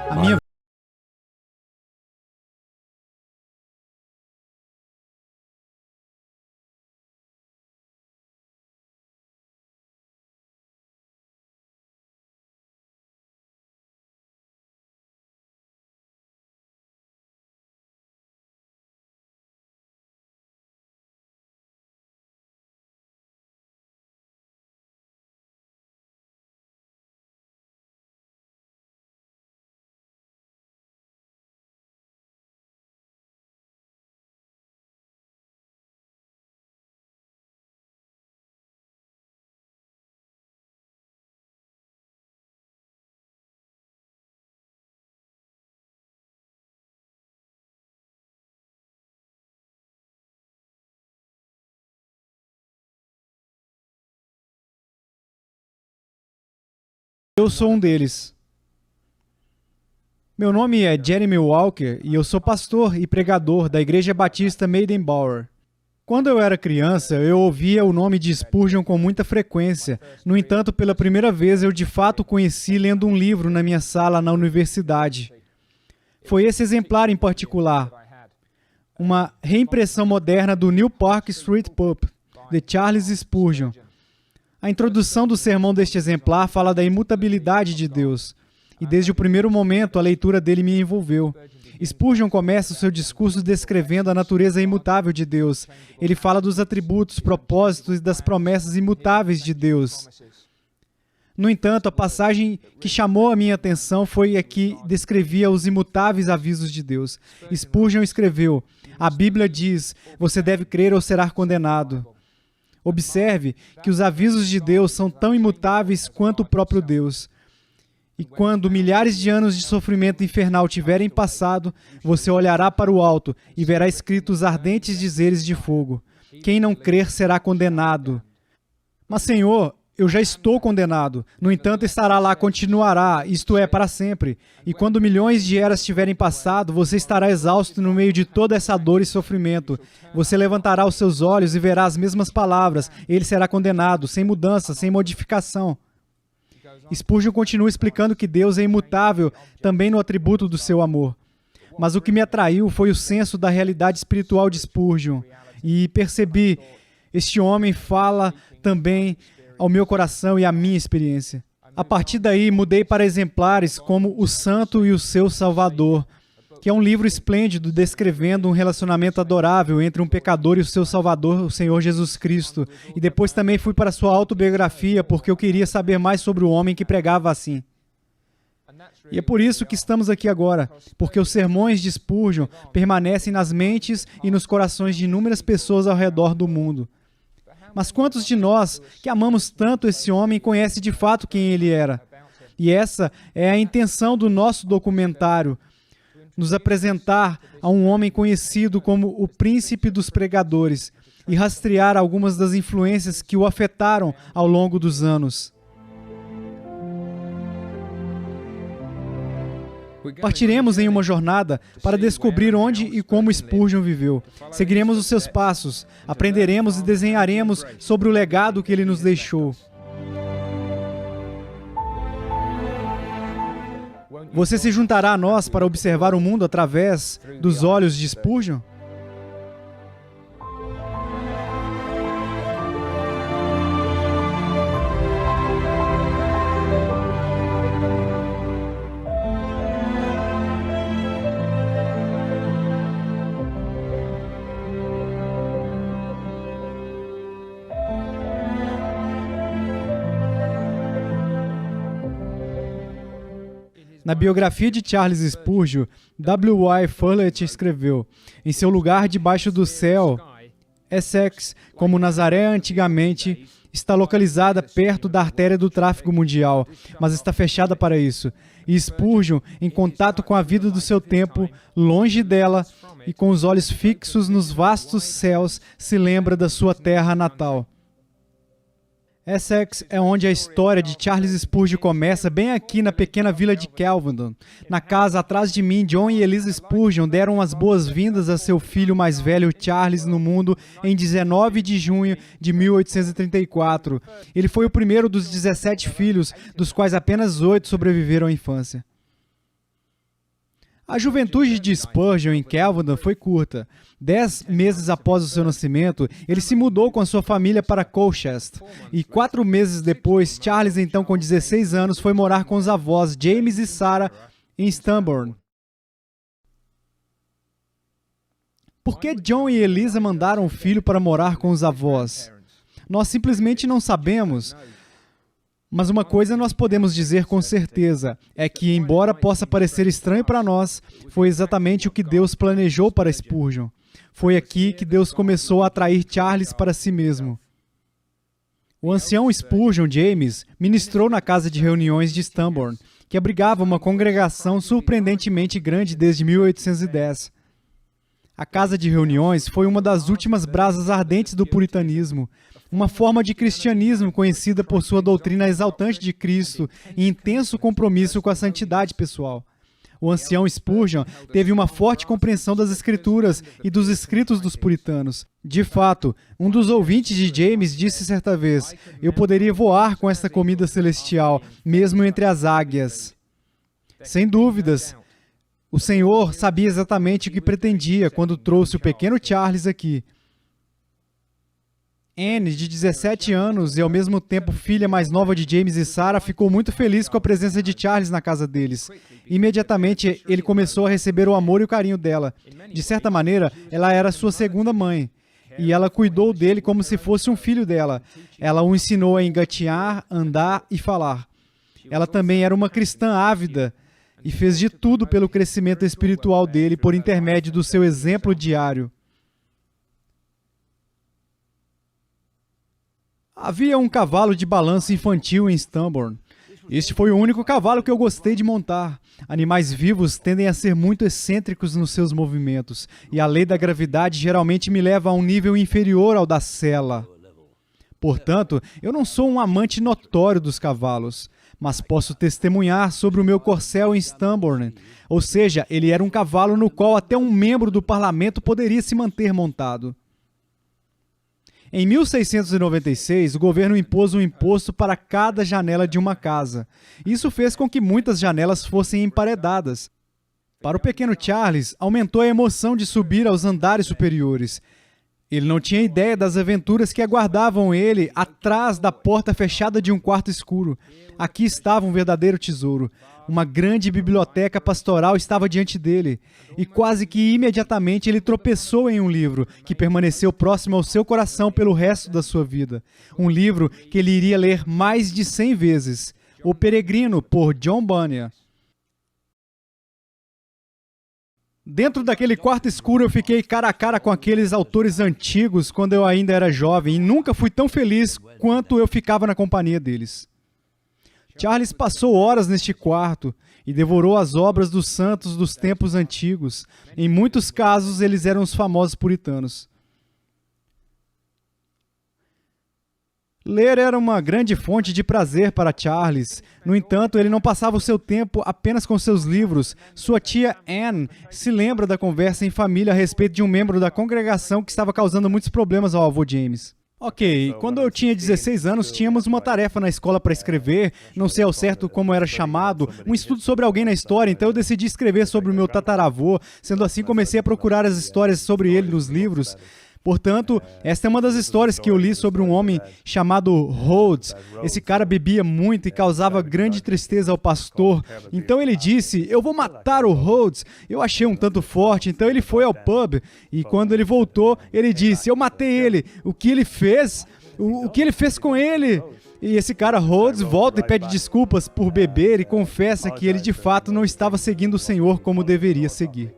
A minha Eu sou um deles. Meu nome é Jeremy Walker e eu sou pastor e pregador da Igreja Batista Maidenbower. Quando eu era criança, eu ouvia o nome de Spurgeon com muita frequência. No entanto, pela primeira vez, eu de fato o conheci lendo um livro na minha sala na universidade. Foi esse exemplar em particular, uma reimpressão moderna do New Park Street Pub, de Charles Spurgeon. A introdução do sermão deste exemplar fala da imutabilidade de Deus. E desde o primeiro momento, a leitura dele me envolveu. Spurgeon começa o seu discurso descrevendo a natureza imutável de Deus. Ele fala dos atributos, propósitos e das promessas imutáveis de Deus. No entanto, a passagem que chamou a minha atenção foi a que descrevia os imutáveis avisos de Deus. Spurgeon escreveu: a Bíblia diz, você deve crer ou será condenado. Observe que os avisos de Deus são tão imutáveis quanto o próprio Deus. E quando milhares de anos de sofrimento infernal tiverem passado, você olhará para o alto e verá escritos ardentes dizeres de fogo. Quem não crer será condenado. Mas, Senhor, eu já estou condenado. No entanto, estará lá, continuará, isto é, para sempre. E quando milhões de eras tiverem passado, você estará exausto no meio de toda essa dor e sofrimento. Você levantará os seus olhos e verá as mesmas palavras. Ele será condenado, sem mudança, sem modificação. Spurgeon continua explicando que Deus é imutável também no atributo do seu amor. Mas o que me atraiu foi o senso da realidade espiritual de Spurgeon. E percebi, este homem fala também ao meu coração e à minha experiência. A partir daí, mudei para exemplares como O Santo e o Seu Salvador, que é um livro esplêndido descrevendo um relacionamento adorável entre um pecador e o seu Salvador, o Senhor Jesus Cristo. E depois também fui para sua autobiografia, porque eu queria saber mais sobre o homem que pregava assim. E é por isso que estamos aqui agora, porque os sermões de Spurgeon permanecem nas mentes e nos corações de inúmeras pessoas ao redor do mundo. Mas quantos de nós, que amamos tanto esse homem, conhece de fato quem ele era? E essa é a intenção do nosso documentário, nos apresentar a um homem conhecido como o príncipe dos pregadores e rastrear algumas das influências que o afetaram ao longo dos anos. Partiremos em uma jornada para descobrir onde e como Spurgeon viveu. Seguiremos os seus passos, aprenderemos e desenharemos sobre o legado que ele nos deixou. Você se juntará a nós para observar o mundo através dos olhos de Spurgeon? Na biografia de Charles Spurgeon, W. Y. Follett escreveu: em seu lugar debaixo do céu, Essex, como Nazaré antigamente, está localizada perto da artéria do tráfego mundial, mas está fechada para isso. E Spurgeon, em contato com a vida do seu tempo, longe dela e com os olhos fixos nos vastos céus, se lembra da sua terra natal. Essex é onde a história de Charles Spurgeon começa, bem aqui na pequena vila de Kelvedon. Na casa atrás de mim, John e Eliza Spurgeon deram as boas-vindas a seu filho mais velho, Charles, no mundo em 19 de junho de 1834. Ele foi o primeiro dos 17 filhos, dos quais apenas 8 sobreviveram à infância. A juventude de Spurgeon em Kelvedon foi curta. 10 meses após o seu nascimento, ele se mudou com a sua família para Colchester. E 4 meses depois, Charles, então com 16 anos, foi morar com os avós James e Sarah em Stambourne. Por que John e Eliza mandaram o filho para morar com os avós? Nós simplesmente não sabemos. Mas uma coisa nós podemos dizer com certeza, é que, embora possa parecer estranho para nós, foi exatamente o que Deus planejou para Spurgeon. Foi aqui que Deus começou a atrair Charles para si mesmo. O ancião Spurgeon James ministrou na casa de reuniões de Stambourne, que abrigava uma congregação surpreendentemente grande desde 1810. A casa de reuniões foi uma das últimas brasas ardentes do puritanismo, uma forma de cristianismo conhecida por sua doutrina exaltante de Cristo e intenso compromisso com a santidade pessoal. O ancião Spurgeon teve uma forte compreensão das Escrituras e dos escritos dos puritanos. De fato, um dos ouvintes de James disse certa vez: "Eu poderia voar com esta comida celestial, mesmo entre as águias." Sem dúvidas, o Senhor sabia exatamente o que pretendia quando trouxe o pequeno Charles aqui. Anne, de 17 anos e ao mesmo tempo filha mais nova de James e Sarah, ficou muito feliz com a presença de Charles na casa deles. Imediatamente, ele começou a receber o amor e o carinho dela. De certa maneira, ela era sua segunda mãe, e ela cuidou dele como se fosse um filho dela. Ela o ensinou a engatear, andar e falar. Ela também era uma cristã ávida e fez de tudo pelo crescimento espiritual dele por intermédio do seu exemplo diário. Havia um cavalo de balanço infantil em Stambourne. Este foi o único cavalo que eu gostei de montar. Animais vivos tendem a ser muito excêntricos nos seus movimentos, e a lei da gravidade geralmente me leva a um nível inferior ao da sela. Portanto, eu não sou um amante notório dos cavalos, mas posso testemunhar sobre o meu corcel em Stambourne. Ou seja, ele era um cavalo no qual até um membro do parlamento poderia se manter montado. Em 1696, o governo impôs um imposto para cada janela de uma casa. Isso fez com que muitas janelas fossem emparedadas. Para o pequeno Charles, aumentou a emoção de subir aos andares superiores. Ele não tinha ideia das aventuras que aguardavam ele atrás da porta fechada de um quarto escuro. Aqui estava um verdadeiro tesouro. Uma grande biblioteca pastoral estava diante dele. E quase que imediatamente ele tropeçou em um livro que permaneceu próximo ao seu coração pelo resto da sua vida. Um livro que ele iria ler mais de 100 vezes. O Peregrino, por John Bunyan. Dentro daquele quarto escuro eu fiquei cara a cara com aqueles autores antigos quando eu ainda era jovem e nunca fui tão feliz quanto eu ficava na companhia deles. Charles passou horas neste quarto e devorou as obras dos santos dos tempos antigos. Em muitos casos, eles eram os famosos puritanos. Ler era uma grande fonte de prazer para Charles. No entanto, ele não passava o seu tempo apenas com seus livros. Sua tia Anne se lembra da conversa em família a respeito de um membro da congregação que estava causando muitos problemas ao avô James. Ok, quando eu tinha 16 anos, tínhamos uma tarefa na escola para escrever, não sei ao certo como era chamado, um estudo sobre alguém na história, então eu decidi escrever sobre o meu tataravô, sendo assim comecei a procurar as histórias sobre ele nos livros. Portanto, esta é uma das histórias que eu li sobre um homem chamado Rhodes. Esse cara bebia muito e causava grande tristeza ao pastor. Então ele disse, eu vou matar o Rhodes. Eu achei um tanto forte, então ele foi ao pub. E quando ele voltou, ele disse, eu matei ele. O que ele fez? O que ele fez com ele? E esse cara Rhodes volta e pede desculpas por beber e confessa que ele de fato não estava seguindo o Senhor como deveria seguir.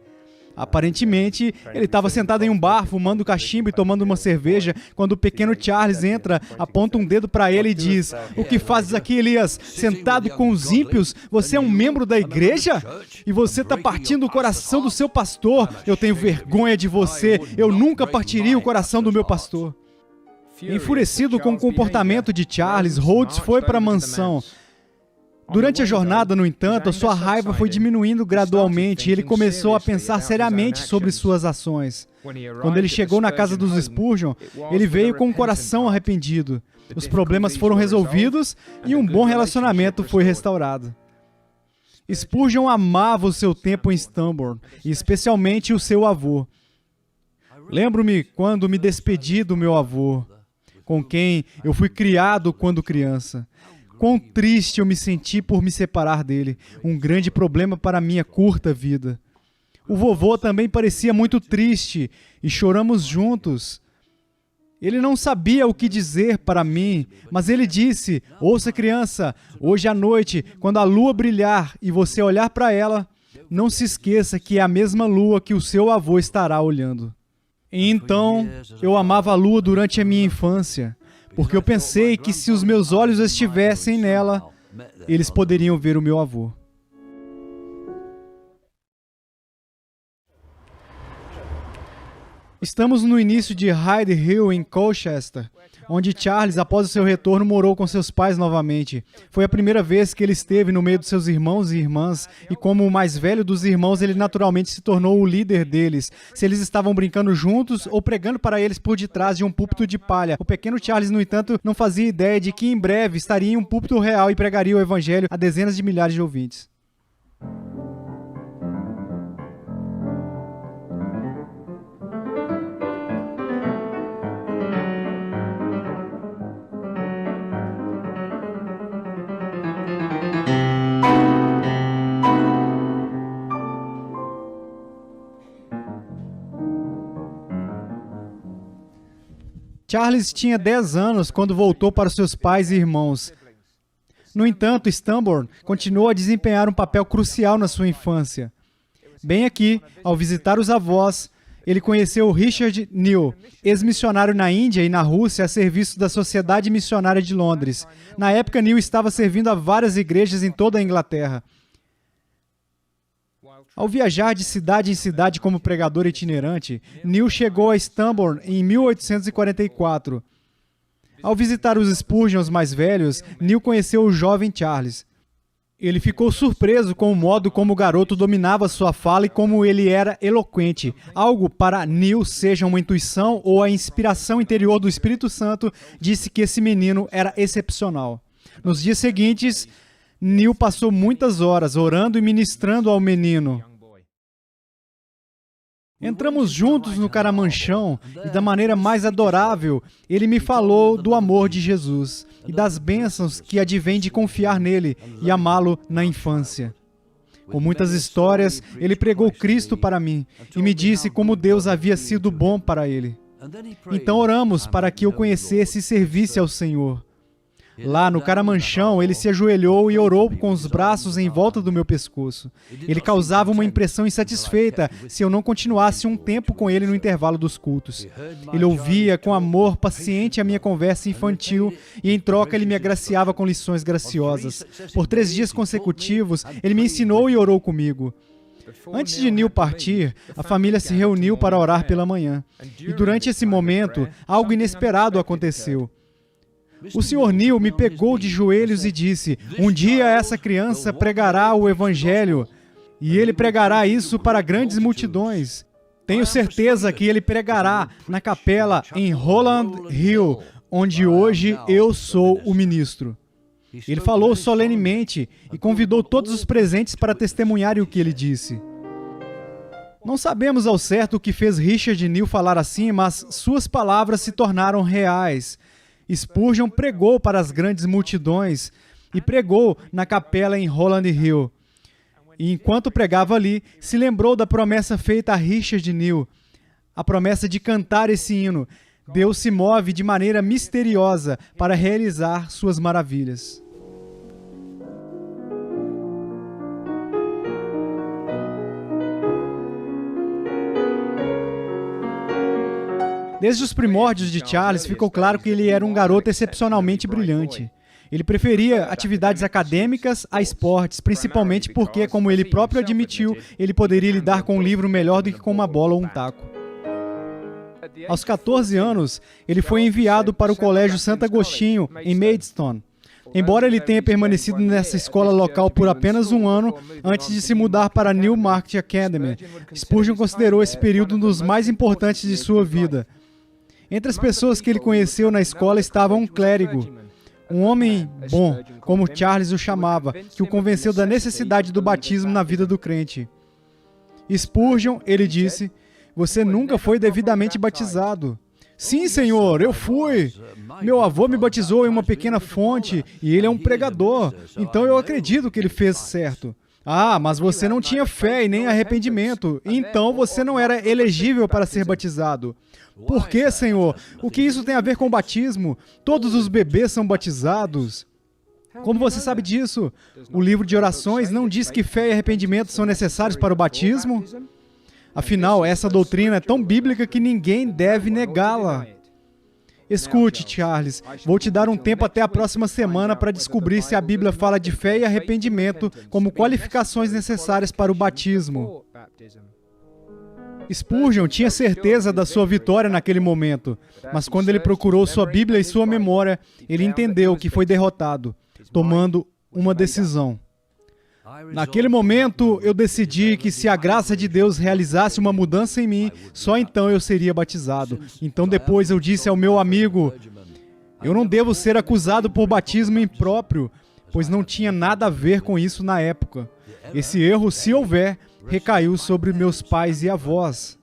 Aparentemente, ele estava sentado em um bar, fumando cachimbo e tomando uma cerveja, quando o pequeno Charles entra, aponta um dedo para ele e diz, o que fazes aqui, Elias? Sentado com os ímpios? Você é um membro da igreja? E você está partindo o coração do seu pastor? Eu tenho vergonha de você. Eu nunca partiria o coração do meu pastor. Enfurecido com o comportamento de Charles, Rhodes foi para a mansão. Durante a jornada, no entanto, a sua raiva foi diminuindo gradualmente e ele começou a pensar seriamente sobre suas ações. Quando ele chegou na casa dos Spurgeon, ele veio com o coração arrependido. Os problemas foram resolvidos e um bom relacionamento foi restaurado. Spurgeon amava o seu tempo em Stambourne, e especialmente o seu avô. Lembro-me quando me despedi do meu avô, com quem eu fui criado quando criança. Quão triste eu me senti por me separar dele, um grande problema para a minha curta vida. O vovô também parecia muito triste e choramos juntos. Ele não sabia o que dizer para mim, mas ele disse: ouça, criança, hoje à noite, quando a lua brilhar e você olhar para ela, não se esqueça que é a mesma lua que o seu avô estará olhando. E então, eu amava a lua durante a minha infância, porque eu pensei que se os meus olhos estivessem nela, eles poderiam ver o meu avô. Estamos no início de Hyde Hill, em Colchester, onde Charles, após o seu retorno, morou com seus pais novamente. Foi a primeira vez que ele esteve no meio dos seus irmãos e irmãs, e como o mais velho dos irmãos, ele naturalmente se tornou o líder deles. Se eles estavam brincando juntos ou pregando para eles por detrás de um púlpito de palha. O pequeno Charles, no entanto, não fazia ideia de que em breve estaria em um púlpito real e pregaria o evangelho a dezenas de milhares de ouvintes. Charles tinha 10 anos quando voltou para seus pais e irmãos. No entanto, Stambourne continuou a desempenhar um papel crucial na sua infância. Bem aqui, ao visitar os avós, ele conheceu Richard Neal, ex-missionário na Índia e na Rússia a serviço da Sociedade Missionária de Londres. Na época, Neal estava servindo a várias igrejas em toda a Inglaterra. Ao viajar de cidade em cidade como pregador itinerante, Neal chegou a Stambourne em 1844. Ao visitar os Spurgeons mais velhos, Neal conheceu o jovem Charles. Ele ficou surpreso com o modo como o garoto dominava sua fala e como ele era eloquente. Algo para Neal, seja uma intuição ou a inspiração interior do Espírito Santo, disse que esse menino era excepcional. Nos dias seguintes, Neal passou muitas horas orando e ministrando ao menino. Entramos juntos no caramanchão e da maneira mais adorável, ele me falou do amor de Jesus e das bênçãos que advém de confiar nele e amá-lo na infância. Com muitas histórias, ele pregou Cristo para mim e me disse como Deus havia sido bom para ele. Então oramos para que eu conhecesse e servisse ao Senhor. Lá no caramanchão, ele se ajoelhou e orou com os braços em volta do meu pescoço. Ele causava uma impressão insatisfeita se eu não continuasse um tempo com ele no intervalo dos cultos. Ele ouvia com amor paciente a minha conversa infantil e, em troca, ele me agraciava com lições graciosas. Por 3 dias consecutivos, ele me ensinou e orou comigo. Antes de Neal partir, a família se reuniu para orar pela manhã. E durante esse momento, algo inesperado aconteceu. O Sr. Neal me pegou de joelhos e disse: um dia essa criança pregará o Evangelho e ele pregará isso para grandes multidões. Tenho certeza que ele pregará na capela em Holland Hill, onde hoje eu sou o ministro. Ele falou solenemente e convidou todos os presentes para testemunharem o que ele disse. Não sabemos ao certo o que fez Richard Neal falar assim, mas suas palavras se tornaram reais. Spurgeon pregou para as grandes multidões e pregou na capela em Holland Hill. E enquanto pregava ali, se lembrou da promessa feita a Richard Neal, a promessa de cantar esse hino. Deus se move de maneira misteriosa para realizar suas maravilhas. Desde os primórdios de Charles, ficou claro que ele era um garoto excepcionalmente brilhante. Ele preferia atividades acadêmicas a esportes, principalmente porque, como ele próprio admitiu, ele poderia lidar com um livro melhor do que com uma bola ou um taco. Aos 14 anos, ele foi enviado para o Colégio Santo Agostinho, em Maidstone. Embora ele tenha permanecido nessa escola local por apenas um ano, antes de se mudar para a Newmarket Academy, Spurgeon considerou esse período um dos mais importantes de sua vida. Entre as pessoas que ele conheceu na escola estava um clérigo, Um homem bom, como Charles o chamava, que o convenceu da necessidade do batismo na vida do crente. Spurgeon, ele disse, você nunca foi devidamente batizado. Sim, senhor, eu fui. Meu avô me batizou em uma pequena fonte e ele é um pregador, então eu acredito que ele fez certo. Ah, mas você não tinha fé e nem arrependimento, então você não era elegível para ser batizado. Por quê, Senhor? O que isso tem a ver com o batismo? Todos os bebês são batizados. Como você sabe disso? O livro de orações não diz que fé e arrependimento são necessários para o batismo? Afinal, essa doutrina é tão bíblica que ninguém deve negá-la. Escute, Charles, vou te dar um tempo até a próxima semana para descobrir se a Bíblia fala de fé e arrependimento como qualificações necessárias para o batismo. Spurgeon tinha certeza da sua vitória naquele momento, mas quando ele procurou sua Bíblia e sua memória, ele entendeu que foi derrotado, tomando uma decisão. Naquele momento, eu decidi que se a graça de Deus realizasse uma mudança em mim, só então eu seria batizado. Então depois eu disse ao meu amigo, eu não devo ser acusado por batismo impróprio, pois não tinha nada a ver com isso na época. Esse erro, se houver, recaiu sobre meus pais e avós.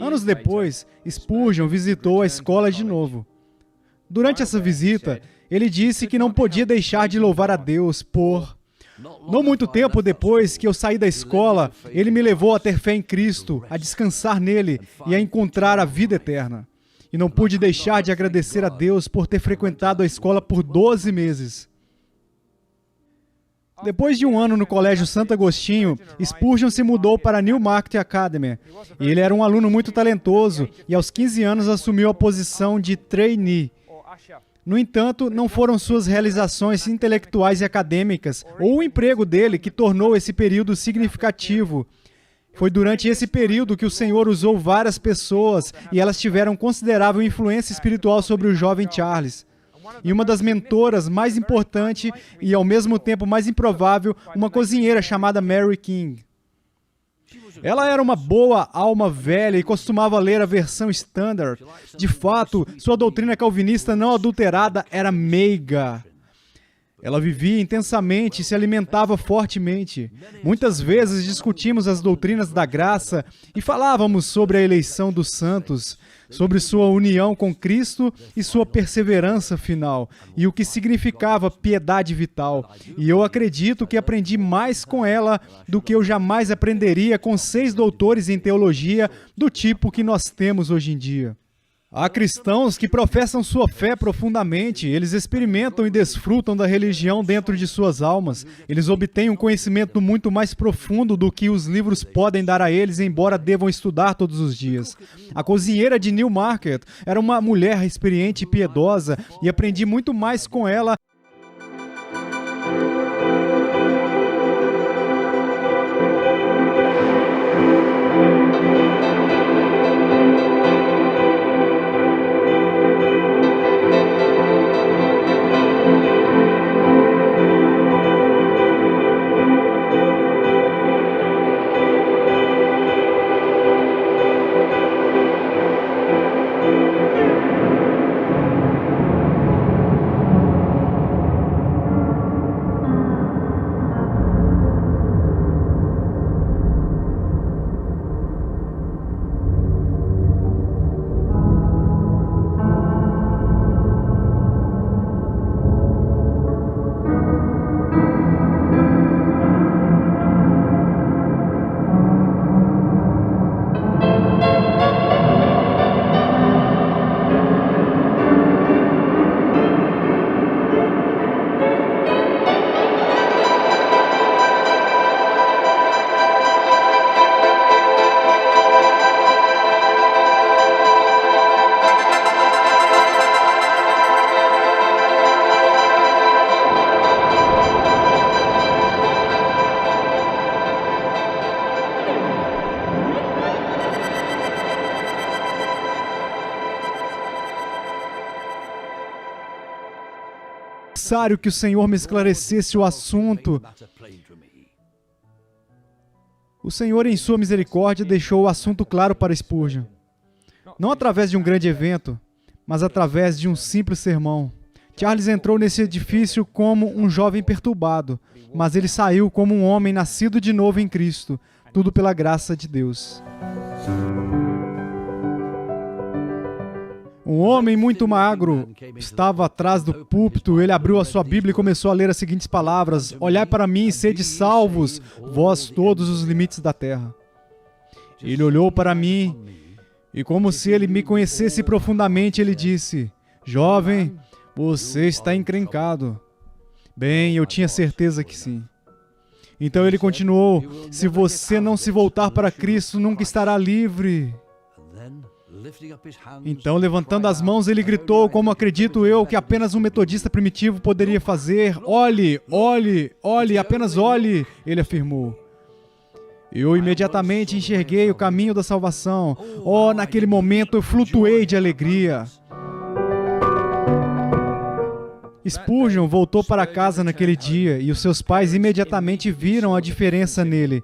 Anos depois, Spurgeon visitou a escola de novo. Durante essa visita, ele disse que não podia deixar de louvar a Deus por... Não muito tempo depois que eu saí da escola, ele me levou a ter fé em Cristo, a descansar nele e a encontrar a vida eterna. E não pude deixar de agradecer a Deus por ter frequentado a escola por 12 meses. Depois de um ano no Colégio Santo Agostinho, Spurgeon se mudou para a Newmarket Academy. Ele era um aluno muito talentoso e aos 15 anos assumiu a posição de trainee. No entanto, não foram suas realizações intelectuais e acadêmicas ou o emprego dele que tornou esse período significativo. Foi durante esse período que o Senhor usou várias pessoas e elas tiveram considerável influência espiritual sobre o jovem Charles. E uma das mentoras mais importante e ao mesmo tempo mais improvável, uma cozinheira chamada Mary King. Ela era uma boa alma velha e costumava ler a versão standard. De fato, sua doutrina calvinista não adulterada era meiga. Ela vivia intensamente e se alimentava fortemente. Muitas vezes discutimos as doutrinas da graça e falávamos sobre a eleição dos santos, sobre sua união com Cristo e sua perseverança final, e o que significava piedade vital. E eu acredito que aprendi mais com ela do que eu jamais aprenderia com 6 doutores em teologia do tipo que nós temos hoje em dia. Há cristãos que professam sua fé profundamente, eles experimentam e desfrutam da religião dentro de suas almas. Eles obtêm um conhecimento muito mais profundo do que os livros podem dar a eles, embora devam estudar todos os dias. A cozinheira de Newmarket era uma mulher experiente e piedosa, e aprendi muito mais com ela. Necessário que o Senhor me esclarecesse o assunto. O Senhor, em sua misericórdia, deixou o assunto claro para Spurgeon. Não através de um grande evento, mas através de um simples sermão. Charles entrou nesse edifício como um jovem perturbado, mas ele saiu como um homem nascido de novo em Cristo, tudo pela graça de Deus. Um homem muito magro estava atrás do púlpito. Ele abriu a sua Bíblia e começou a ler as seguintes palavras: olhai para mim e sede salvos, vós todos os limites da terra. Ele olhou para mim e, como se ele me conhecesse profundamente, ele disse: jovem, você está encrencado. Bem, eu tinha certeza que sim. Então ele continuou: se você não se voltar para Cristo, nunca estará livre. Então, levantando as mãos, ele gritou, como acredito eu que apenas um metodista primitivo poderia fazer: olhe, olhe, olhe, apenas olhe, ele afirmou. Eu imediatamente enxerguei o caminho da salvação. Oh, naquele momento eu flutuei de alegria. Spurgeon voltou para casa naquele dia e os seus pais imediatamente viram a diferença nele.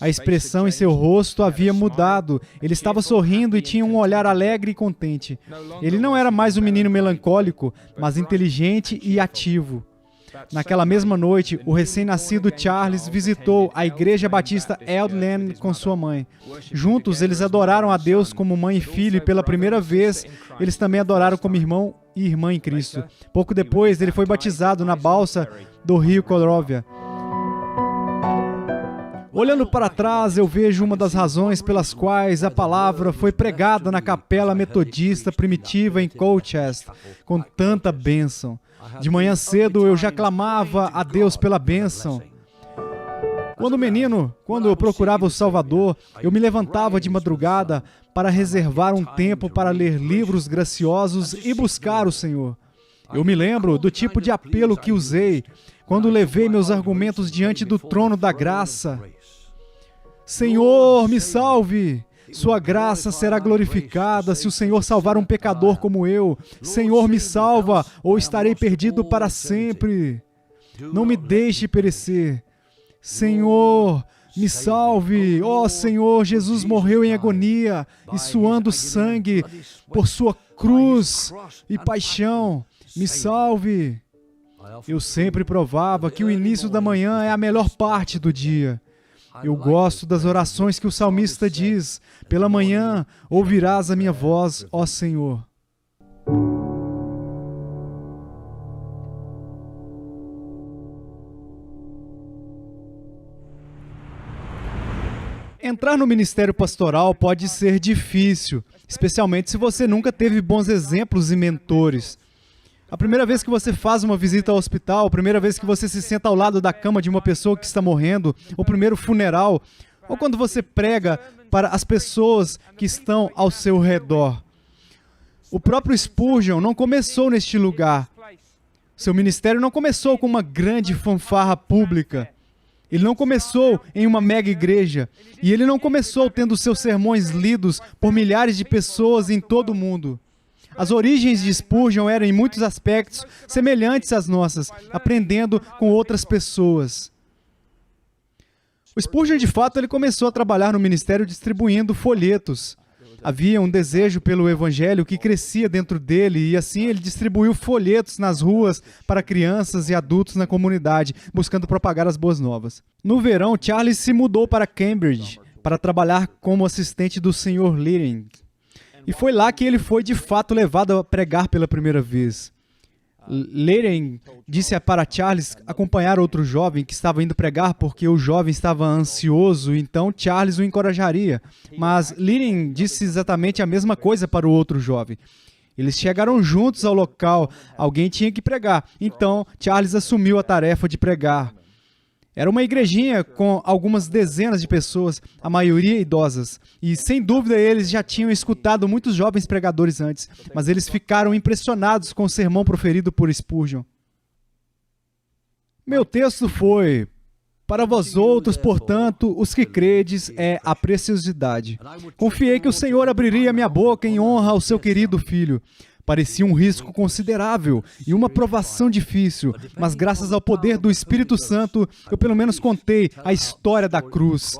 A expressão em seu rosto havia mudado. Ele estava sorrindo e tinha um olhar alegre e contente. Ele não era mais um menino melancólico, mas inteligente e ativo. Naquela mesma noite, o recém-nascido Charles visitou a Igreja Batista Eldland com sua mãe. Juntos, eles adoraram a Deus como mãe e filho, e pela primeira vez, eles também adoraram como irmão e irmã em Cristo. Pouco depois, ele foi batizado na balsa do rio Corovia. Olhando para trás, eu vejo uma das razões pelas quais a palavra foi pregada na capela metodista primitiva em Colchester, com tanta bênção. De manhã cedo, eu já clamava a Deus pela bênção. Quando menino, quando eu procurava o Salvador, eu me levantava de madrugada para reservar um tempo para ler livros graciosos e buscar o Senhor. Eu me lembro do tipo de apelo que usei quando levei meus argumentos diante do trono da graça. Senhor, me salve! Sua graça será glorificada se o Senhor salvar um pecador como eu. Senhor, me salva, ou estarei perdido para sempre. Não me deixe perecer. Senhor, me salve. Ó Senhor, Jesus morreu em agonia e suando sangue por sua cruz e paixão. Me salve. Eu sempre provava que o início da manhã é a melhor parte do dia. Eu gosto das orações que o salmista diz: pela manhã ouvirás a minha voz, ó Senhor. Entrar no ministério pastoral pode ser difícil, especialmente se você nunca teve bons exemplos e mentores. A primeira vez que você faz uma visita ao hospital, a primeira vez que você se senta ao lado da cama de uma pessoa que está morrendo, o primeiro funeral, ou quando você prega para as pessoas que estão ao seu redor. O próprio Spurgeon não começou neste lugar. Seu ministério não começou com uma grande fanfarra pública. Ele não começou em uma mega igreja. E ele não começou tendo seus sermões lidos por milhares de pessoas em todo o mundo. As origens de Spurgeon eram, em muitos aspectos, semelhantes às nossas, aprendendo com outras pessoas. O Spurgeon, de fato, ele começou a trabalhar no ministério distribuindo folhetos. Havia um desejo pelo evangelho que crescia dentro dele, e assim ele distribuiu folhetos nas ruas para crianças e adultos na comunidade, buscando propagar as boas novas. No verão, Charles se mudou para Cambridge para trabalhar como assistente do Sr. Leering. E foi lá que ele foi, de fato, levado a pregar pela primeira vez. Leering disse para Charles acompanhar outro jovem que estava indo pregar porque o jovem estava ansioso, então Charles o encorajaria. Mas Leering disse exatamente a mesma coisa para o outro jovem. Eles chegaram juntos ao local, alguém tinha que pregar, então Charles assumiu a tarefa de pregar. Era uma igrejinha com algumas dezenas de pessoas, a maioria idosas. E, sem dúvida, eles já tinham escutado muitos jovens pregadores antes, mas eles ficaram impressionados com o sermão proferido por Spurgeon. Meu texto foi: para vós outros, portanto, os que credes, é a preciosidade. Confiei que o Senhor abriria minha boca em honra ao seu querido filho. Parecia um risco considerável e uma provação difícil, mas graças ao poder do Espírito Santo, eu pelo menos contei a história da cruz.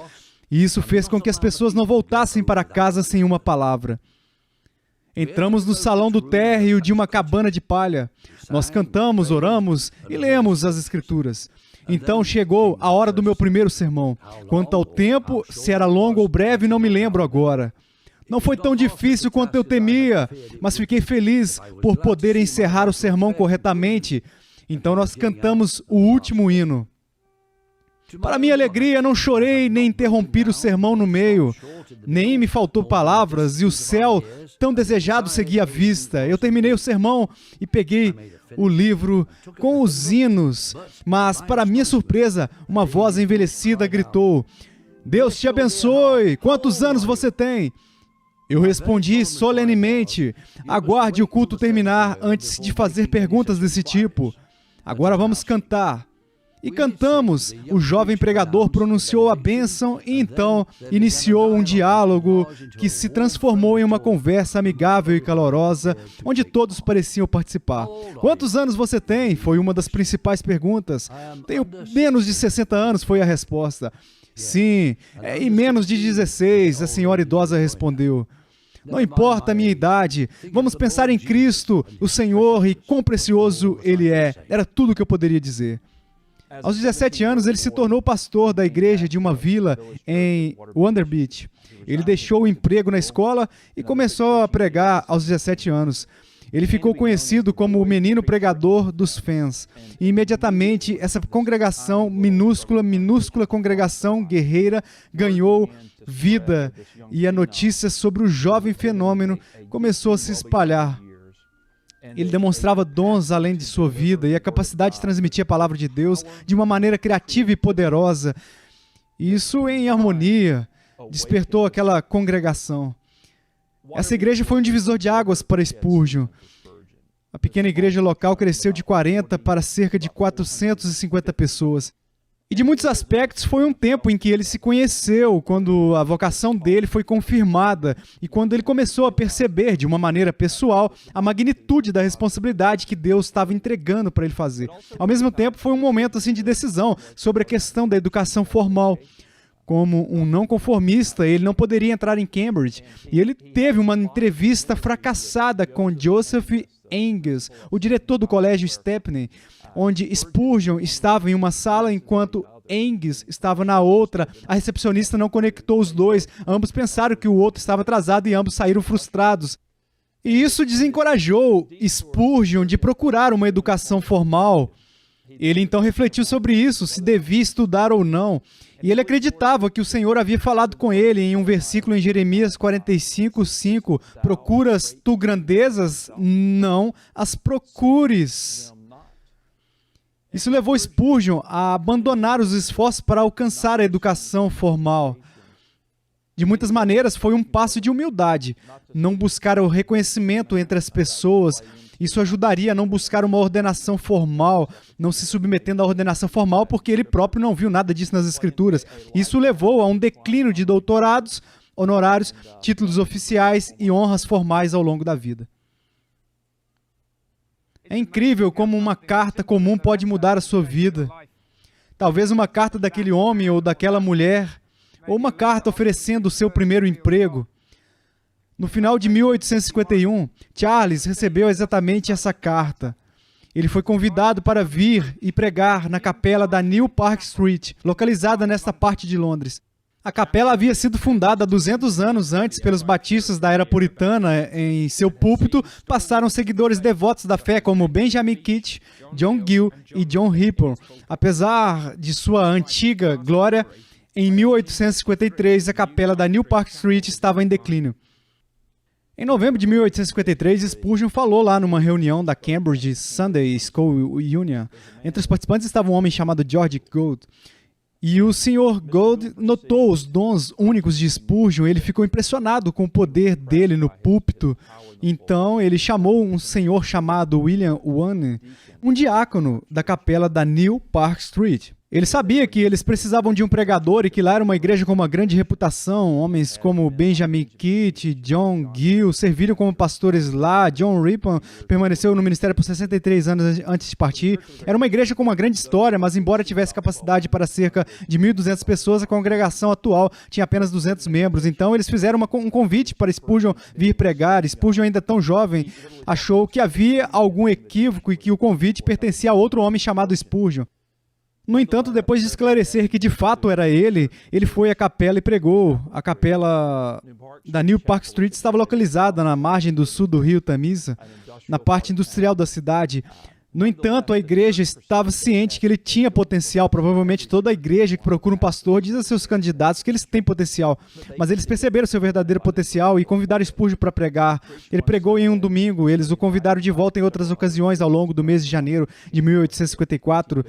E isso fez com que as pessoas não voltassem para casa sem uma palavra. Entramos no salão do térreo de uma cabana de palha. Nós cantamos, oramos e lemos as Escrituras. Então chegou a hora do meu primeiro sermão. Quanto ao tempo, se era longo ou breve, não me lembro agora. Não foi tão difícil quanto eu temia, mas fiquei feliz por poder encerrar o sermão corretamente. Então nós cantamos o último hino. Para minha alegria, não chorei nem interrompi o sermão no meio. Nem me faltou palavras e o céu tão desejado seguia à vista. Eu terminei o sermão e peguei o livro com os hinos. Mas, para minha surpresa, uma voz envelhecida gritou: Deus te abençoe! Quantos anos você tem? Eu respondi solenemente: aguarde o culto terminar antes de fazer perguntas desse tipo. Agora vamos cantar. E cantamos. O jovem pregador pronunciou a bênção e então iniciou um diálogo que se transformou em uma conversa amigável e calorosa, onde todos pareciam participar. Quantos anos você tem? Foi uma das principais perguntas. Tenho menos de 60 anos, foi a resposta. Sim, e menos de 16, a senhora idosa respondeu. Não importa a minha idade, vamos pensar em Cristo, o Senhor, e quão precioso Ele é. Era tudo o que eu poderia dizer. Aos 17 anos, ele se tornou pastor da igreja de uma vila em Wonder Beach. Ele deixou o emprego na escola e começou a pregar aos 17 anos. Ele ficou conhecido como o menino pregador dos fãs. E imediatamente, essa congregação, minúscula congregação guerreira, ganhou vida. E a notícia sobre o jovem fenômeno começou a se espalhar. Ele demonstrava dons além de sua vida e a capacidade de transmitir a palavra de Deus de uma maneira criativa e poderosa. Isso, em harmonia, despertou aquela congregação. Essa igreja foi um divisor de águas para Spurgeon. A pequena igreja local cresceu de 40 para cerca de 450 pessoas. E de muitos aspectos foi um tempo em que ele se conheceu, quando a vocação dele foi confirmada e quando ele começou a perceber, de uma maneira pessoal, a magnitude da responsabilidade que Deus estava entregando para ele fazer. Ao mesmo tempo, foi um momento assim, de decisão sobre a questão da educação formal. Como um não conformista, ele não poderia entrar em Cambridge. E ele teve uma entrevista fracassada com Joseph Angus, o diretor do colégio Stepney, onde Spurgeon estava em uma sala enquanto Angus estava na outra. A recepcionista não conectou os dois. Ambos pensaram que o outro estava atrasado e ambos saíram frustrados. E isso desencorajou Spurgeon de procurar uma educação formal. Ele então refletiu sobre isso, se devia estudar ou não. E ele acreditava que o Senhor havia falado com ele em um versículo em Jeremias 45:5. Procuras tu grandezas? Não as procures. Isso levou Spurgeon a abandonar os esforços para alcançar a educação formal. De muitas maneiras, foi um passo de humildade. Não buscar o reconhecimento entre as pessoas. Isso ajudaria a não buscar uma ordenação formal, não se submetendo à ordenação formal, porque ele próprio não viu nada disso nas Escrituras. Isso levou a um declínio de doutorados, honorários, títulos oficiais e honras formais ao longo da vida. É incrível como uma carta comum pode mudar a sua vida. Talvez uma carta daquele homem ou daquela mulher, ou uma carta oferecendo o seu primeiro emprego. No final de 1851, Charles recebeu exatamente essa carta. Ele foi convidado para vir e pregar na capela da New Park Street, localizada nesta parte de Londres. A capela havia sido fundada 200 anos antes pelos batistas da era puritana. Em seu púlpito passaram seguidores devotos da fé como Benjamin Keach, John Gill e John Ripple. Apesar de sua antiga glória, em 1853 a capela da New Park Street estava em declínio. Em novembro de 1853, Spurgeon falou lá numa reunião da Cambridge Sunday School Union. Entre os participantes estava um homem chamado George Gould. E o Sr. Gould notou os dons únicos de Spurgeon. Ele ficou impressionado com o poder dele no púlpito. Então, ele chamou um senhor chamado William Wane, um diácono da capela da New Park Street. Ele sabia que eles precisavam de um pregador e que lá era uma igreja com uma grande reputação. Homens como Benjamin Kitt, John Gill serviram como pastores lá. John Rippon permaneceu no ministério por 63 anos antes de partir. Era uma igreja com uma grande história, mas embora tivesse capacidade para cerca de 1.200 pessoas, a congregação atual tinha apenas 200 membros. Então eles fizeram um convite para Spurgeon vir pregar. Spurgeon, ainda tão jovem, achou que havia algum equívoco e que o convite pertencia a outro homem chamado Spurgeon. No entanto, depois de esclarecer que de fato era ele foi à capela e pregou. A capela da New Park Street estava localizada na margem do sul do rio Tamisa, na parte industrial da cidade. No entanto, a igreja estava ciente que ele tinha potencial. Provavelmente toda a igreja que procura um pastor diz a seus candidatos que eles têm potencial. Mas eles perceberam seu verdadeiro potencial e convidaram Spurgeon para pregar. Ele pregou em um domingo. Eles o convidaram de volta em outras ocasiões ao longo do mês de janeiro de 1854.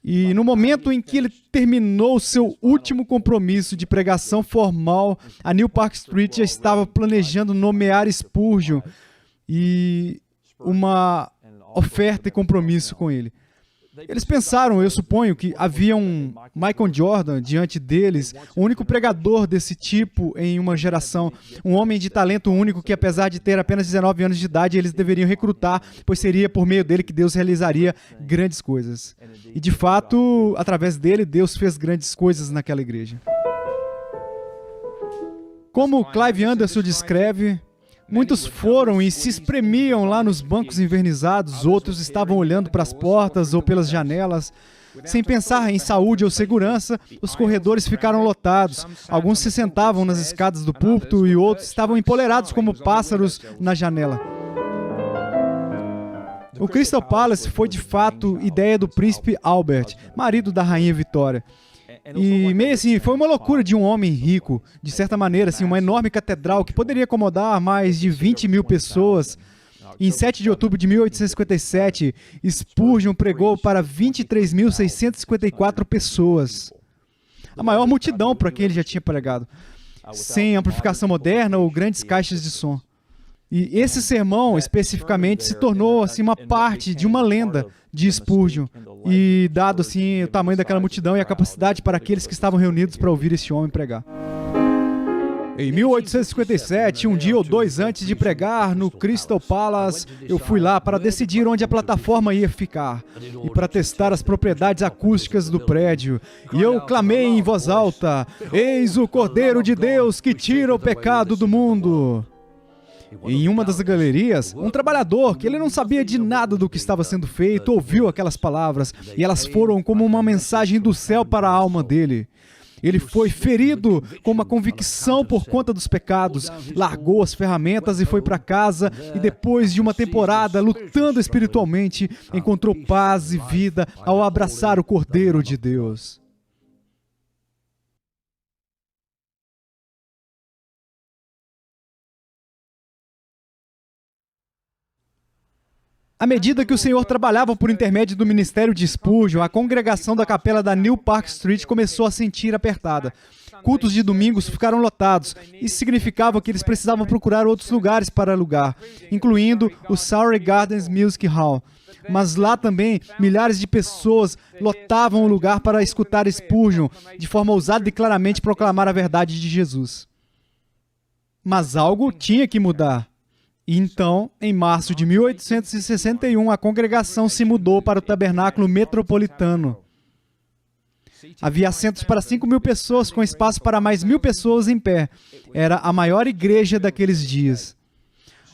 E no momento em que ele terminou seu último compromisso de pregação formal, a New Park Street já estava planejando nomear Spurgeon e uma oferta e compromisso com ele. Eles pensaram, eu suponho, que havia um Michael Jordan diante deles, o único pregador desse tipo em uma geração, um homem de talento único que, apesar de ter apenas 19 anos de idade, eles deveriam recrutar, pois seria por meio dele que Deus realizaria grandes coisas. E, de fato, através dele, Deus fez grandes coisas naquela igreja. Como Clive Anderson descreve, muitos foram e se espremiam lá nos bancos envernizados, outros estavam olhando para as portas ou pelas janelas. Sem pensar em saúde ou segurança, os corredores ficaram lotados. Alguns se sentavam nas escadas do púlpito e outros estavam empolerados como pássaros na janela. O Crystal Palace foi, de fato, ideia do príncipe Albert, marido da rainha Vitória. E meio assim, foi uma loucura de um homem rico, de certa maneira, assim, uma enorme catedral que poderia acomodar mais de 20 mil pessoas. Em 7 de outubro de 1857, Spurgeon pregou para 23.654 pessoas. A maior multidão para quem ele já tinha pregado, sem amplificação moderna ou grandes caixas de som. E esse sermão, especificamente, se tornou assim, uma parte de uma lenda de Spurgeon. E dado assim, o tamanho daquela multidão e a capacidade para aqueles que estavam reunidos para ouvir esse homem pregar. Em 1857, um dia ou dois antes de pregar no Crystal Palace, eu fui lá para decidir onde a plataforma ia ficar e para testar as propriedades acústicas do prédio. E eu clamei em voz alta: "Eis o Cordeiro de Deus que tira o pecado do mundo!" Em uma das galerias, um trabalhador, que ele não sabia de nada do que estava sendo feito, ouviu aquelas palavras, e elas foram como uma mensagem do céu para a alma dele. Ele foi ferido com uma convicção por conta dos pecados, largou as ferramentas e foi para casa, e depois de uma temporada lutando espiritualmente, encontrou paz e vida ao abraçar o Cordeiro de Deus. À medida que o Senhor trabalhava por intermédio do ministério de Spurgeon, a congregação da capela da New Park Street começou a sentir apertada. Cultos de domingos ficaram lotados. Isso significava que eles precisavam procurar outros lugares para alugar, incluindo o Surrey Gardens Music Hall. Mas lá também, milhares de pessoas lotavam o lugar para escutar Spurgeon, de forma ousada e claramente proclamar a verdade de Jesus. Mas algo tinha que mudar. E então, em março de 1861, a congregação se mudou para o tabernáculo metropolitano. Havia assentos para 5.000 pessoas, com espaço para mais 1.000 pessoas em pé. Era a maior igreja daqueles dias.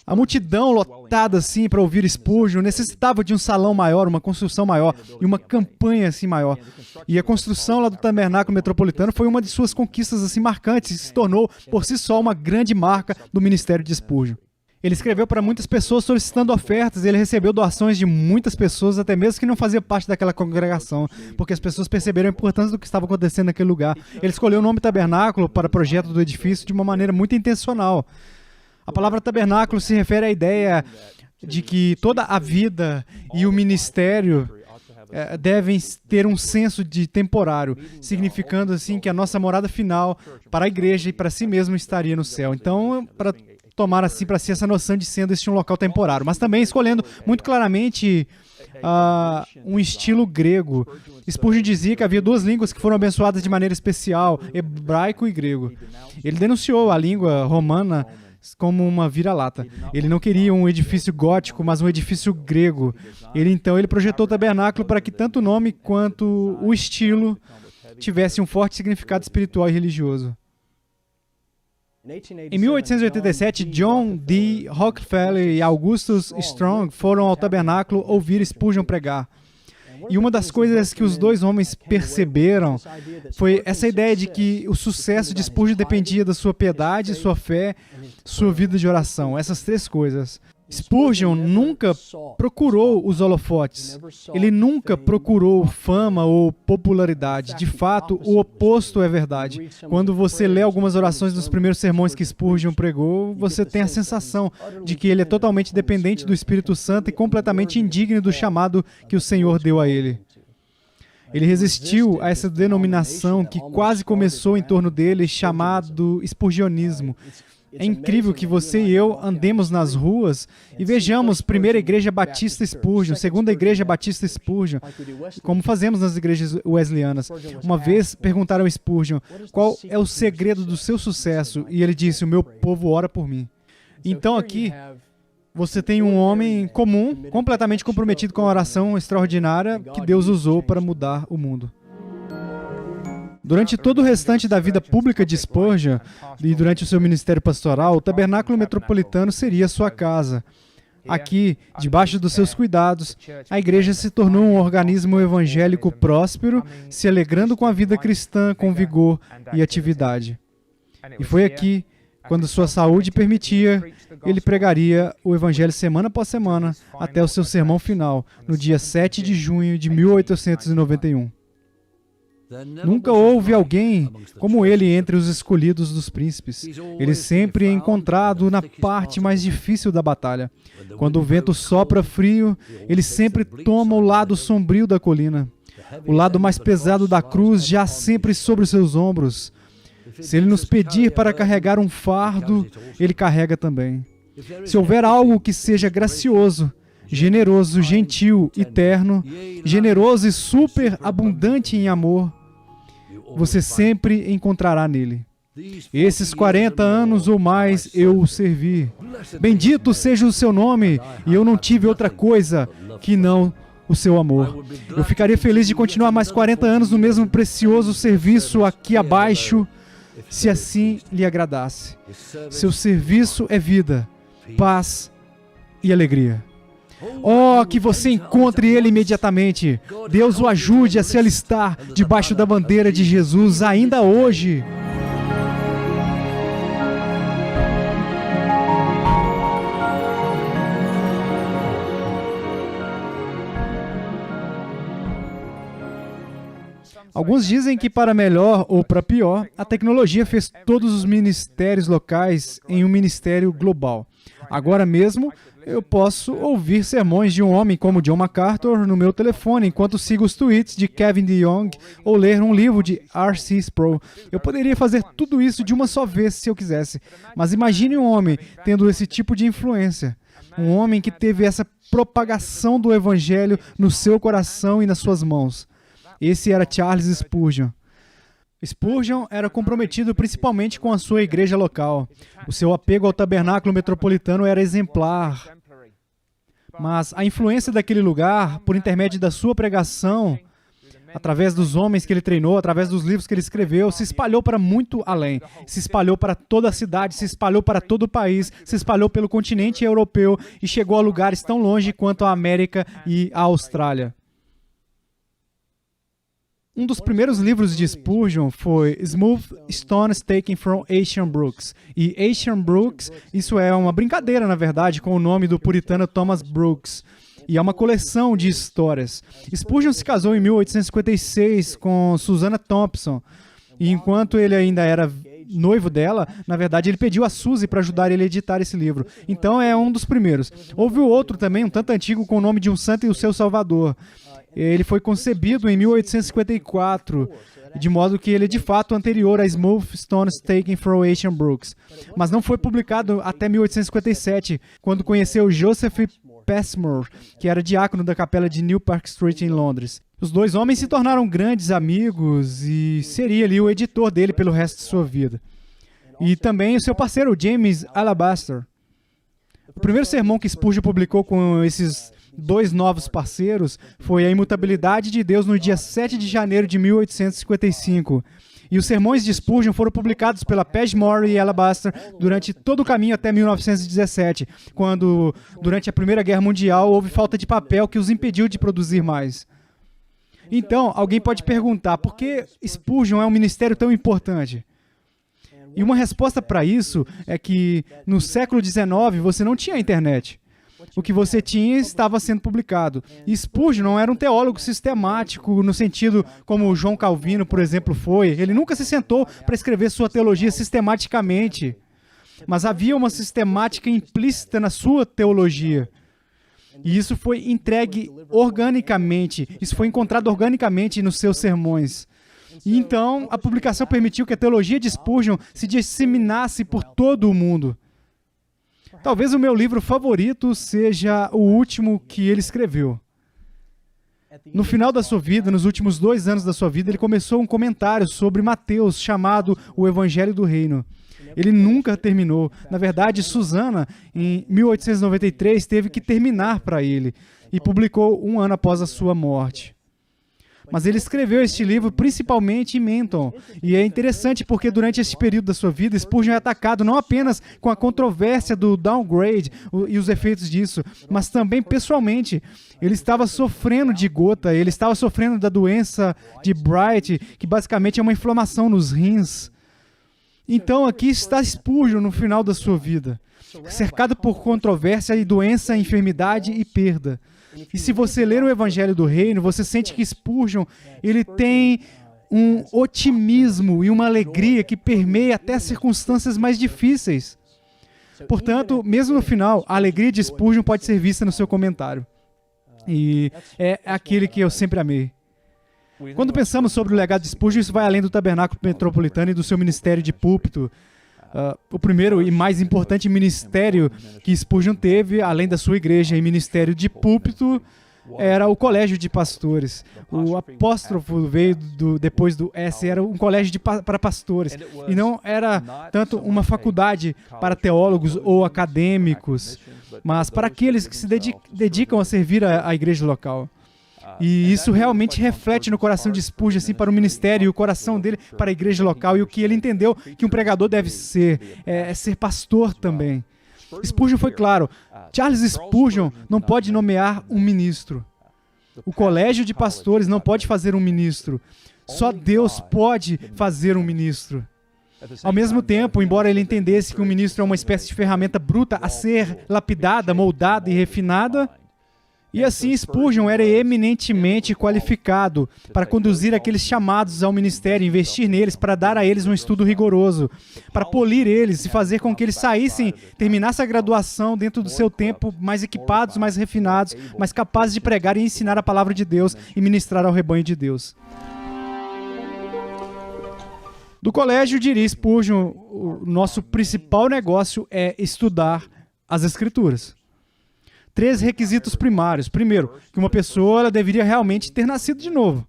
A multidão lotada assim para ouvir Spurgeon necessitava de um salão maior, uma construção maior e uma campanha assim maior. E a construção lá do tabernáculo metropolitano foi uma de suas conquistas assim marcantes e se tornou por si só uma grande marca do ministério de Spurgeon. Ele escreveu para muitas pessoas solicitando ofertas e ele recebeu doações de muitas pessoas, até mesmo que não faziam parte daquela congregação, porque as pessoas perceberam a importância do que estava acontecendo naquele lugar. Ele escolheu o nome tabernáculo para o projeto do edifício de uma maneira muito intencional. A palavra tabernáculo se refere à ideia de que toda a vida e o ministério devem ter um senso de temporário, significando assim que a nossa morada final para a igreja e para si mesmo estaria no céu. Então, para tomar assim para si essa noção de sendo este um local temporário, mas também escolhendo muito claramente um estilo grego. Spurgeon dizia que havia duas línguas que foram abençoadas de maneira especial, hebraico e grego. Ele denunciou a língua romana como uma vira-lata. Ele não queria um edifício gótico, mas um edifício grego. Ele projetou o tabernáculo para que tanto o nome quanto o estilo tivessem um forte significado espiritual e religioso. Em 1887, John D. Rockefeller e Augustus Strong foram ao tabernáculo ouvir Spurgeon pregar. E uma das coisas que os dois homens perceberam foi essa ideia de que o sucesso de Spurgeon dependia da sua piedade, sua fé, sua vida de oração. Essas três coisas. Spurgeon nunca procurou os holofotes. Ele nunca procurou fama ou popularidade. De fato, o oposto é verdade. Quando você lê algumas orações dos primeiros sermões que Spurgeon pregou, você tem a sensação de que ele é totalmente dependente do Espírito Santo e completamente indigno do chamado que o Senhor deu a ele. Ele resistiu a essa denominação que quase começou em torno dele, chamado Spurgeonismo. É incrível que você e eu andemos nas ruas e vejamos Primeira Igreja Batista Spurgeon, Segunda Igreja Batista Spurgeon, como fazemos nas igrejas wesleyanas. Uma vez perguntaram a Spurgeon, qual é o segredo do seu sucesso? E ele disse, o meu povo ora por mim. Então aqui, você tem um homem comum, completamente comprometido com a oração extraordinária que Deus usou para mudar o mundo. Durante todo o restante da vida pública de Spurgeon e durante o seu ministério pastoral, o tabernáculo metropolitano seria sua casa. Aqui, debaixo dos seus cuidados, a igreja se tornou um organismo evangélico próspero, se alegrando com a vida cristã com vigor e atividade. E foi aqui, quando sua saúde permitia, ele pregaria o evangelho semana após semana até o seu sermão final, no dia 7 de junho de 1891. Nunca houve alguém como ele entre os escolhidos dos príncipes. Ele sempre é encontrado na parte mais difícil da batalha. Quando o vento sopra frio, ele sempre toma o lado sombrio da colina. O lado mais pesado da cruz já sempre sobre os seus ombros. Se ele nos pedir para carregar um fardo, ele carrega também. Se houver algo que seja gracioso, generoso, gentil e terno, generoso e superabundante em amor, você sempre encontrará nele. Esses 40 anos ou mais eu o servi. Bendito seja o seu nome, e eu não tive outra coisa que não o seu amor. Eu ficaria feliz de continuar mais 40 anos no mesmo precioso serviço aqui abaixo, se assim lhe agradasse. Seu serviço é vida, paz e alegria. Oh, que você encontre ele imediatamente. Deus o ajude a se alistar debaixo da bandeira de Jesus ainda hoje. Alguns dizem que para melhor ou para pior, a tecnologia fez todos os ministérios locais em um ministério global. Agora mesmo, eu posso ouvir sermões de um homem como John MacArthur no meu telefone enquanto sigo os tweets de Kevin DeYoung ou ler um livro de R.C. Sproul. Eu poderia fazer tudo isso de uma só vez se eu quisesse. Mas imagine um homem tendo esse tipo de influência. Um homem que teve essa propagação do evangelho no seu coração e nas suas mãos. Esse era Charles Spurgeon. Spurgeon era comprometido principalmente com a sua igreja local. O seu apego ao tabernáculo metropolitano era exemplar. Mas a influência daquele lugar, por intermédio da sua pregação, através dos homens que ele treinou, através dos livros que ele escreveu, se espalhou para muito além. Se espalhou para toda a cidade, se espalhou para todo o país, se espalhou pelo continente europeu e chegou a lugares tão longe quanto a América e a Austrália. Um dos primeiros livros de Spurgeon foi Smooth Stones Taken from Asian Brooks. E Asian Brooks, isso é uma brincadeira, na verdade, com o nome do puritano Thomas Brooks. E é uma coleção de histórias. Spurgeon se casou em 1856 com Susanna Thompson. E enquanto ele ainda era noivo dela, na verdade, ele pediu a Suzy para ajudar ele a editar esse livro. Então é um dos primeiros. Houve o outro também, um tanto antigo, com o nome de um santo e o seu salvador. Ele foi concebido em 1854, de modo que ele é de fato anterior a Smooth Stones Taken from Asian Brooks. Mas não foi publicado até 1857, quando conheceu Joseph Passmore, que era diácono da capela de New Park Street em Londres. Os dois homens se tornaram grandes amigos e seria ali o editor dele pelo resto de sua vida. E também o seu parceiro, James Alabaster. O primeiro sermão que Spurgeon publicou com esses dois novos parceiros foi a imutabilidade de Deus no dia 7 de janeiro de 1855. E os sermões de Spurgeon foram publicados pela Passmore e Alabaster durante todo o caminho até 1917, quando, durante a Primeira Guerra Mundial, houve falta de papel que os impediu de produzir mais. Então, alguém pode perguntar, por que Spurgeon é um ministério tão importante? E uma resposta para isso é que no século XIX você não tinha internet. O que você tinha estava sendo publicado. E Spurgeon não era um teólogo sistemático no sentido como João Calvino, por exemplo, foi. Ele nunca se sentou para escrever sua teologia sistematicamente. Mas havia uma sistemática implícita na sua teologia. E isso foi entregue organicamente. Isso foi encontrado organicamente nos seus sermões. E então, a publicação permitiu que a teologia de Spurgeon se disseminasse por todo o mundo. Talvez o meu livro favorito seja o último que ele escreveu. No final da sua vida, nos últimos 2 anos da sua vida, ele começou um comentário sobre Mateus, chamado O Evangelho do Reino. Ele nunca terminou. Na verdade, Susana, em 1893, teve que terminar para ele e publicou 1 ano após a sua morte. Mas ele escreveu este livro principalmente em Menton. E é interessante porque durante esse período da sua vida, Spurgeon é atacado não apenas com a controvérsia do downgrade e os efeitos disso, mas também pessoalmente. Ele estava sofrendo de gota, ele estava sofrendo da doença de Bright, que basicamente é uma inflamação nos rins. Então aqui está Spurgeon no final da sua vida, cercado por controvérsia e doença, enfermidade e perda. E se você ler o Evangelho do Reino, você sente que Spurgeon, ele tem um otimismo e uma alegria que permeia até as circunstâncias mais difíceis. Portanto, mesmo no final, a alegria de Spurgeon pode ser vista no seu comentário. E é aquele que eu sempre amei. Quando pensamos sobre o legado de Spurgeon, isso vai além do tabernáculo metropolitano e do seu ministério de púlpito. O primeiro e mais importante ministério que Spurgeon teve, além da sua igreja e ministério de púlpito, era o colégio de pastores. O apóstrofo veio depois do S, era um colégio para pastores. E não era tanto uma faculdade para teólogos ou acadêmicos, mas para aqueles que se dedicam a servir a igreja local. E isso realmente reflete no coração de Spurgeon, assim, para o ministério e o coração dele para a igreja local e o que ele entendeu que um pregador deve ser, ser pastor também. Spurgeon foi claro, Charles Spurgeon não pode nomear um ministro. O colégio de pastores não pode fazer um ministro. Só Deus pode fazer um ministro. Ao mesmo tempo, embora ele entendesse que um ministro é uma espécie de ferramenta bruta a ser lapidada, moldada e refinada, e assim Spurgeon era eminentemente qualificado para conduzir aqueles chamados ao ministério, investir neles, para dar a eles um estudo rigoroso, para polir eles e fazer com que eles terminassem a graduação dentro do seu tempo, mais equipados, mais refinados, mais capazes de pregar e ensinar a palavra de Deus e ministrar ao rebanho de Deus. Do colégio, diria Spurgeon, o nosso principal negócio é estudar as Escrituras. 3 requisitos primários. Primeiro, que uma pessoa ela deveria realmente ter nascido de novo.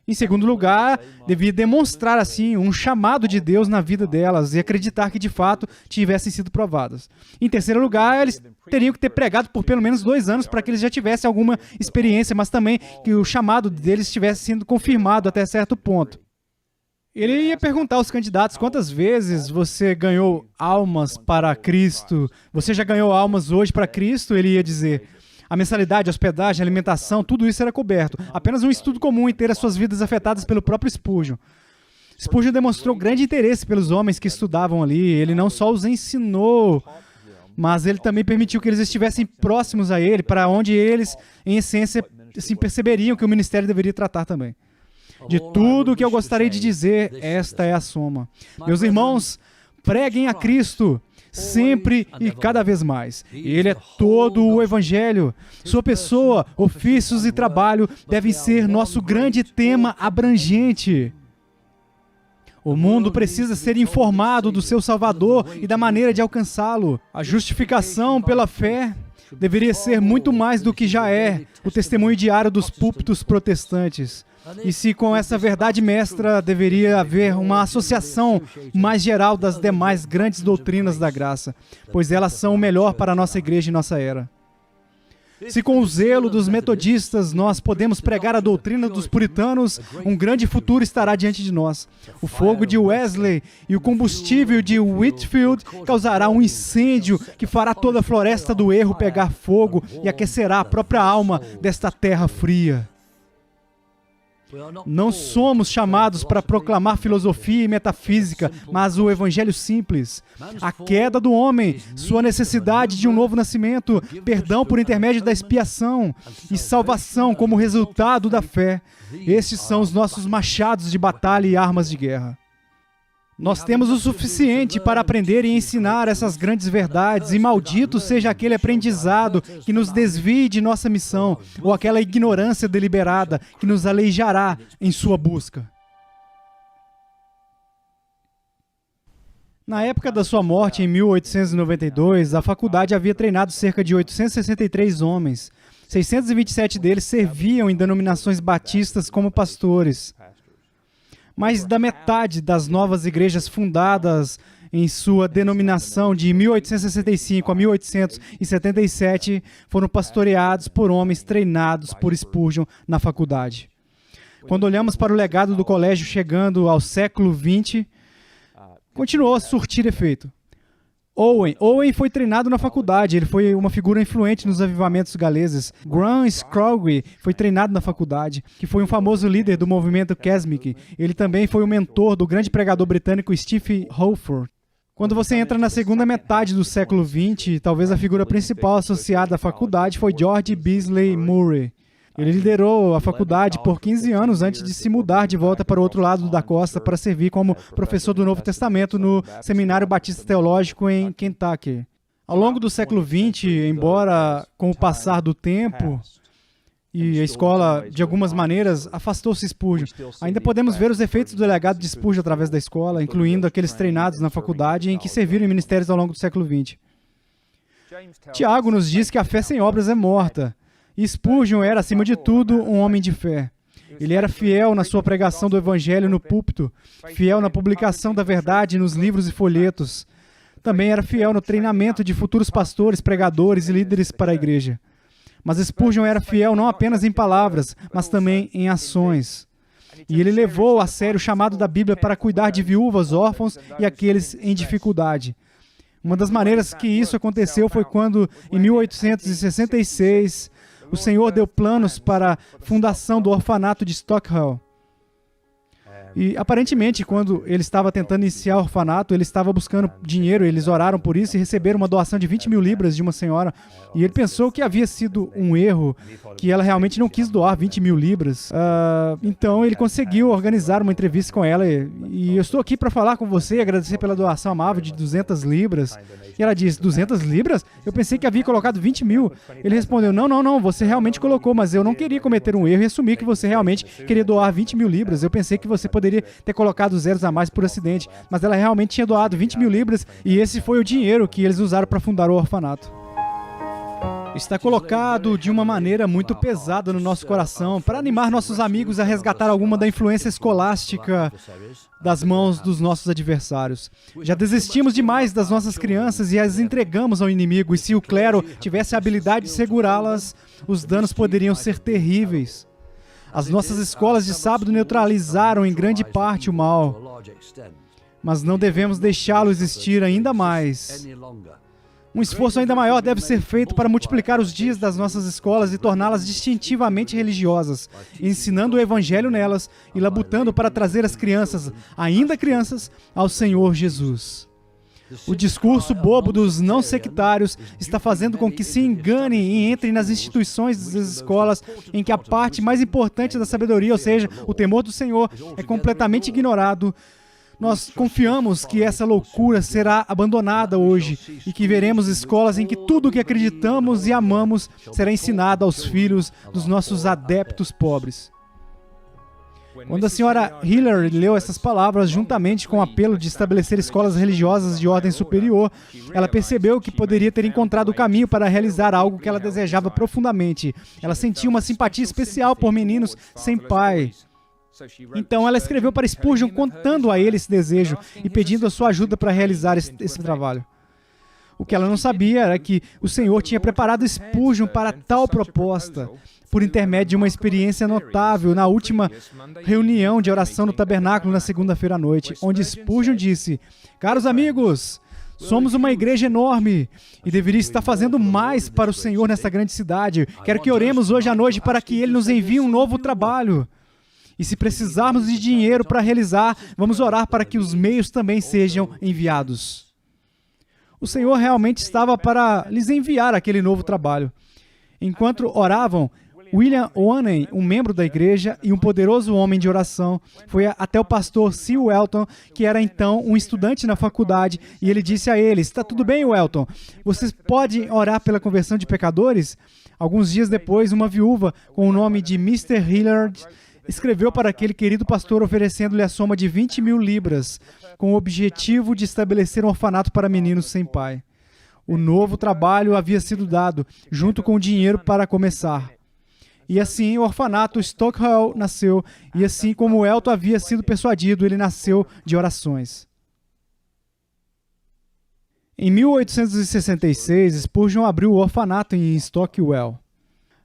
Em segundo lugar, devia demonstrar assim um chamado de Deus na vida delas e acreditar que de fato tivessem sido provadas. Em terceiro lugar, eles teriam que ter pregado por pelo menos 2 anos para que eles já tivessem alguma experiência, mas também que o chamado deles estivesse sendo confirmado até certo ponto. Ele ia perguntar aos candidatos quantas vezes você ganhou almas para Cristo. Você já ganhou almas hoje para Cristo? Ele ia dizer. A mensalidade, a hospedagem, a alimentação, tudo isso era coberto. Apenas um estudo comum em ter as suas vidas afetadas pelo próprio Spurgeon. Spurgeon demonstrou grande interesse pelos homens que estudavam ali. Ele não só os ensinou, mas ele também permitiu que eles estivessem próximos a ele, para onde eles, em essência, assim, perceberiam que o ministério deveria tratar também. De tudo o que eu gostaria de dizer, esta é a soma. Meus irmãos, preguem a Cristo, sempre e cada vez mais. Ele é todo o Evangelho. Sua pessoa, ofícios e trabalho devem ser nosso grande tema abrangente. O mundo precisa ser informado do seu Salvador e da maneira de alcançá-lo. A justificação pela fé deveria ser muito mais do que já é o testemunho diário dos púlpitos protestantes. E se com essa verdade mestra deveria haver uma associação mais geral das demais grandes doutrinas da graça, pois elas são o melhor para a nossa igreja e nossa era. Se com o zelo dos metodistas nós podemos pregar a doutrina dos puritanos, um grande futuro estará diante de nós. O fogo de Wesley e o combustível de Whitefield causará um incêndio que fará toda a floresta do erro pegar fogo e aquecerá a própria alma desta terra fria. Não somos chamados para proclamar filosofia e metafísica, mas o evangelho simples. A queda do homem, sua necessidade de um novo nascimento, perdão por intermédio da expiação e salvação como resultado da fé. Estes são os nossos machados de batalha e armas de guerra. Nós temos o suficiente para aprender e ensinar essas grandes verdades, e maldito seja aquele aprendizado que nos desvie de nossa missão, ou aquela ignorância deliberada que nos aleijará em sua busca. Na época da sua morte, em 1892, a faculdade havia treinado cerca de 863 homens. 627 deles serviam em denominações batistas como pastores. Mais da metade das novas igrejas fundadas em sua denominação de 1865 a 1877 foram pastoreados por homens treinados por Spurgeon na faculdade. Quando olhamos para o legado do colégio chegando ao século XX, continuou a surtir efeito. Owen foi treinado na faculdade, ele foi uma figura influente nos avivamentos galeses. Graham Scroggie foi treinado na faculdade, que foi um famoso líder do movimento Kesmick. Ele também foi o mentor do grande pregador britânico Stephen Holford. Quando você entra na segunda metade do século XX, talvez a figura principal associada à faculdade foi George Beasley Murray. Ele liderou a faculdade por 15 anos antes de se mudar de volta para o outro lado da costa para servir como professor do Novo Testamento no Seminário Batista Teológico em Kentucky. Ao longo do século XX, embora com o passar do tempo e a escola, de algumas maneiras, afastou-se Spurgeon, ainda podemos ver os efeitos do legado de Spurgeon através da escola, incluindo aqueles treinados na faculdade em que serviram em ministérios ao longo do século XX. Tiago nos diz que a fé sem obras é morta. E Spurgeon era, acima de tudo, um homem de fé. Ele era fiel na sua pregação do Evangelho no púlpito, fiel na publicação da verdade nos livros e folhetos. Também era fiel no treinamento de futuros pastores, pregadores e líderes para a igreja. Mas Spurgeon era fiel não apenas em palavras, mas também em ações. E ele levou a sério o chamado da Bíblia para cuidar de viúvas, órfãos e aqueles em dificuldade. Uma das maneiras que isso aconteceu foi quando, em 1866, o Senhor deu planos para a fundação do orfanato de Stockwell. E, aparentemente, quando ele estava tentando iniciar o orfanato, ele estava buscando dinheiro, eles oraram por isso e receberam uma doação de 20 mil libras de uma senhora. E ele pensou que havia sido um erro, que ela realmente não quis doar 20 mil libras. Então, ele conseguiu organizar uma entrevista com ela. E eu estou aqui para falar com você e agradecer pela doação amável de 200 libras. E ela disse, 200 libras? Eu pensei que havia colocado 20 mil. Ele respondeu, não, você realmente colocou, mas eu não queria cometer um erro e assumir que você realmente queria doar 20 mil libras. Eu pensei que você poderia ter colocado zeros a mais por acidente, mas ela realmente tinha doado 20 mil libras e esse foi o dinheiro que eles usaram para fundar o orfanato. Está colocado de uma maneira muito pesada no nosso coração para animar nossos amigos a resgatar alguma da influência escolástica das mãos dos nossos adversários. Já desistimos demais das nossas crianças e as entregamos ao inimigo, e se o clero tivesse a habilidade de segurá-las, os danos poderiam ser terríveis. As nossas escolas de sábado neutralizaram em grande parte o mal, mas não devemos deixá-lo existir ainda mais. Um esforço ainda maior deve ser feito para multiplicar os dias das nossas escolas e torná-las distintivamente religiosas, ensinando o Evangelho nelas e labutando para trazer as crianças, ainda crianças, ao Senhor Jesus. O discurso bobo dos não sectários está fazendo com que se enganem e entrem nas instituições das escolas em que a parte mais importante da sabedoria, ou seja, o temor do Senhor, é completamente ignorado. Nós confiamos que essa loucura será abandonada hoje e que veremos escolas em que tudo o que acreditamos e amamos será ensinado aos filhos dos nossos adeptos pobres. Quando a senhora Hillard leu essas palavras, juntamente com o apelo de estabelecer escolas religiosas de ordem superior, ela percebeu que poderia ter encontrado o caminho para realizar algo que ela desejava profundamente. Ela sentia uma simpatia especial por meninos sem pai. Então ela escreveu para Spurgeon contando a ele esse desejo e pedindo a sua ajuda para realizar esse trabalho. O que ela não sabia era que o Senhor tinha preparado Spurgeon para tal proposta, por intermédio de uma experiência notável na última reunião de oração no tabernáculo na segunda-feira à noite, onde Spurgeon disse: "Caros amigos, somos uma igreja enorme e deveria estar fazendo mais para o Senhor nessa grande cidade. Quero que oremos hoje à noite para que Ele nos envie um novo trabalho. E se precisarmos de dinheiro para realizar, vamos orar para que os meios também sejam enviados." O Senhor realmente estava para lhes enviar aquele novo trabalho. Enquanto oravam, William Onen, um membro da igreja e um poderoso homem de oração, foi até o pastor C. Welton, que era então um estudante na faculdade, e ele disse a ele: "Está tudo bem, Welton? Vocês podem orar pela conversão de pecadores?" Alguns dias depois, uma viúva com o nome de Mr. Hillard escreveu para aquele querido pastor oferecendo-lhe a soma de 20.000 libras, com o objetivo de estabelecer um orfanato para meninos sem pai. O novo trabalho havia sido dado, junto com o dinheiro para começar. E assim o orfanato Stockwell nasceu, e assim como Elton havia sido persuadido, ele nasceu de orações. Em 1866, Spurgeon abriu o orfanato em Stockwell.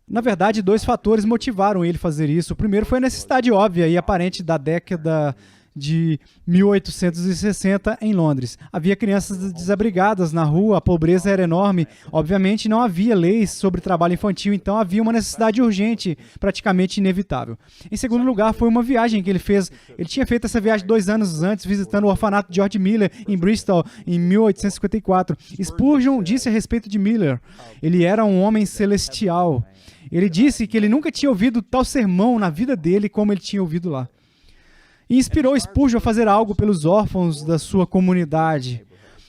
Na verdade, 2 fatores motivaram ele a fazer isso. O primeiro foi a necessidade óbvia e aparente da década de 1860 em Londres. Havia crianças desabrigadas na rua, a pobreza era enorme. Obviamente, não havia leis sobre trabalho infantil, então havia uma necessidade urgente, praticamente inevitável. Em segundo lugar, foi uma viagem que ele fez. Ele tinha feito essa viagem 2 anos antes, visitando o orfanato George Miller, em Bristol, em 1854. Spurgeon disse a respeito de Miller: ele era um homem celestial. Ele disse que ele nunca tinha ouvido tal sermão na vida dele como ele tinha ouvido lá. E inspirou Spurgeon a fazer algo pelos órfãos da sua comunidade.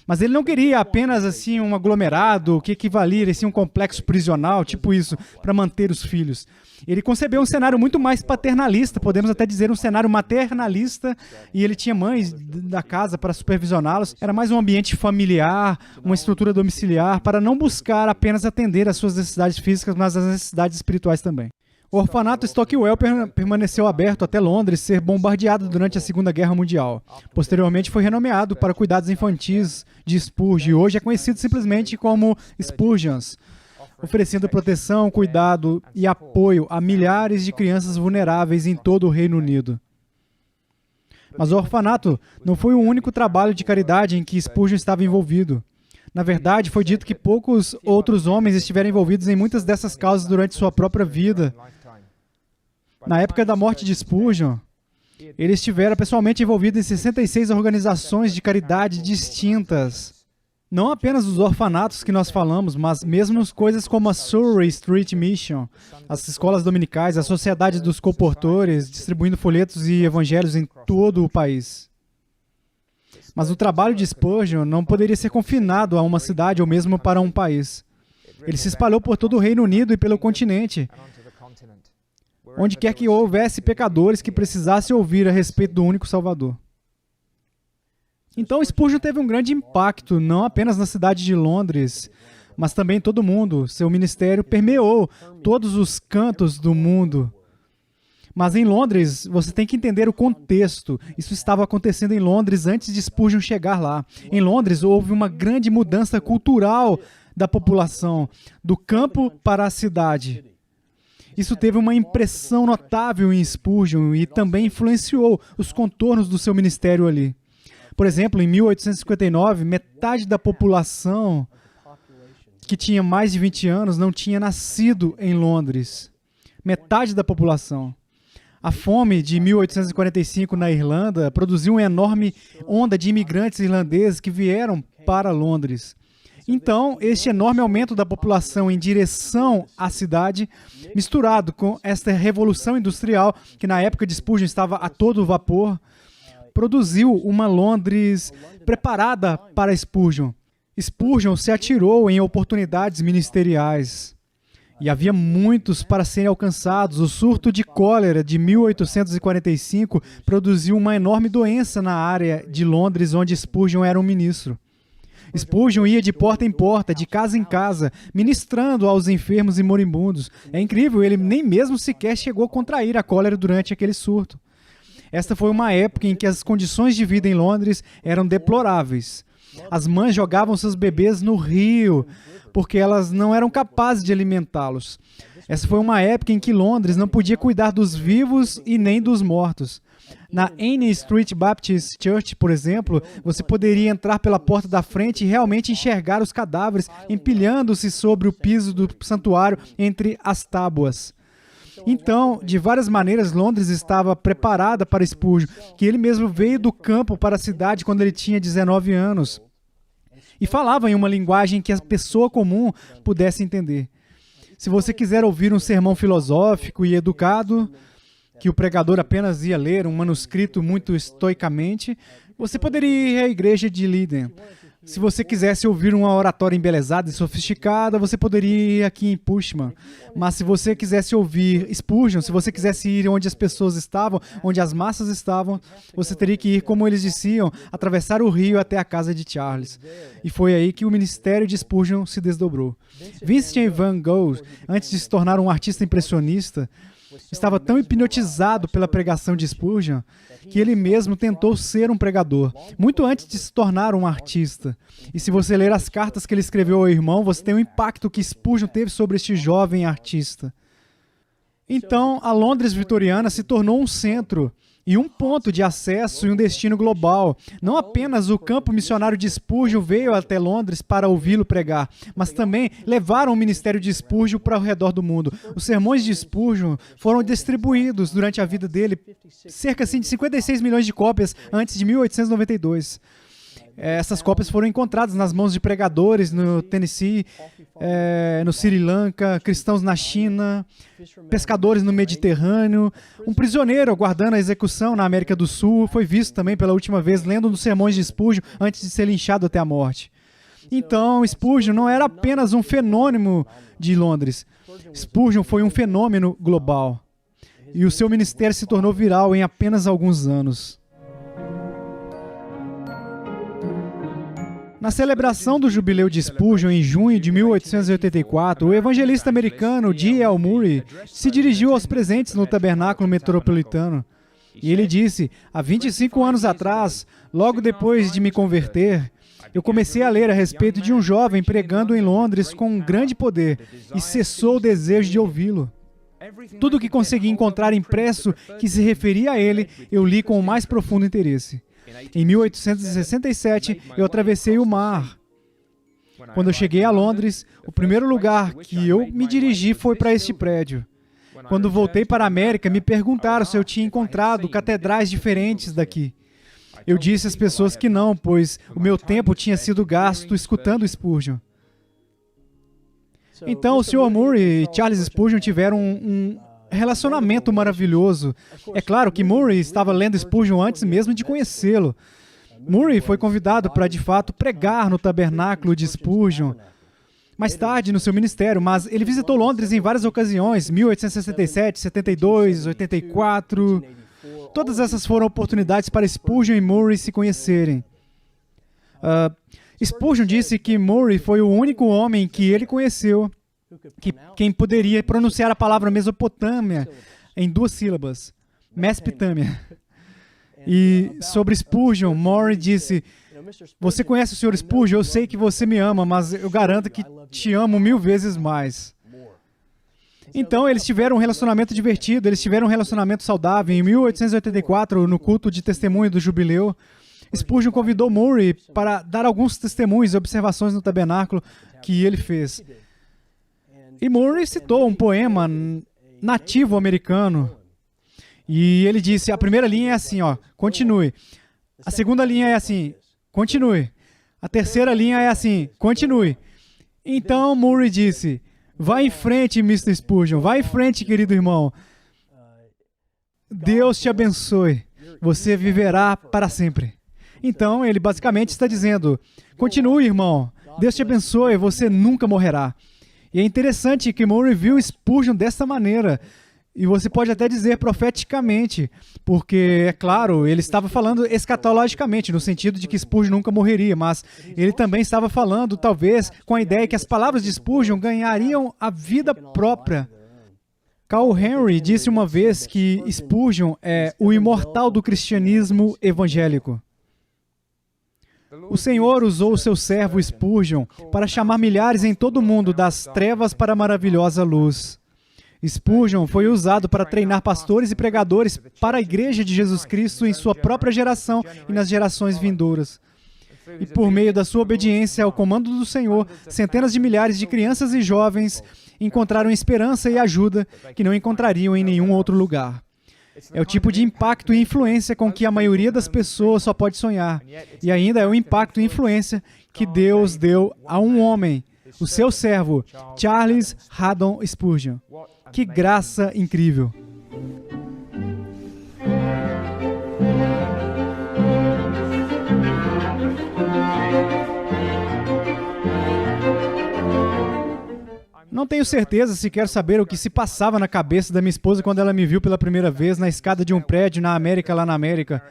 Mas ele não queria apenas assim um aglomerado que equivalia a um complexo prisional, tipo isso, para manter os filhos. Ele concebeu um cenário muito mais paternalista, podemos até dizer um cenário maternalista, e ele tinha mães da casa para supervisioná-los. Era mais um ambiente familiar, uma estrutura domiciliar, para não buscar apenas atender às suas necessidades físicas, mas às necessidades espirituais também. O orfanato Stockwell permaneceu aberto até Londres ser bombardeado durante a Segunda Guerra Mundial. Posteriormente foi renomeado para cuidados infantis de Spurgeon e hoje é conhecido simplesmente como Spurgeons, oferecendo proteção, cuidado e apoio a milhares de crianças vulneráveis em todo o Reino Unido. Mas o orfanato não foi o único trabalho de caridade em que Spurgeon estava envolvido. Na verdade, foi dito que poucos outros homens estiveram envolvidos em muitas dessas causas durante sua própria vida. Na época da morte de Spurgeon, ele estivera pessoalmente envolvido em 66 organizações de caridade distintas. Não apenas os orfanatos que nós falamos, mas mesmo coisas como a Surrey Street Mission, as escolas dominicais, a Sociedade dos Colportores, distribuindo folhetos e evangelhos em todo o país. Mas o trabalho de Spurgeon não poderia ser confinado a uma cidade ou mesmo para um país. Ele se espalhou por todo o Reino Unido e pelo continente, onde quer que houvesse pecadores que precisassem ouvir a respeito do único Salvador. Então, Spurgeon teve um grande impacto, não apenas na cidade de Londres, mas também em todo o mundo. Seu ministério permeou todos os cantos do mundo. Mas em Londres, você tem que entender o contexto. Isso estava acontecendo em Londres antes de Spurgeon chegar lá. Em Londres, houve uma grande mudança cultural da população, do campo para a cidade. Isso teve uma impressão notável em Spurgeon e também influenciou os contornos do seu ministério ali. Por exemplo, em 1859, metade da população que tinha mais de 20 anos não tinha nascido em Londres. Metade da população. A fome de 1845 na Irlanda produziu uma enorme onda de imigrantes irlandeses que vieram para Londres. Então, este enorme aumento da população em direção à cidade, misturado com esta revolução industrial, que na época de Spurgeon estava a todo vapor, produziu uma Londres preparada para Spurgeon. Spurgeon se atirou em oportunidades ministeriais. E havia muitos para serem alcançados. O surto de cólera de 1845 produziu uma enorme doença na área de Londres onde Spurgeon era um ministro. Spurgeon ia de porta em porta, de casa em casa, ministrando aos enfermos e moribundos. É incrível, ele nem mesmo sequer chegou a contrair a cólera durante aquele surto. Esta foi uma época em que as condições de vida em Londres eram deploráveis. As mães jogavam seus bebês no rio, porque elas não eram capazes de alimentá-los. Essa foi uma época em que Londres não podia cuidar dos vivos e nem dos mortos. Na Anne Street Baptist Church, por exemplo, você poderia entrar pela porta da frente e realmente enxergar os cadáveres empilhando-se sobre o piso do santuário entre as tábuas. Então, de várias maneiras, Londres estava preparada para Spurgeon, que ele mesmo veio do campo para a cidade quando ele tinha 19 anos. E falava em uma linguagem que a pessoa comum pudesse entender. Se você quiser ouvir um sermão filosófico e educado, que o pregador apenas ia ler um manuscrito muito estoicamente, você poderia ir à igreja de Leiden. Se você quisesse ouvir uma oratória embelezada e sofisticada, você poderia ir aqui em Pushman. Mas se você quisesse ouvir Spurgeon, se você quisesse ir onde as pessoas estavam, onde as massas estavam, você teria que ir, como eles diziam, atravessar o rio até a casa de Charles. E foi aí que o ministério de Spurgeon se desdobrou. Vincent van Gogh, antes de se tornar um artista impressionista, estava tão hipnotizado pela pregação de Spurgeon que ele mesmo tentou ser um pregador, muito antes de se tornar um artista. E se você ler as cartas que ele escreveu ao irmão, você tem o impacto que Spurgeon teve sobre este jovem artista. Então, a Londres vitoriana se tornou um centro e um ponto de acesso e um destino global. Não apenas o campo missionário de Spurgeon veio até Londres para ouvi-lo pregar, mas também levaram o ministério de Spurgeon para o redor do mundo. Os sermões de Spurgeon foram distribuídos durante a vida dele, cerca assim, de 56 milhões de cópias antes de 1892. Essas cópias foram encontradas nas mãos de pregadores no Tennessee, no Sri Lanka, cristãos na China, pescadores no Mediterrâneo. Um prisioneiro aguardando a execução na América do Sul foi visto também pela última vez lendo um dos sermões de Spurgeon antes de ser linchado até a morte. Então, Spurgeon não era apenas um fenômeno de Londres. Spurgeon foi um fenômeno global. E o seu ministério se tornou viral em apenas alguns anos. Na celebração do jubileu de Spurgeon em junho de 1884, o evangelista americano D.L. Moody se dirigiu aos presentes no tabernáculo metropolitano. E ele disse, há 25 anos atrás, logo depois de me converter, eu comecei a ler a respeito de um jovem pregando em Londres com um grande poder e cessou o desejo de ouvi-lo. Tudo o que consegui encontrar impresso que se referia a ele, eu li com o mais profundo interesse. Em 1867, eu atravessei o mar. Quando eu cheguei a Londres, o primeiro lugar que eu me dirigi foi para este prédio. Quando voltei para a América, me perguntaram se eu tinha encontrado catedrais diferentes daqui. Eu disse às pessoas que não, pois o meu tempo tinha sido gasto escutando Spurgeon. Então, o Sr. Murray e Charles Spurgeon tiveram um relacionamento maravilhoso. É claro que Murray estava lendo Spurgeon antes mesmo de conhecê-lo. Murray foi convidado para, de fato, pregar no tabernáculo de Spurgeon mais tarde no seu ministério, mas ele visitou Londres em várias ocasiões, 1867, 72, 84. Todas essas foram oportunidades para Spurgeon e Murray se conhecerem. Spurgeon disse que Murray foi o único homem que ele conheceu quem poderia pronunciar a palavra Mesopotâmia em 2 sílabas, Mesopotâmia. E sobre Spurgeon, Murray disse, você conhece o Sr. Spurgeon? Eu sei que você me ama, mas eu garanto que te amo 1000 vezes mais. Então, eles tiveram um relacionamento divertido, eles tiveram um relacionamento saudável. Em 1884, no culto de testemunho do jubileu, Spurgeon convidou Murray para dar alguns testemunhos e observações no tabernáculo que ele fez. E Murray citou um poema nativo americano. E ele disse, a primeira linha é assim, ó, continue. A segunda linha é assim, continue. A terceira linha é assim, continue. Então Murray disse, vá em frente, Mr. Spurgeon, vá em frente, querido irmão. Deus te abençoe. Você viverá para sempre. Então, ele basicamente está dizendo, continue, irmão. Deus te abençoe, você nunca morrerá. E é interessante que Moore viu Spurgeon dessa maneira. E você pode até dizer profeticamente, porque, é claro, ele estava falando escatologicamente, no sentido de que Spurgeon nunca morreria, mas ele também estava falando, talvez, com a ideia que as palavras de Spurgeon ganhariam a vida própria. Carl Henry disse uma vez que Spurgeon é o imortal do cristianismo evangélico. O Senhor usou o seu servo Spurgeon para chamar milhares em todo o mundo das trevas para a maravilhosa luz. Spurgeon foi usado para treinar pastores e pregadores para a Igreja de Jesus Cristo em sua própria geração e nas gerações vindouras. E por meio da sua obediência ao comando do Senhor, centenas de milhares de crianças e jovens encontraram esperança e ajuda que não encontrariam em nenhum outro lugar. É o tipo de impacto e influência com que a maioria das pessoas só pode sonhar. E ainda é o impacto e influência que Deus deu a um homem, o seu servo, Charles Haddon Spurgeon. Que graça incrível! Não tenho certeza se quero saber o que se passava na cabeça da minha esposa quando ela me viu pela primeira vez na escada de um prédio lá na América.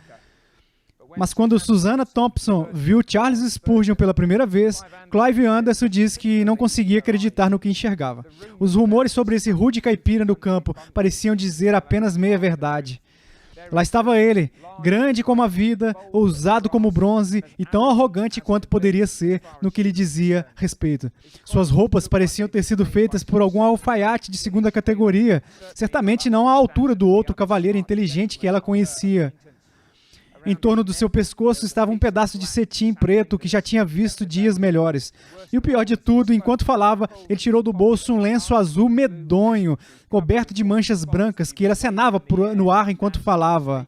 Mas quando Susannah Thompson viu Charles Spurgeon pela primeira vez, Clive Anderson disse que não conseguia acreditar no que enxergava. Os rumores sobre esse rude caipira no campo pareciam dizer apenas meia verdade. Lá estava ele, grande como a vida, ousado como bronze e tão arrogante quanto poderia ser no que lhe dizia respeito. Suas roupas pareciam ter sido feitas por algum alfaiate de segunda categoria, certamente não à altura do outro cavalheiro inteligente que ela conhecia. Em torno do seu pescoço estava um pedaço de cetim preto que já tinha visto dias melhores. E o pior de tudo, enquanto falava, ele tirou do bolso um lenço azul medonho, coberto de manchas brancas, que ele acenava no ar enquanto falava.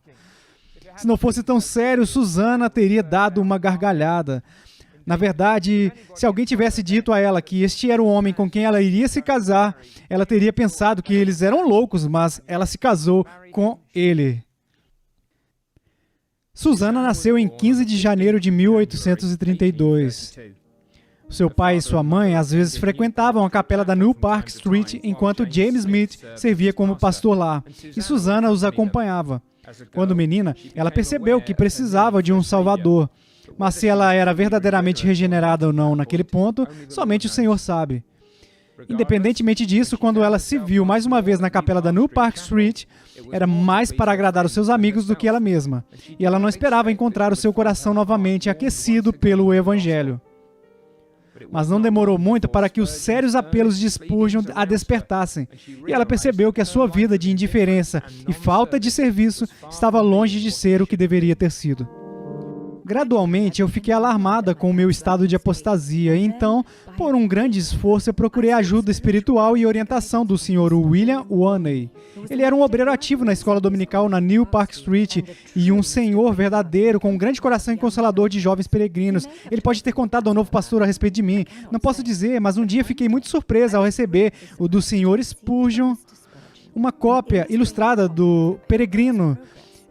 Se não fosse tão sério, Susannah teria dado uma gargalhada. Na verdade, se alguém tivesse dito a ela que este era o homem com quem ela iria se casar, ela teria pensado que eles eram loucos, mas ela se casou com ele. Susannah nasceu em 15 de janeiro de 1832. Seu pai e sua mãe às vezes frequentavam a capela da New Park Street enquanto James Smith servia como pastor lá, e Susannah os acompanhava. Quando menina, ela percebeu que precisava de um salvador, mas se ela era verdadeiramente regenerada ou não naquele ponto, somente o Senhor sabe. Independentemente disso, quando ela se viu mais uma vez na capela da New Park Street, era mais para agradar os seus amigos do que ela mesma. E ela não esperava encontrar o seu coração novamente aquecido pelo Evangelho. Mas não demorou muito para que os sérios apelos de Spurgeon a despertassem. E ela percebeu que a sua vida de indiferença e falta de serviço estava longe de ser o que deveria ter sido. Gradualmente, eu fiquei alarmada com o meu estado de apostasia, e então, por um grande esforço, eu procurei a ajuda espiritual e orientação do Sr. William Waney. Ele era um obreiro ativo na escola dominical na New Park Street e um senhor verdadeiro, com um grande coração e consolador de jovens peregrinos. Ele pode ter contado ao novo pastor a respeito de mim. Não posso dizer, mas um dia fiquei muito surpresa ao receber o do Sr. Spurgeon, uma cópia ilustrada do Peregrino,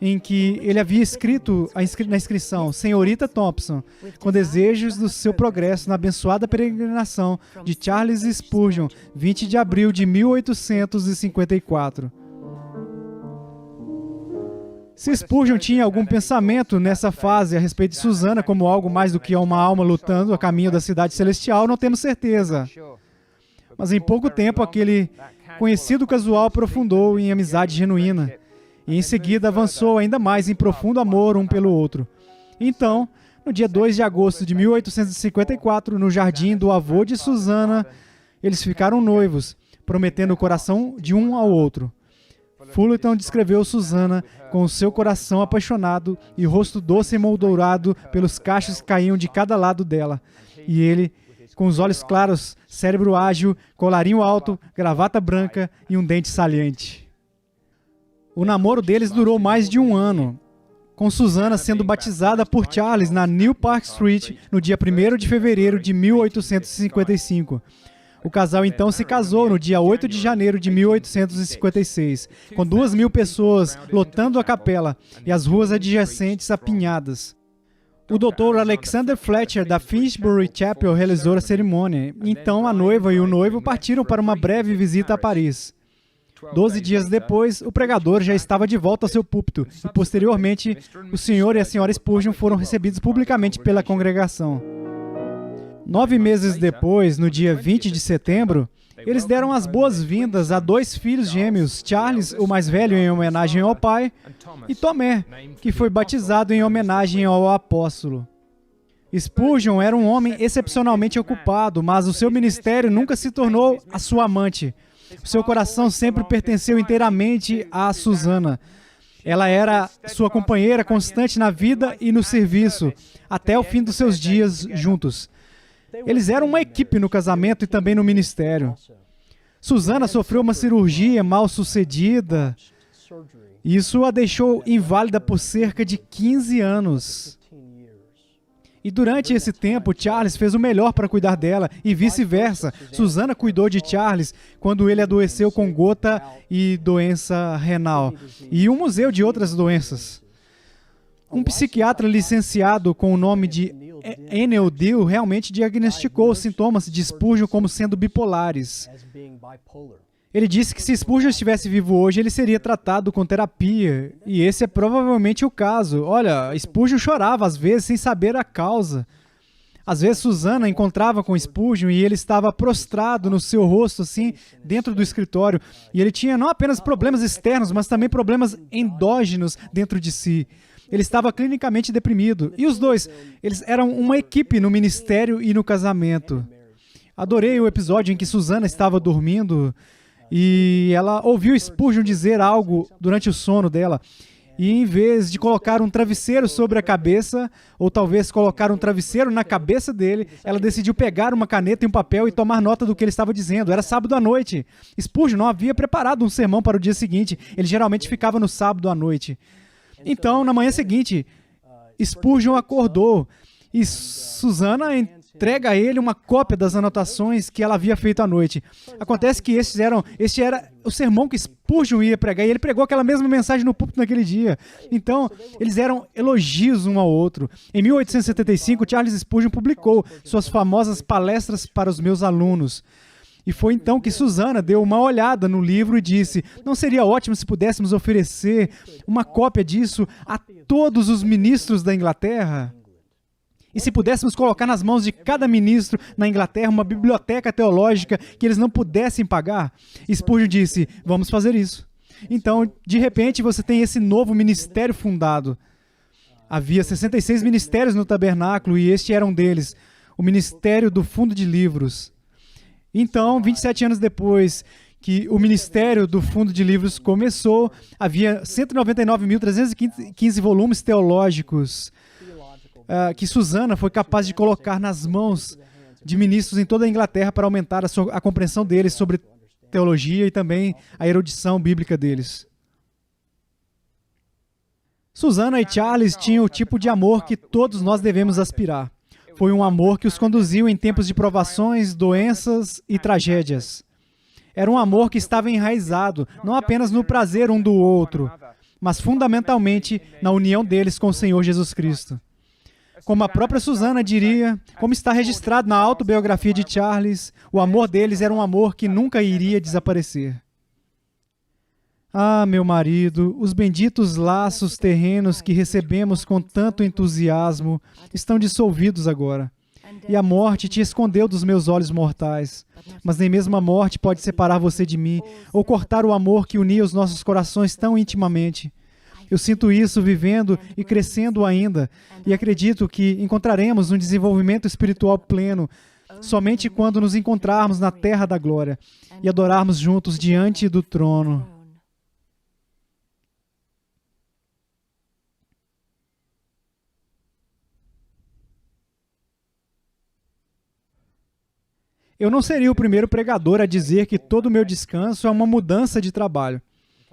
em que ele havia escrito na inscrição, Senhorita Thompson, com desejos do seu progresso na abençoada peregrinação de Charles Spurgeon, 20 de abril de 1854. Se Spurgeon tinha algum pensamento nessa fase a respeito de Susannah como algo mais do que uma alma lutando a caminho da cidade celestial, não temos certeza. Mas em pouco tempo, aquele conhecido casual aprofundou em amizade genuína. E em seguida avançou ainda mais em profundo amor um pelo outro. Então, no dia 2 de agosto de 1854, no jardim do avô de Susannah, eles ficaram noivos, prometendo o coração de um ao outro. Fullerton descreveu Susannah com o seu coração apaixonado e rosto doce e moldurado pelos cachos que caíam de cada lado dela. E ele, com os olhos claros, cérebro ágil, colarinho alto, gravata branca e um dente saliente. O namoro deles durou mais de um ano, com Susannah sendo batizada por Charles na New Park Street no dia 1º de fevereiro de 1855. O casal então se casou no dia 8 de janeiro de 1856, com 2.000 pessoas lotando a capela e as ruas adjacentes apinhadas. O Dr. Alexander Fletcher, da Finsbury Chapel, realizou a cerimônia. Então, a noiva e o noivo partiram para uma breve visita a Paris. 12 dias depois, o pregador já estava de volta ao seu púlpito e, posteriormente, o senhor e a senhora Spurgeon foram recebidos publicamente pela congregação. 9 meses depois, no dia 20 de setembro, eles deram as boas-vindas a 2 filhos gêmeos, Charles, o mais velho, em homenagem ao pai, e Tomé, que foi batizado em homenagem ao apóstolo. Spurgeon era um homem excepcionalmente ocupado, mas o seu ministério nunca se tornou a sua amante. O seu coração sempre pertenceu inteiramente a Susana. Ela era sua companheira constante na vida e no serviço, até o fim dos seus dias juntos. Eles eram uma equipe no casamento e também no ministério. Susana sofreu uma cirurgia mal sucedida. Isso a deixou inválida por cerca de 15 anos. E durante esse tempo, Charles fez o melhor para cuidar dela e vice-versa. Susana cuidou de Charles quando ele adoeceu com gota e doença renal e um museu de outras doenças. Um psiquiatra licenciado com o nome de Enel Deal realmente diagnosticou os sintomas de Spurgeon como sendo bipolares. Ele disse que se Spurgeon estivesse vivo hoje, ele seria tratado com terapia. E esse é provavelmente o caso. Olha, Spurgeon chorava às vezes sem saber a causa. Às vezes Susana encontrava com Spurgeon e ele estava prostrado no seu rosto, assim, dentro do escritório. E ele tinha não apenas problemas externos, mas também problemas endógenos dentro de si. Ele estava clinicamente deprimido. E os dois, eles eram uma equipe no ministério e no casamento. Adorei o episódio em que Susana estava dormindo e ela ouviu Spurgeon dizer algo durante o sono dela. E em vez de colocar um travesseiro sobre a cabeça, ou talvez colocar um travesseiro na cabeça dele, ela decidiu pegar uma caneta e um papel e tomar nota do que ele estava dizendo. Era sábado à noite. Spurgeon não havia preparado um sermão para o dia seguinte. Ele geralmente ficava no sábado à noite. Então, na manhã seguinte, Spurgeon acordou e Susana entrega a ele uma cópia das anotações que ela havia feito à noite. Acontece que este era o sermão que Spurgeon ia pregar, e ele pregou aquela mesma mensagem no púlpito naquele dia. Então, eles eram elogios um ao outro. Em 1875, Charles Spurgeon publicou suas famosas palestras para os meus alunos. E foi então que Susana deu uma olhada no livro e disse: não seria ótimo se pudéssemos oferecer uma cópia disso a todos os ministros da Inglaterra? E se pudéssemos colocar nas mãos de cada ministro na Inglaterra uma biblioteca teológica que eles não pudessem pagar? Spurgeon disse: vamos fazer isso. Então, de repente, você tem esse novo ministério fundado. Havia 66 ministérios no tabernáculo e este era um deles, o Ministério do Fundo de Livros. Então, 27 anos depois que o Ministério do Fundo de Livros começou, havia 199.315 volumes teológicos que Susana foi capaz de colocar nas mãos de ministros em toda a Inglaterra para aumentar a compreensão deles sobre teologia e também a erudição bíblica deles. Susana e Charles tinham o tipo de amor que todos nós devemos aspirar. Foi um amor que os conduziu em tempos de provações, doenças e tragédias. Era um amor que estava enraizado, não apenas no prazer um do outro, mas fundamentalmente na união deles com o Senhor Jesus Cristo. Como a própria Susana diria, como está registrado na autobiografia de Charles, o amor deles era um amor que nunca iria desaparecer. Ah, meu marido, os benditos laços terrenos que recebemos com tanto entusiasmo estão dissolvidos agora. E a morte te escondeu dos meus olhos mortais. Mas nem mesmo a morte pode separar você de mim, ou cortar o amor que unia os nossos corações tão intimamente. Eu sinto isso vivendo e crescendo ainda, e acredito que encontraremos um desenvolvimento espiritual pleno somente quando nos encontrarmos na terra da glória e adorarmos juntos diante do trono. Eu não seria o primeiro pregador a dizer que todo o meu descanso é uma mudança de trabalho.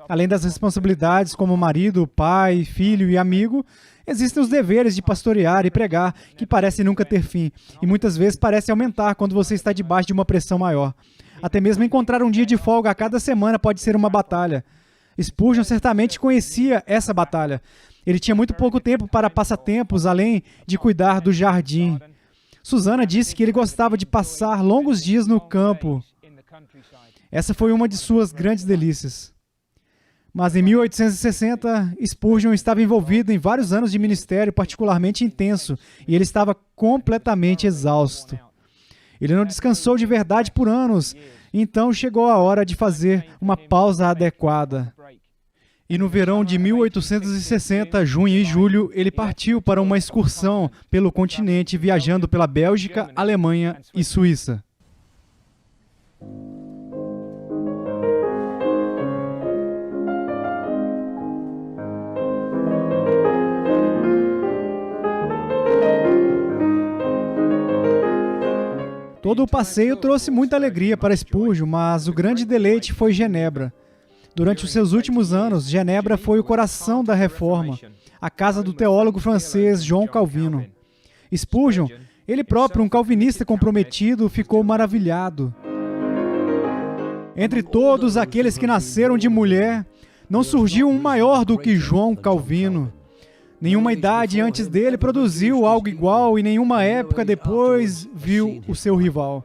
Além das responsabilidades como marido, pai, filho e amigo, existem os deveres de pastorear e pregar, que parecem nunca ter fim, e muitas vezes parecem aumentar quando você está debaixo de uma pressão maior. Até mesmo encontrar um dia de folga a cada semana pode ser uma batalha. Spurgeon certamente conhecia essa batalha. Ele tinha muito pouco tempo para passatempos, além de cuidar do jardim. Susana disse que ele gostava de passar longos dias no campo. Essa foi uma de suas grandes delícias. Mas em 1860, Spurgeon estava envolvido em vários anos de ministério particularmente intenso, e ele estava completamente exausto. Ele não descansou de verdade por anos, então chegou a hora de fazer uma pausa adequada. E no verão de 1860, junho e julho, ele partiu para uma excursão pelo continente, viajando pela Bélgica, Alemanha e Suíça. Todo o passeio trouxe muita alegria para Spurgeon, mas o grande deleite foi Genebra. Durante os seus últimos anos, Genebra foi o coração da Reforma, a casa do teólogo francês João Calvino. Spurgeon, ele próprio, um calvinista comprometido, ficou maravilhado. Entre todos aqueles que nasceram de mulher, não surgiu um maior do que João Calvino. Nenhuma idade antes dele produziu algo igual e nenhuma época depois viu o seu rival.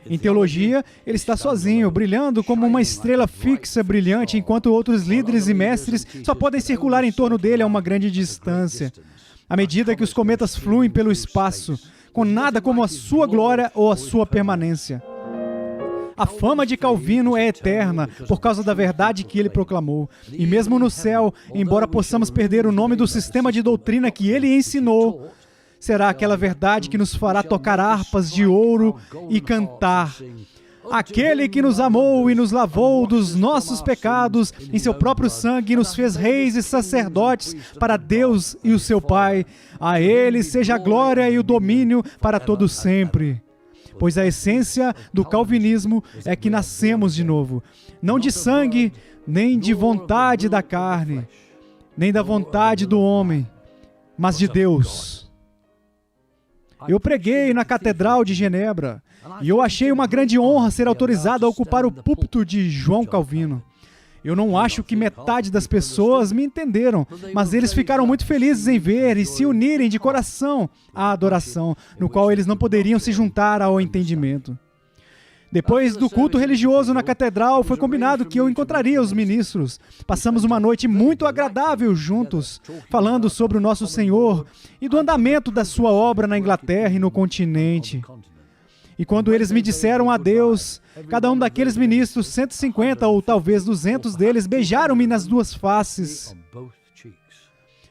Em teologia, ele está sozinho, brilhando como uma estrela fixa brilhante, enquanto outros líderes e mestres só podem circular em torno dele a uma grande distância. À medida que os cometas fluem pelo espaço, com nada como a sua glória ou a sua permanência. A fama de Calvino é eterna por causa da verdade que ele proclamou. E mesmo no céu, embora possamos perder o nome do sistema de doutrina que ele ensinou, será aquela verdade que nos fará tocar harpas de ouro e cantar. Aquele que nos amou e nos lavou dos nossos pecados em seu próprio sangue e nos fez reis e sacerdotes para Deus e o seu Pai. A ele seja a glória e o domínio para todo sempre. Pois a essência do calvinismo é que nascemos de novo, não de sangue, nem de vontade da carne, nem da vontade do homem, mas de Deus. Eu preguei na Catedral de Genebra e eu achei uma grande honra ser autorizado a ocupar o púlpito de João Calvino. Eu não acho que metade das pessoas me entenderam, mas eles ficaram muito felizes em ver e se unirem de coração à adoração, no qual eles não poderiam se juntar ao entendimento. Depois do culto religioso na catedral, foi combinado que eu encontraria os ministros. Passamos uma noite muito agradável juntos, falando sobre o nosso Senhor e do andamento da sua obra na Inglaterra e no continente. E quando eles me disseram adeus, cada um daqueles ministros, 150 ou talvez 200 deles, beijaram-me nas duas faces.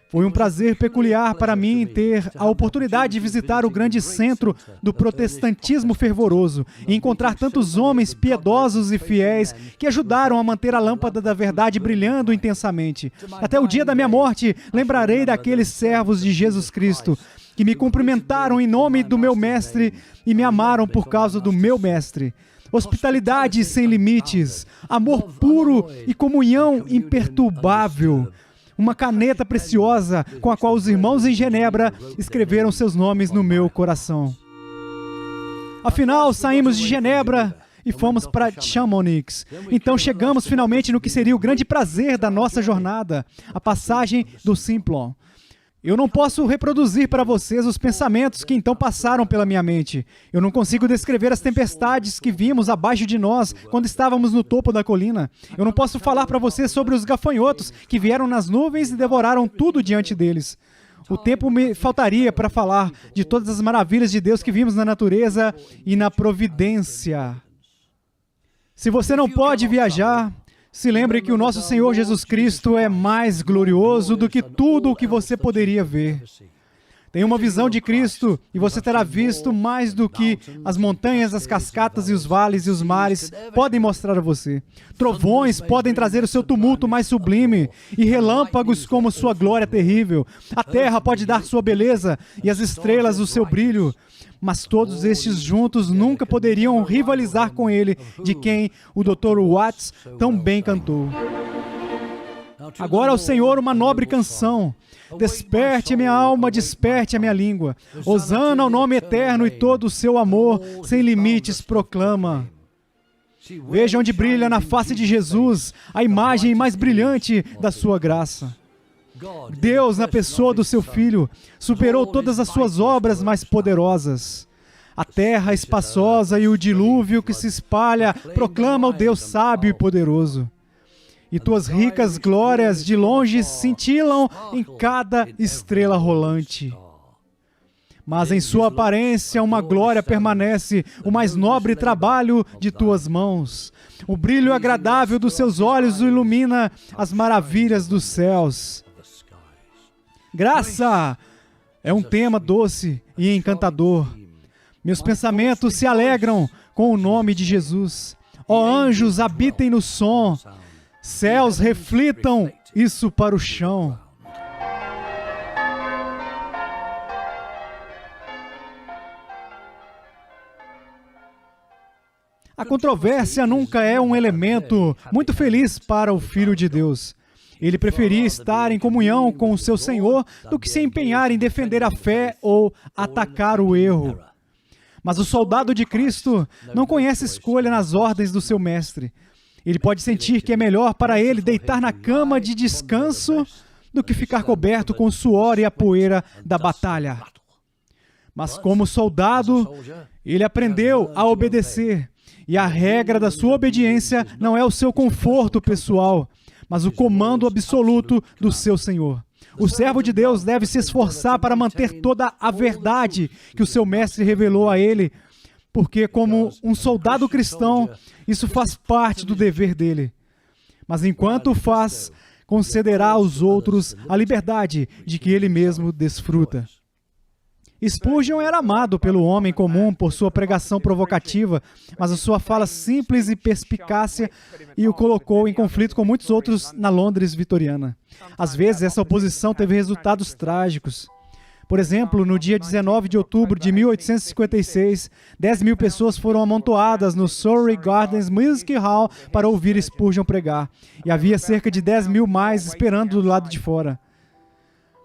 Foi um prazer peculiar para mim ter a oportunidade de visitar o grande centro do protestantismo fervoroso e encontrar tantos homens piedosos e fiéis que ajudaram a manter a lâmpada da verdade brilhando intensamente. Até o dia da minha morte, lembrarei daqueles servos de Jesus Cristo que me cumprimentaram em nome do meu mestre e me amaram por causa do meu mestre. Hospitalidade sem limites, amor puro e comunhão imperturbável. Uma caneta preciosa com a qual os irmãos em Genebra escreveram seus nomes no meu coração. Afinal, saímos de Genebra e fomos para Chamonix. Então chegamos finalmente no que seria o grande prazer da nossa jornada, a passagem do Simplon. Eu não posso reproduzir para vocês os pensamentos que então passaram pela minha mente. Eu não consigo descrever as tempestades que vimos abaixo de nós quando estávamos no topo da colina. Eu não posso falar para vocês sobre os gafanhotos que vieram nas nuvens e devoraram tudo diante deles. O tempo me faltaria para falar de todas as maravilhas de Deus que vimos na natureza e na providência. Se você não pode viajar, se lembre que o nosso Senhor Jesus Cristo é mais glorioso do que tudo o que você poderia ver. Tenha uma visão de Cristo e você terá visto mais do que as montanhas, as cascatas e os vales e os mares podem mostrar a você. Trovões podem trazer o seu tumulto mais sublime e relâmpagos como sua glória terrível. A terra pode dar sua beleza e as estrelas o seu brilho. Mas todos estes juntos nunca poderiam rivalizar com ele, de quem o Dr. Watts tão bem cantou. Agora ao Senhor uma nobre canção. Desperte minha alma, desperte a minha língua. Hosana ao nome eterno e todo o seu amor sem limites proclama. Veja onde brilha na face de Jesus a imagem mais brilhante da sua graça. Deus, na pessoa do seu Filho, superou todas as suas obras mais poderosas. A terra espaçosa e o dilúvio que se espalha proclama o Deus sábio e poderoso. E tuas ricas glórias de longe cintilam em cada estrela rolante. Mas em sua aparência uma glória permanece, o mais nobre trabalho de tuas mãos. O brilho agradável dos seus olhos ilumina as maravilhas dos céus. Graça é um tema doce e encantador. Meus pensamentos se alegram com o nome de Jesus. Ó anjos, habitem no som. Céus, reflitam isso para o chão. A controvérsia nunca é um elemento muito feliz para o Filho de Deus. Ele preferia estar em comunhão com o seu Senhor do que se empenhar em defender a fé ou atacar o erro. Mas o soldado de Cristo não conhece escolha nas ordens do seu mestre. Ele pode sentir que é melhor para ele deitar na cama de descanso do que ficar coberto com o suor e a poeira da batalha. Mas como soldado, ele aprendeu a obedecer. E a regra da sua obediência não é o seu conforto pessoal, mas o comando absoluto do seu Senhor. O servo de Deus deve se esforçar para manter toda a verdade que o seu mestre revelou a ele, porque como um soldado cristão, isso faz parte do dever dele. Mas enquanto o faz, concederá aos outros a liberdade de que ele mesmo desfruta. Spurgeon era amado pelo homem comum por sua pregação provocativa, mas a sua fala simples e perspicácia e o colocou em conflito com muitos outros na Londres vitoriana. Às vezes, essa oposição teve resultados trágicos. Por exemplo, no dia 19 de outubro de 1856, 10 mil pessoas foram amontoadas no Surrey Gardens Music Hall para ouvir Spurgeon pregar, e havia cerca de 10 mil mais esperando do lado de fora.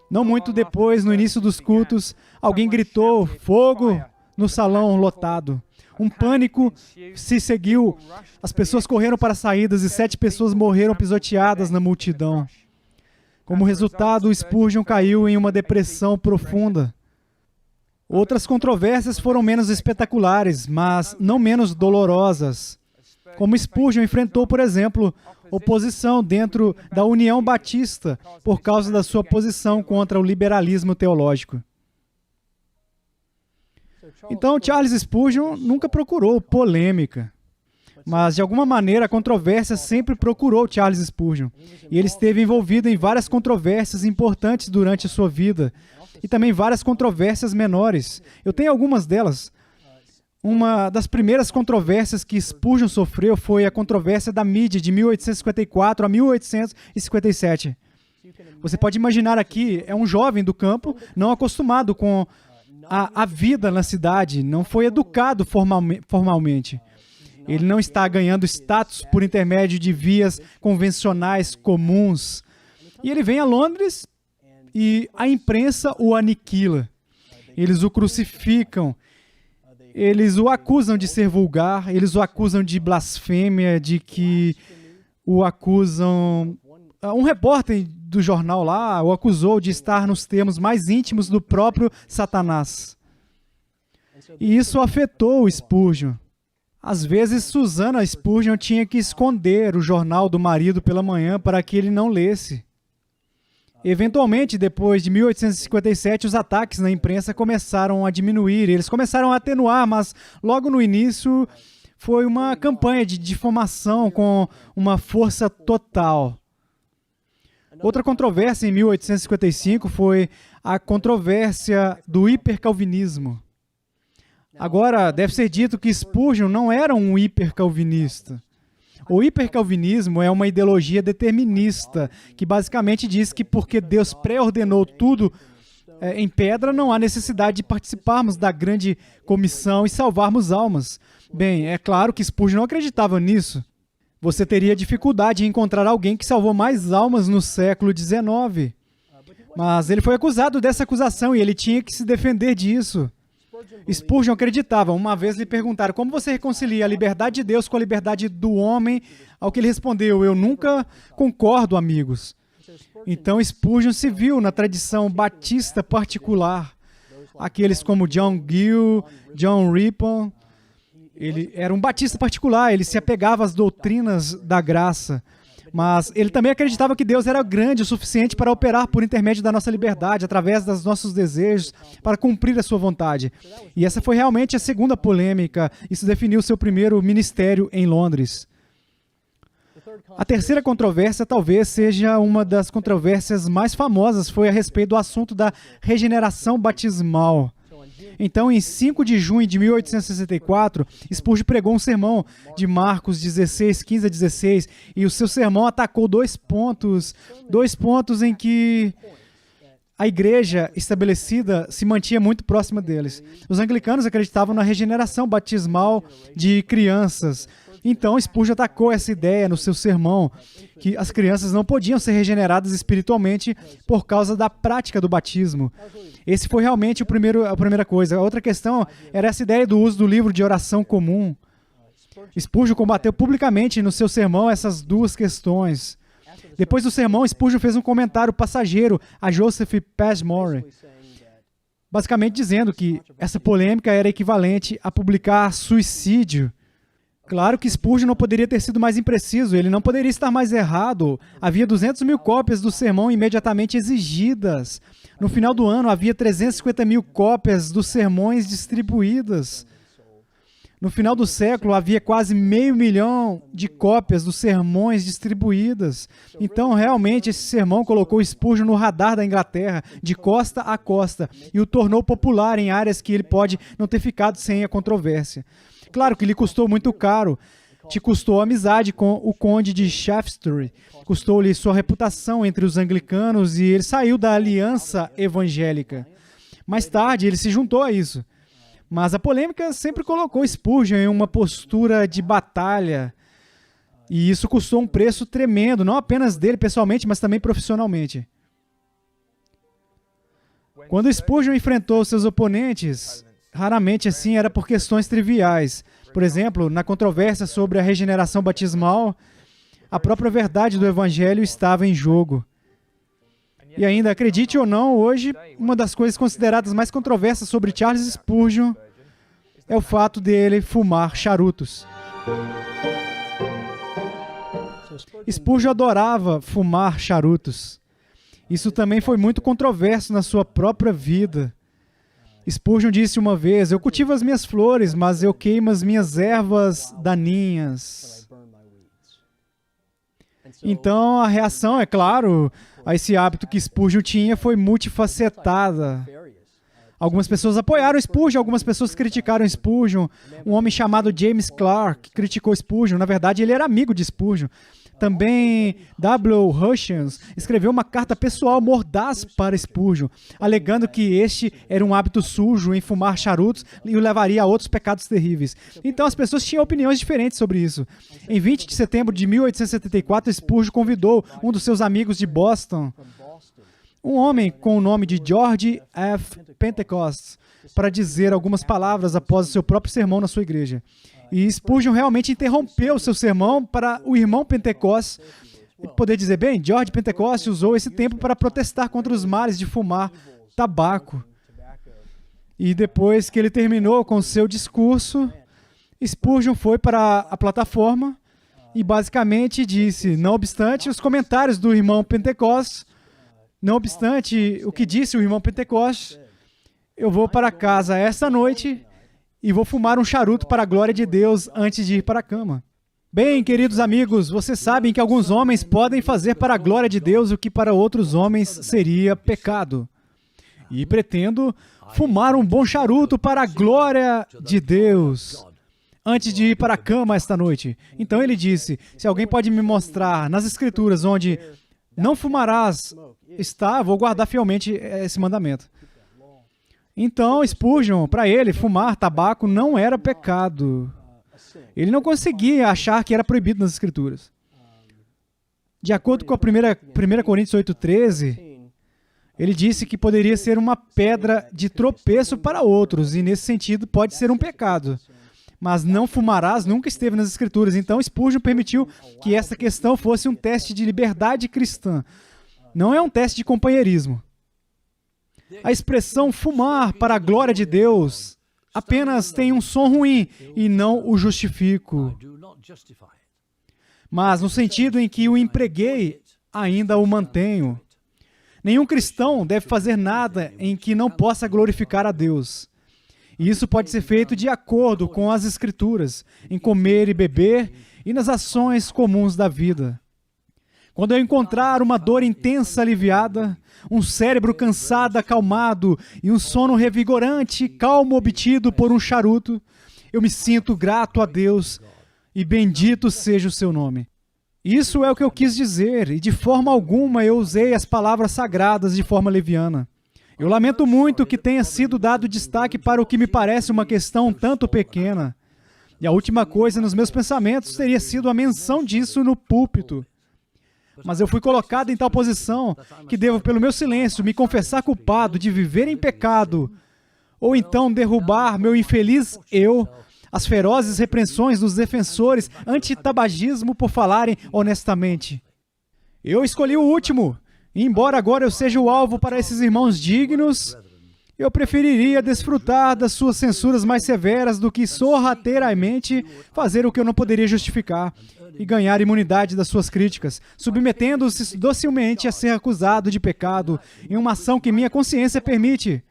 Não muito depois, no início dos cultos, alguém gritou "fogo" no salão lotado. Um pânico se seguiu. As pessoas correram para as saídas e 7 pessoas morreram pisoteadas na multidão. Como resultado, Spurgeon caiu em uma depressão profunda. Outras controvérsias foram menos espetaculares, mas não menos dolorosas. Como Spurgeon enfrentou, por exemplo, oposição dentro da União Batista por causa da sua posição contra o liberalismo teológico. Então, Charles Spurgeon nunca procurou polêmica, mas de alguma maneira a controvérsia sempre procurou Charles Spurgeon, e ele esteve envolvido em várias controvérsias importantes durante a sua vida, e também várias controvérsias menores. Eu tenho algumas delas. Uma das primeiras controvérsias que Spurgeon sofreu foi a controvérsia da mídia de 1854 a 1857. Você pode imaginar aqui, é um jovem do campo, não acostumado com a vida na cidade, não foi educado formalmente. Ele não está ganhando status por intermédio de vias convencionais comuns. E ele vem a Londres e a imprensa o aniquila. Eles o crucificam. Eles o acusam de ser vulgar, eles o acusam de blasfêmia, de que o acusam... Um repórter do jornal lá o acusou de estar nos termos mais íntimos do próprio Satanás. E isso afetou o Spurgeon. Às vezes, Susana Spurgeon tinha que esconder o jornal do marido pela manhã para que ele não lesse. Eventualmente, depois de 1857, os ataques na imprensa começaram a diminuir, eles começaram a atenuar, mas logo no início foi uma campanha de difamação com uma força total. Outra controvérsia em 1855 foi a controvérsia do hipercalvinismo. Agora, deve ser dito que Spurgeon não era um hipercalvinista. O hipercalvinismo é uma ideologia determinista, que basicamente diz que porque Deus pré-ordenou tudo em pedra, não há necessidade de participarmos da grande comissão e salvarmos almas. Bem, é claro que Spurgeon não acreditava nisso. Você teria dificuldade em encontrar alguém que salvou mais almas no século XIX. Mas ele foi acusado dessa acusação e ele tinha que se defender disso. Spurgeon acreditava. Uma vez lhe perguntaram, como você reconcilia a liberdade de Deus com a liberdade do homem? Ao que ele respondeu, eu nunca concordo, amigos. Então Spurgeon se viu na tradição batista particular. Aqueles como John Gill, John Rippon. Ele era um batista particular, ele se apegava às doutrinas da graça. Mas ele também acreditava que Deus era grande o suficiente para operar por intermédio da nossa liberdade, através dos nossos desejos, para cumprir a sua vontade. E essa foi realmente a segunda polêmica. Isso definiu seu primeiro ministério em Londres. A terceira controvérsia talvez seja uma das controvérsias mais famosas, foi a respeito do assunto da regeneração batismal. Então, em 5 de junho de 1864, Spurgeon pregou um sermão de Marcos 16, 15 a 16, e o seu sermão atacou dois pontos em que a igreja estabelecida se mantinha muito próxima deles. Os anglicanos acreditavam na regeneração batismal de crianças. Então, Spurgeon atacou essa ideia no seu sermão, que as crianças não podiam ser regeneradas espiritualmente por causa da prática do batismo. Esse foi realmente a primeira coisa. A outra questão era essa ideia do uso do livro de oração comum. Spurgeon combateu publicamente no seu sermão essas duas questões. Depois do sermão, Spurgeon fez um comentário passageiro a Joseph Passmore, basicamente dizendo que essa polêmica era equivalente a publicar suicídio. Claro que Spurgeon não poderia ter sido mais impreciso, ele não poderia estar mais errado. Havia 200.000 cópias do sermão imediatamente exigidas. No final do ano, havia 350.000 cópias dos sermões distribuídas. No final do século, havia quase 500.000 de cópias dos sermões distribuídas. Então, realmente, esse sermão colocou Spurgeon no radar da Inglaterra, de costa a costa, e o tornou popular em áreas que ele pode não ter ficado sem a controvérsia. Claro que lhe custou muito caro. Te custou a amizade com o conde de Shaftesbury, custou-lhe sua reputação entre os anglicanos e ele saiu da aliança evangélica. Mais tarde, ele se juntou a isso. Mas a polêmica sempre colocou Spurgeon em uma postura de batalha. E isso custou um preço tremendo, não apenas dele pessoalmente, mas também profissionalmente. Quando Spurgeon enfrentou seus oponentes, raramente assim era por questões triviais. Por exemplo, na controvérsia sobre a regeneração batismal, a própria verdade do Evangelho estava em jogo. E ainda, acredite ou não, hoje, uma das coisas consideradas mais controversas sobre Charles Spurgeon é o fato dele fumar charutos. Spurgeon adorava fumar charutos. Isso também foi muito controverso na sua própria vida. Spurgeon disse uma vez, eu cultivo as minhas flores, mas eu queimo as minhas ervas daninhas. Então, a reação, é claro, a esse hábito que Spurgeon tinha foi multifacetada. Algumas pessoas apoiaram Spurgeon, algumas pessoas criticaram Spurgeon. Um homem chamado James Clark criticou Spurgeon. Na verdade, ele era amigo de Spurgeon. Também W. Hutchins escreveu uma carta pessoal mordaz para Spurgeon, alegando que este era um hábito sujo em fumar charutos e o levaria a outros pecados terríveis. Então as pessoas tinham opiniões diferentes sobre isso. Em 20 de setembro de 1874, Spurgeon convidou um dos seus amigos de Boston, um homem com o nome de George F. Pentecost, para dizer algumas palavras após o seu próprio sermão na sua igreja. E Spurgeon realmente interrompeu seu sermão para o irmão Pentecost poder dizer, bem, George Pentecost usou esse tempo para protestar contra os males de fumar tabaco. E depois que ele terminou com seu discurso, Spurgeon foi para a plataforma e basicamente disse, não obstante os comentários do irmão Pentecost, não obstante o que disse o irmão Pentecost, eu vou para casa esta noite e vou fumar um charuto para a glória de Deus antes de ir para a cama. Bem, queridos amigos, vocês sabem que alguns homens podem fazer para a glória de Deus o que para outros homens seria pecado. E pretendo fumar um bom charuto para a glória de Deus antes de ir para a cama esta noite. Então ele disse, se alguém pode me mostrar nas Escrituras onde não fumarás está, vou guardar fielmente esse mandamento. Então, Spurgeon, para ele, fumar tabaco não era pecado. Ele não conseguia achar que era proibido nas Escrituras. De acordo com a 1 Coríntios 8:13, Ele disse que poderia ser uma pedra de tropeço para outros, e nesse sentido pode ser um pecado. Mas não fumarás nunca esteve nas Escrituras. Então Spurgeon permitiu que essa questão fosse um teste de liberdade cristã. Não é um teste de companheirismo. A expressão fumar para a glória de Deus apenas tem um som ruim e não o justifico. Mas no sentido em que o empreguei, ainda o mantenho. Nenhum cristão deve fazer nada em que não possa glorificar a Deus. E isso pode ser feito de acordo com as Escrituras, em comer e beber e nas ações comuns da vida. Quando eu encontrar uma dor intensa aliviada, um cérebro cansado acalmado e um sono revigorante e calmo obtido por um charuto, eu me sinto grato a Deus e bendito seja o seu nome. Isso é o que eu quis dizer, e de forma alguma eu usei as palavras sagradas de forma leviana. Eu lamento muito que tenha sido dado destaque para o que me parece uma questão um tanto pequena. E a última coisa nos meus pensamentos teria sido a menção disso no púlpito. Mas eu fui colocado em tal posição que devo, pelo meu silêncio, me confessar culpado de viver em pecado, ou então derrubar meu infeliz eu, as ferozes repreensões dos defensores anti-tabagismo por falarem honestamente. Eu escolhi o último. E embora agora eu seja o alvo para esses irmãos dignos, eu preferiria desfrutar das suas censuras mais severas do que sorrateiramente fazer o que eu não poderia justificar e ganhar imunidade das suas críticas, submetendo-se docilmente a ser acusado de pecado em uma ação que minha consciência permite.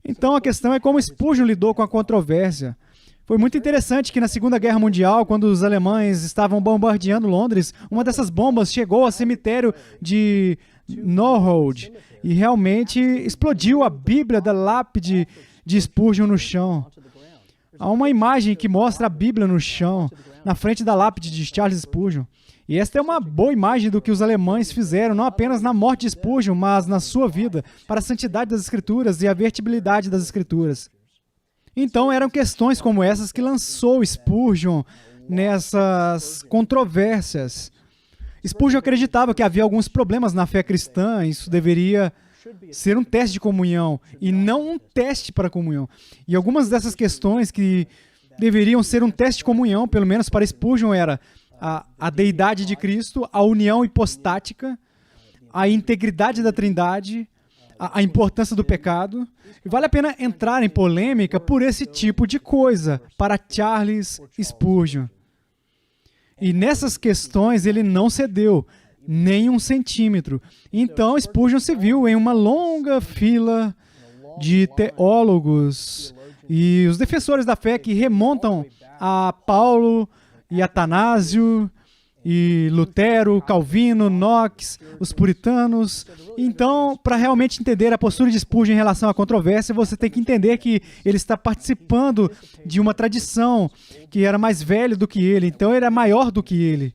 Então a questão é como Spurgeon lidou com a controvérsia. Foi muito interessante que na Segunda Guerra Mundial, quando os alemães estavam bombardeando Londres, uma dessas bombas chegou ao cemitério de Norwood e realmente explodiu a Bíblia da lápide de Spurgeon no chão. Há uma imagem que mostra a Bíblia no chão, na frente da lápide de Charles Spurgeon. E esta é uma boa imagem do que os alemães fizeram, não apenas na morte de Spurgeon, mas na sua vida, para a santidade das Escrituras e a vertibilidade das Escrituras. Então, eram questões como essas que lançou Spurgeon nessas controvérsias. Spurgeon acreditava que havia alguns problemas na fé cristã, isso deveria ser um teste de comunhão e não um teste para comunhão. E algumas dessas questões que deveriam ser um teste de comunhão, pelo menos para Spurgeon, era a deidade de Cristo, a união hipostática, a integridade da Trindade, a importância do pecado. E vale a pena entrar em polêmica por esse tipo de coisa para Charles Spurgeon. E nessas questões ele não cedeu nem 1 centímetro. Então Spurgeon se viu em uma longa fila de teólogos e os defensores da fé que remontam a Paulo e Atanásio e Lutero, Calvino, Knox, os puritanos. Então, para realmente entender a postura de Spurgeon em relação à controvérsia, você tem que entender que ele está participando de uma tradição que era mais velha do que ele, então ele era maior do que ele.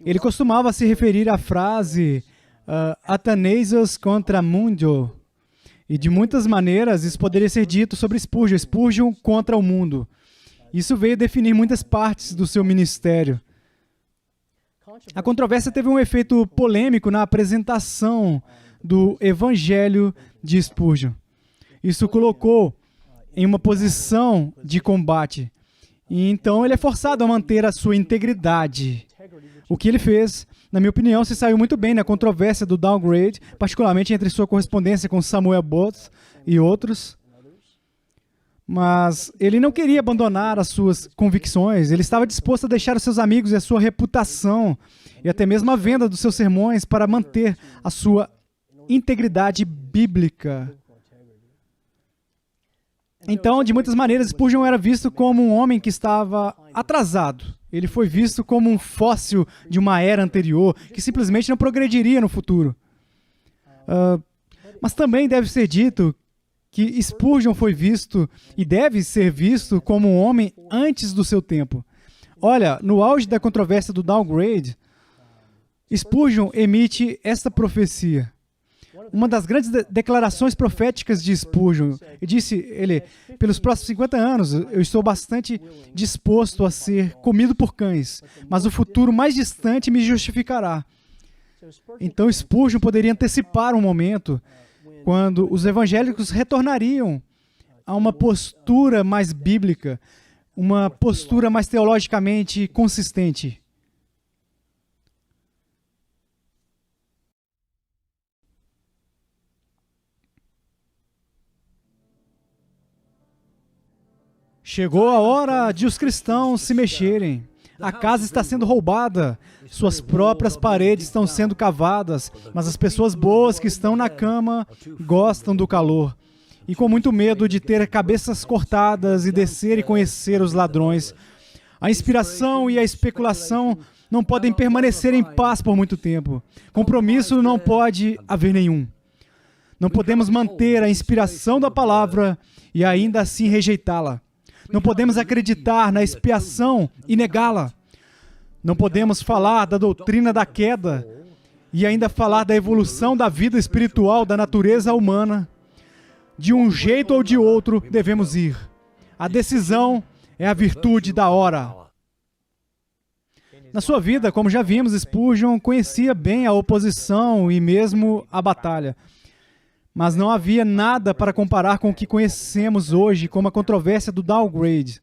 Ele costumava se referir à frase Athanasius contra mundo. E de muitas maneiras isso poderia ser dito sobre Spurgeon, Spurgeon contra o mundo. Isso veio definir muitas partes do seu ministério. A controvérsia teve um efeito polêmico na apresentação do Evangelho de Spurgeon. Isso o colocou em uma posição de combate. E então ele é forçado a manter a sua integridade. O que ele fez, na minha opinião, se saiu muito bem na controvérsia do downgrade, particularmente entre sua correspondência com Samuel Booth e outros. Mas ele não queria abandonar as suas convicções, ele estava disposto a deixar os seus amigos e a sua reputação, e até mesmo a venda dos seus sermões para manter a sua integridade bíblica. Então, de muitas maneiras, Spurgeon era visto como um homem que estava atrasado. Ele foi visto como um fóssil de uma era anterior, que simplesmente não progrediria no futuro. Mas também deve ser dito que Spurgeon foi visto e deve ser visto como um homem antes do seu tempo. Olha, no auge da controvérsia do downgrade, Spurgeon emite esta profecia. Uma das grandes declarações proféticas de Spurgeon. E disse ele, pelos próximos 50 anos, eu estou bastante disposto a ser comido por cães, mas o futuro mais distante me justificará. Então Spurgeon poderia antecipar um momento quando os evangélicos retornariam a uma postura mais bíblica, uma postura mais teologicamente consistente. Chegou a hora de os cristãos se mexerem. A casa está sendo roubada, suas próprias paredes estão sendo cavadas, mas as pessoas boas que estão na cama gostam do calor. E com muito medo de ter cabeças cortadas e descer e conhecer os ladrões. A inspiração e a especulação não podem permanecer em paz por muito tempo. Compromisso não pode haver nenhum. Não podemos manter a inspiração da palavra e ainda assim rejeitá-la. Não podemos acreditar na expiação e negá-la. Não podemos falar da doutrina da queda e ainda falar da evolução da vida espiritual da natureza humana. De um jeito ou de outro, devemos ir. A decisão é a virtude da hora. Na sua vida, como já vimos, Spurgeon conhecia bem a oposição e mesmo a batalha. Mas não havia nada para comparar com o que conhecemos hoje como a controvérsia do downgrade.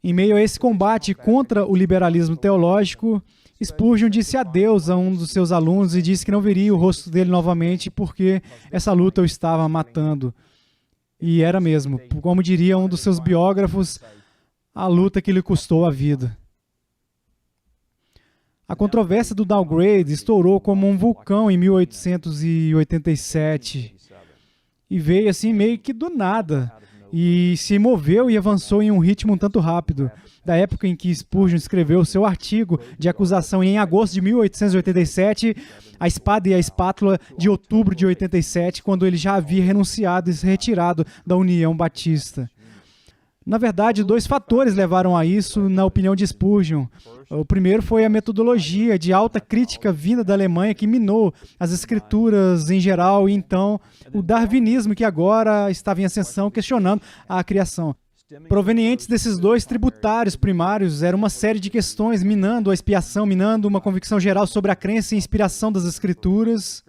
Em meio a esse combate contra o liberalismo teológico, Spurgeon disse adeus a um dos seus alunos e disse que não veria o rosto dele novamente porque essa luta o estava matando. E era mesmo, como diria um dos seus biógrafos, a luta que lhe custou a vida. A controvérsia do downgrade estourou como um vulcão em 1887 e veio assim meio que do nada e se moveu e avançou em um ritmo um tanto rápido. Da época em que Spurgeon escreveu seu artigo de acusação em agosto de 1887, a espada e a espátula de outubro de 87, quando ele já havia renunciado e se retirado da União Batista. Na verdade, dois fatores levaram a isso, na opinião de Spurgeon. O primeiro foi a metodologia de alta crítica vinda da Alemanha que minou as escrituras em geral e então o darwinismo que agora estava em ascensão questionando a criação. Provenientes desses dois tributários primários era uma série de questões minando a expiação, minando uma convicção geral sobre a crença e inspiração das escrituras.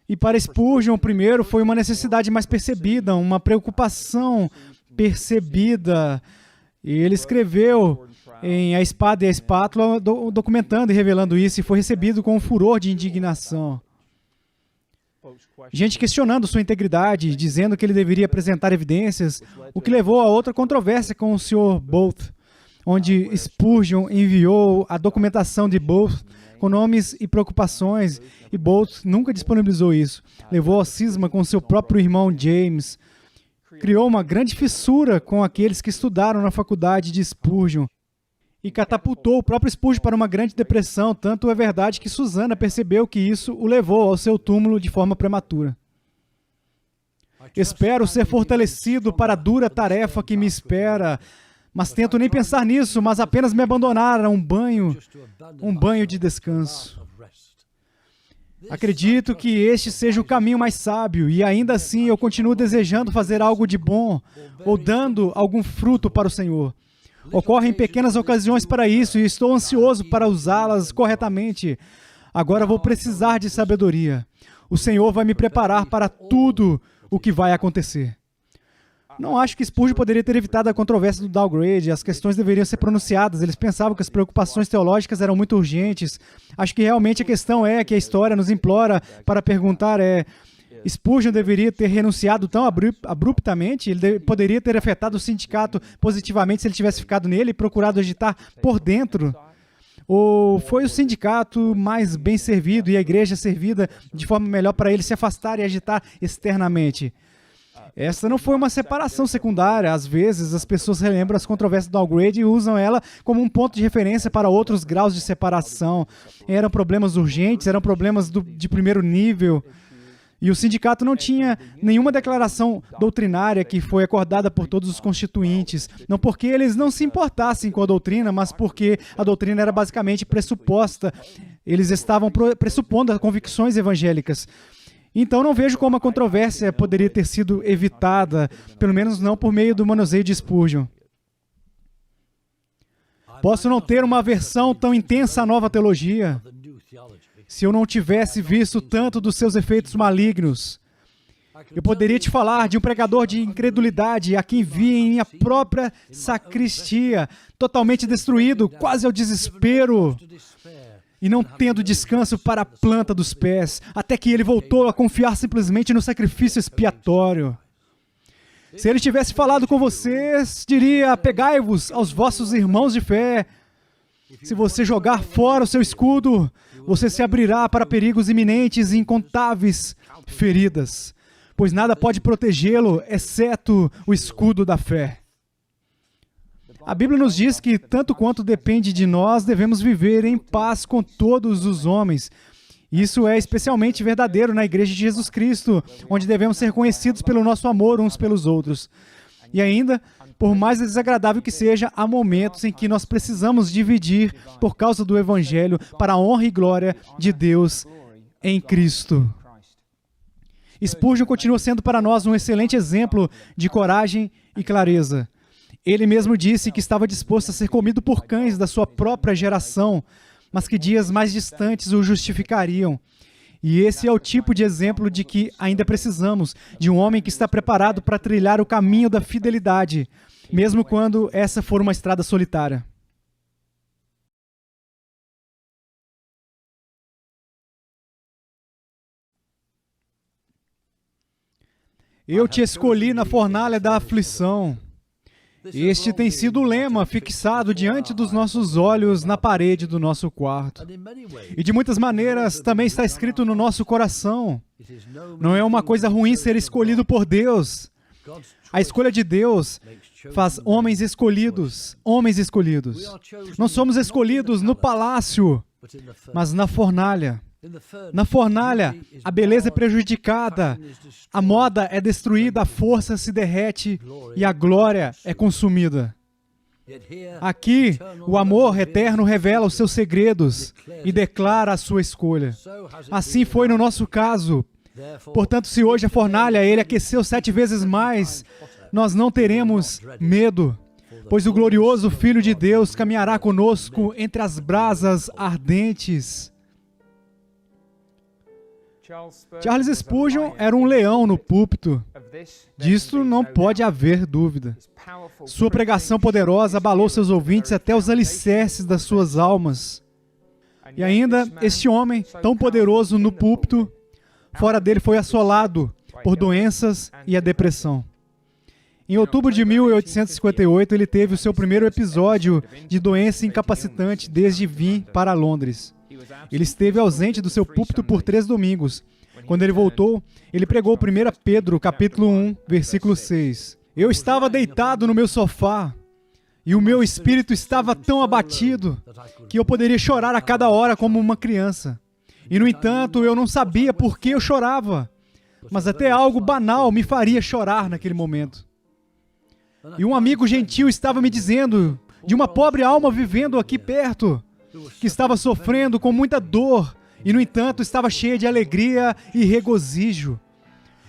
E para Spurgeon, o primeiro foi uma necessidade mais percebida, uma preocupação percebida. E ele escreveu em A Espada e a Espátula, documentando e revelando isso, e foi recebido com um furor de indignação. Gente questionando sua integridade, dizendo que ele deveria apresentar evidências, o que levou a outra controvérsia com o Sr. Booth, onde Spurgeon enviou a documentação de Booth com nomes e preocupações, e Booth nunca disponibilizou isso. Levou a cisma com seu próprio irmão James. Criou uma grande fissura com aqueles que estudaram na faculdade de Spurgeon e catapultou o próprio Spurgeon para uma grande depressão. Tanto é verdade que Susana percebeu que isso o levou ao seu túmulo de forma prematura. Espero ser fortalecido para a dura tarefa que me espera, mas tento nem pensar nisso, mas apenas me abandonar a um banho de descanso. Acredito que este seja o caminho mais sábio e ainda assim eu continuo desejando fazer algo de bom ou dando algum fruto para o Senhor. Ocorrem pequenas ocasiões para isso e estou ansioso para usá-las corretamente. Agora vou precisar de sabedoria. O Senhor vai me preparar para tudo o que vai acontecer. Não acho que Spurgeon poderia ter evitado a controvérsia do downgrade. As questões deveriam ser pronunciadas. Eles pensavam que as preocupações teológicas eram muito urgentes. Acho que realmente a questão é que a história nos implora para perguntar Spurgeon deveria ter renunciado tão abruptamente? Ele poderia ter afetado o sindicato positivamente se ele tivesse ficado nele e procurado agitar por dentro? Ou foi o sindicato mais bem servido e a igreja servida de forma melhor para ele se afastar e agitar externamente? Essa não foi uma separação secundária. Às vezes, as pessoas relembram as controvérsias do downgrade e usam ela como um ponto de referência para outros graus de separação. Eram problemas urgentes, eram problemas de primeiro nível. E o sindicato não tinha nenhuma declaração doutrinária que foi acordada por todos os constituintes. Não porque eles não se importassem com a doutrina, mas porque a doutrina era basicamente pressuposta. Eles estavam pressupondo as convicções evangélicas. Então, não vejo como a controvérsia poderia ter sido evitada, pelo menos não por meio do manuseio de Spurgeon. Posso não ter uma aversão tão intensa à nova teologia, Se eu não tivesse visto tanto dos seus efeitos malignos, eu poderia te falar de um pregador de incredulidade a quem vi em minha própria sacristia, totalmente destruído, quase ao desespero, e não tendo descanso para a planta dos pés, até que ele voltou a confiar simplesmente no sacrifício expiatório. Se ele tivesse falado com vocês, diria: apegai-vos aos vossos irmãos de fé. Se você jogar fora o seu escudo, você se abrirá para perigos iminentes e incontáveis feridas, pois nada pode protegê-lo, exceto o escudo da fé. A Bíblia nos diz que, tanto quanto depende de nós, devemos viver em paz com todos os homens. Isso é especialmente verdadeiro na Igreja de Jesus Cristo, onde devemos ser conhecidos pelo nosso amor uns pelos outros. E ainda, por mais desagradável que seja, há momentos em que nós precisamos dividir por causa do Evangelho para a honra e glória de Deus em Cristo. Spurgeon continua sendo para nós um excelente exemplo de coragem e clareza. Ele mesmo disse que estava disposto a ser comido por cães da sua própria geração, mas que dias mais distantes o justificariam. E esse é o tipo de exemplo de que ainda precisamos, de um homem que está preparado para trilhar o caminho da fidelidade, mesmo quando essa for uma estrada solitária. Eu te escolhi na fornalha da aflição. Este tem sido o lema fixado diante dos nossos olhos na parede do nosso quarto. E de muitas maneiras também está escrito no nosso coração. Não é uma coisa ruim ser escolhido por Deus. A escolha de Deus faz homens escolhidos, homens escolhidos. Não somos escolhidos no palácio, mas na fornalha. Na fornalha, a beleza é prejudicada, a moda é destruída, a força se derrete e a glória é consumida. Aqui, o amor eterno revela os seus segredos e declara a sua escolha. Assim foi no nosso caso. Portanto, se hoje a fornalha ele aqueceu 7 vezes mais, nós não teremos medo, pois o glorioso Filho de Deus caminhará conosco entre as brasas ardentes. Charles Spurgeon era um leão no púlpito. Disto não pode haver dúvida. Sua pregação poderosa abalou seus ouvintes até os alicerces das suas almas. E ainda, este homem, tão poderoso no púlpito, fora dele foi assolado por doenças e a depressão. Em outubro de 1858, ele teve o seu primeiro episódio de doença incapacitante desde vir para Londres. Ele esteve ausente do seu púlpito por 3 domingos. Quando ele voltou, ele pregou 1 Pedro, capítulo 1, versículo 6. Eu estava deitado no meu sofá e o meu espírito estava tão abatido que eu poderia chorar a cada hora como uma criança. E, no entanto, eu não sabia por que eu chorava, mas até algo banal me faria chorar naquele momento. E um amigo gentil estava me dizendo de uma pobre alma vivendo aqui perto, que estava sofrendo com muita dor e, no entanto, estava cheia de alegria e regozijo.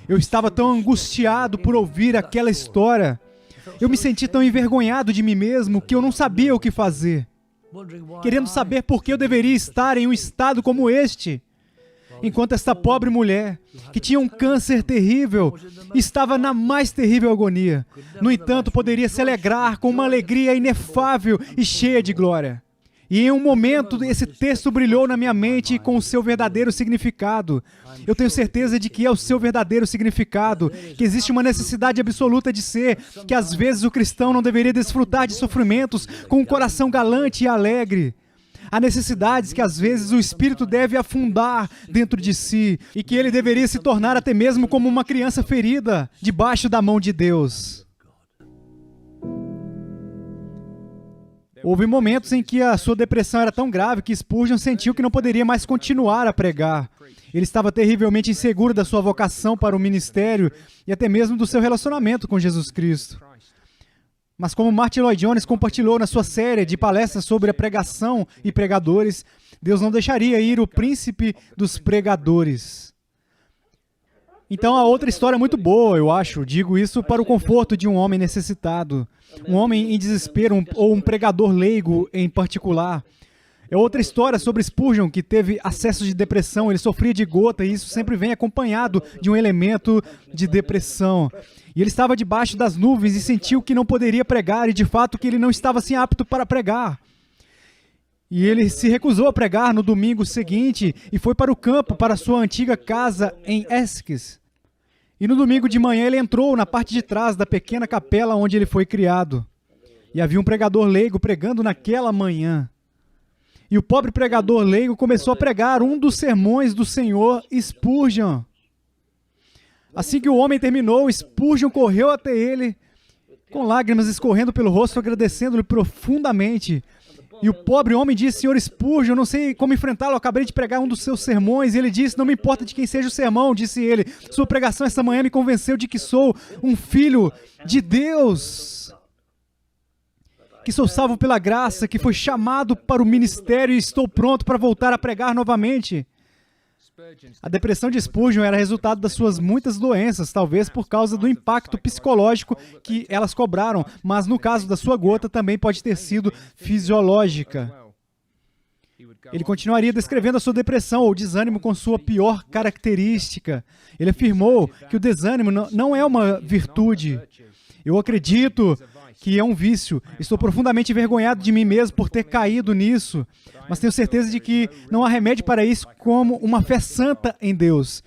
Eu estava tão angustiado por ouvir aquela história. Eu me senti tão envergonhado de mim mesmo que eu não sabia o que fazer, querendo saber por que eu deveria estar em um estado como este, enquanto esta pobre mulher, que tinha um câncer terrível, estava na mais terrível agonia. No entanto, poderia se alegrar com uma alegria inefável e cheia de glória. E em um momento, esse texto brilhou na minha mente com o seu verdadeiro significado. Eu tenho certeza de que é o seu verdadeiro significado, que existe uma necessidade absoluta de ser, que às vezes o cristão não deveria desfrutar de sofrimentos com um coração galante e alegre. Há necessidades que às vezes o espírito deve afundar dentro de si, e que ele deveria se tornar até mesmo como uma criança ferida, debaixo da mão de Deus. Houve momentos em que a sua depressão era tão grave que Spurgeon sentiu que não poderia mais continuar a pregar. Ele estava terrivelmente inseguro da sua vocação para o ministério e até mesmo do seu relacionamento com Jesus Cristo. Mas como Martin Lloyd Jones compartilhou na sua série de palestras sobre a pregação e pregadores, Deus não deixaria ir o príncipe dos pregadores. Então, há outra história muito boa, eu acho. Digo isso para o conforto de um homem necessitado. Um homem em desespero, ou um pregador leigo em particular. É outra história sobre Spurgeon, que teve acessos de depressão. Ele sofria de gota e isso sempre vem acompanhado de um elemento de depressão. E ele estava debaixo das nuvens e sentiu que não poderia pregar e, de fato, que ele não estava assim apto para pregar. E ele se recusou a pregar no domingo seguinte e foi para o campo, para sua antiga casa em Essex. E no domingo de manhã ele entrou na parte de trás da pequena capela onde ele foi criado. E havia um pregador leigo pregando naquela manhã. E o pobre pregador leigo começou a pregar um dos sermões do Senhor Spurgeon. Assim que o homem terminou, Spurgeon correu até ele, com lágrimas escorrendo pelo rosto, agradecendo-lhe profundamente. E o pobre homem disse: Senhor Spurgeon, eu não sei como enfrentá-lo, eu acabei de pregar um dos seus sermões. E ele disse: não me importa de quem seja o sermão, disse ele. Sua pregação esta manhã me convenceu de que sou um filho de Deus. Que sou salvo pela graça, que fui chamado para o ministério e estou pronto para voltar a pregar novamente. A depressão de Spurgeon era resultado das suas muitas doenças, talvez por causa do impacto psicológico que elas cobraram, mas no caso da sua gota também pode ter sido fisiológica. Ele continuaria descrevendo a sua depressão ou desânimo com sua pior característica. Ele afirmou que o desânimo não é uma virtude. Eu acredito que é um vício. Estou profundamente envergonhado de mim mesmo por ter caído nisso, mas tenho certeza de que não há remédio para isso como uma fé santa em Deus.